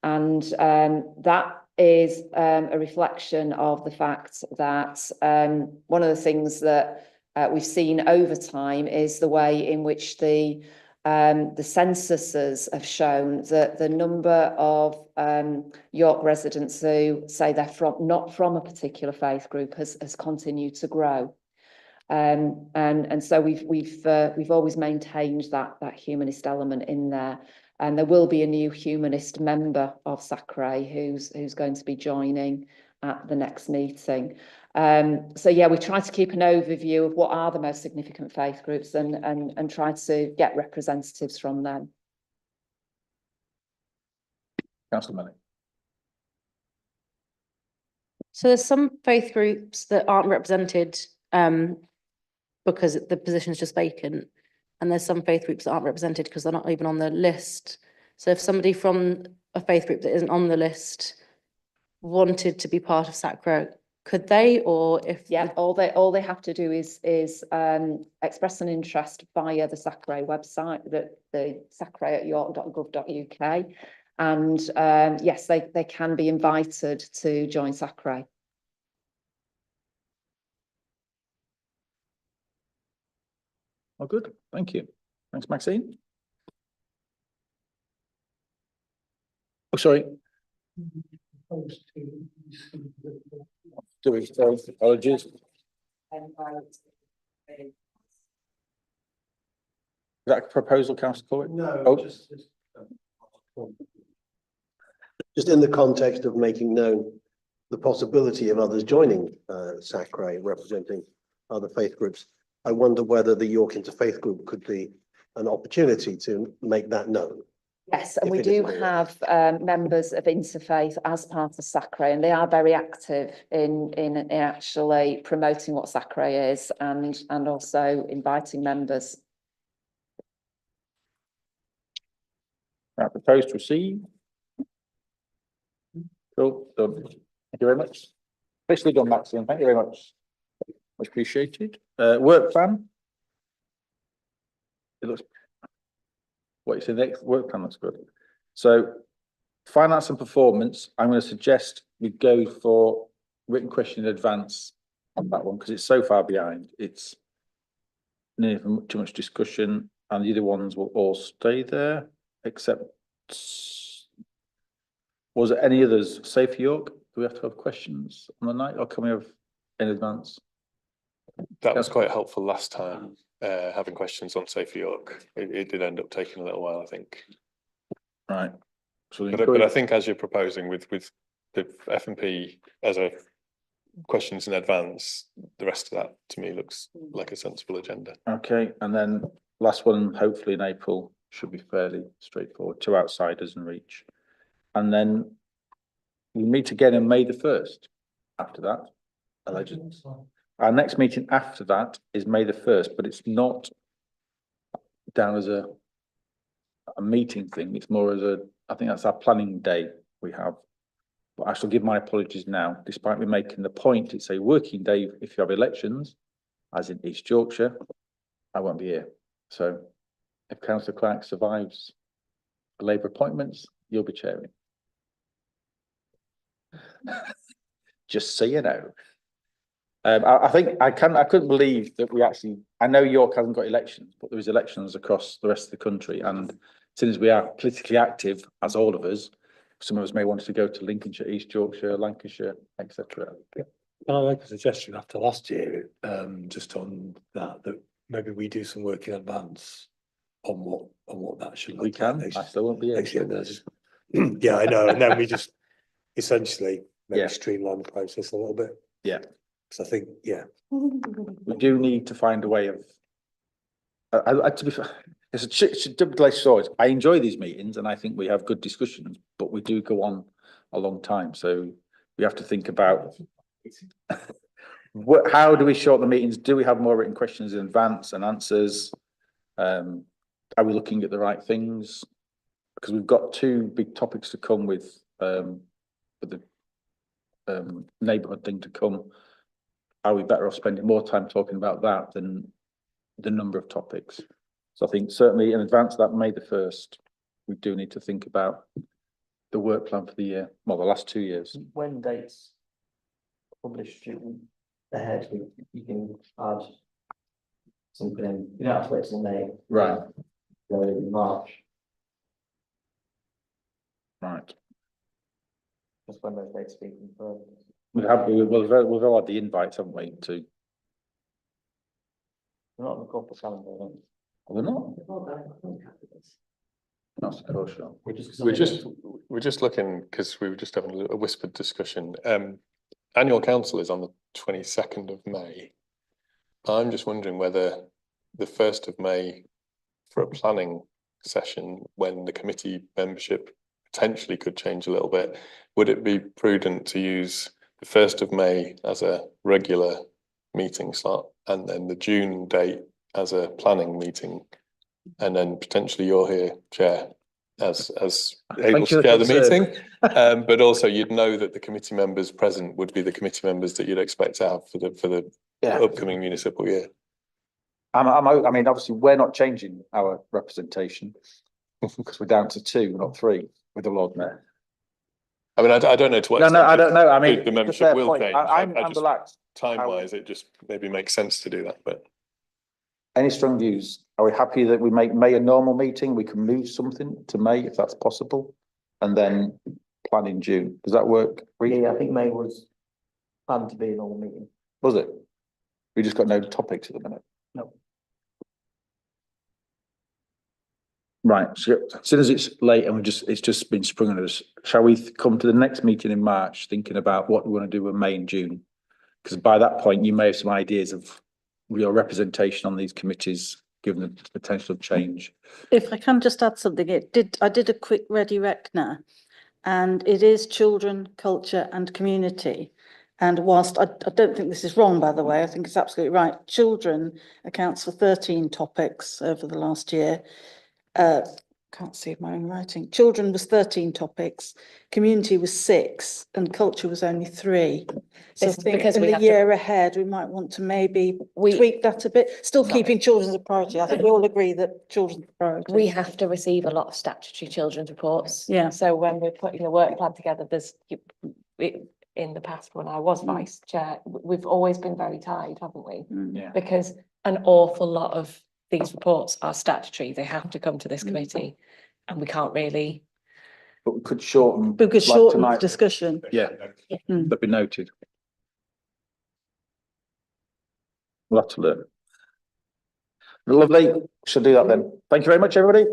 and that is a reflection of the fact that one of the things that we've seen over time is the way in which the censuses have shown that the number of York residents who say they're not from a particular faith group has continued to grow. And so we've always maintained that humanist element in there. And there will be a new humanist member of SACRE who's going to be joining at the next meeting. So yeah, we try to keep an overview of what are the most significant faith groups and try to get representatives from them. Councillor Manning. So there's some faith groups that aren't represented because the position is just vacant. And there's some faith groups that aren't represented because they're not even on the list. So if somebody from a faith group that isn't on the list wanted to be part of SACRE, could they? Or if all they have to do is express an interest via the SACRE website, the sacre@york.gov.uk, and yes, they can be invited to join SACRE. Oh, good. Thank you. Thanks, Maxine. Oh, sorry. Apologies. Is that a proposal, Councillor Corbett? No, just in the context of making known the possibility of others joining SACRE representing other faith groups. I wonder whether the York Interfaith Group could be an opportunity to make that known. Yes, and we do Definitively. have members of Interfaith as part of SACRE, and they are very active in actually promoting what SACRE is and also inviting members. Right, proposed to receive. Cool, done. Thank you very much. Officially done, Maxine. Thank you very much. Much appreciated. Work plan. It looks. What you say next? Work plan looks good. So, finance and performance. I'm going to suggest we go for written question in advance on that one because it's so far behind. It's nearly too much discussion, and the other ones will all stay there, except. Was there any others? Safe York? Do we have to have questions on the night, or can we have in advance? That was quite helpful last time, having questions on Safe York. It did end up taking a little while, I think. Right. So but I think as you're proposing with the F&P as a questions in advance, the rest of that to me looks like a sensible agenda. Okay, and then last one, hopefully in April, should be fairly straightforward. 2 outsiders and reach. And then we meet again on May the 1st. After that, allegedly. Our next meeting after that is May the 1st, but it's not down as a meeting thing. It's more as I think that's our planning day we have. But I shall give my apologies now, despite me making the point, it's a working day if you have elections, as in East Yorkshire, I won't be here. So if Councillor Clark survives Labour appointments, you'll be chairing. Just so you know. I think I couldn't believe that we actually, I know York hasn't got elections, but there is elections across the rest of the country. And since we are politically active, as all of us, some of us may want to go to Lincolnshire, East Yorkshire, Lancashire, etc. Can I make a suggestion after last year, just on that maybe we do some work in advance on what that should look like. We can, I still won't be here. Yeah, I know, and then we just essentially maybe streamline the process a little bit. Yeah. So I think, we do need to find a way of. To be fair, it's a double-edged sword. I enjoy these meetings, and I think we have good discussions, but we do go on a long time, so we have to think about how do we shorten the meetings? Do we have more written questions in advance and answers? Are we looking at the right things? Because we've got 2 big topics to come with the neighbourhood thing to come. Are we better off spending more time talking about that than the number of topics? So I think certainly in advance of that May the 1st, we do need to think about the work plan for the year, well, the last 2 years. When dates published ahead, you can add something in. You don't have to wait till May. Right. Go in March. Right. Just when those dates be confirmed. We've all had the invites, haven't we, to. They're not on the corporate calendar, I think. We're not. Not so sure. We're just looking because we were just having a whispered discussion. Annual council is on the 22nd of May. I'm just wondering whether the 1st of May for a planning session, when the committee membership potentially could change a little bit, would it be prudent to use the 1st of May as a regular meeting slot and then the June date as a planning meeting, and then potentially you're here, Chair, as able to chair the meeting, but also you'd know that the committee members present would be the committee members that you'd expect to have for the upcoming municipal year. I mean, obviously, we're not changing our representation because we're down to 2, not 3, with the Lord Mayor. I mean, I don't know to what extent I don't know. I mean, the membership will change. I'm relaxed. Time-wise, it just maybe makes sense to do that. But any strong views? Are we happy that we make May a normal meeting? We can move something to May if that's possible, and then plan in June. Does that work? Yeah, I think May was planned to be a normal meeting. Was it? We just got no topics at the minute. No. Right, so as soon as it's late and it's just been sprung on us, shall we come to the next meeting in March thinking about what we want to do with May and June? Because by that point, you may have some ideas of your representation on these committees, given the potential change. If I can just add something, I did a quick ready reckoner, and it is children, culture and community. And whilst I don't think this is wrong, by the way, I think it's absolutely right. Children accounts for 13 topics over the last year. Can't see my own writing. Children was 13 topics, community was 6, and culture was only 3. So I It's think because in we the have to- year ahead, we might want to maybe tweak that a bit, still keeping children as a priority. I think we all agree that children's a priority. We have to receive a lot of statutory children's reports. Yeah. So when we're putting the work plan together, in the past, when I was vice chair, we've always been very tied, haven't we? Yeah. Because an awful lot of these reports are statutory. They have to come to this committee, and we can't really. But we could shorten. We could like shorten the tonight. discussion. Yeah, that'd be noted. We'll have to learn. Lovely, shall do that then. Thank you very much, everybody.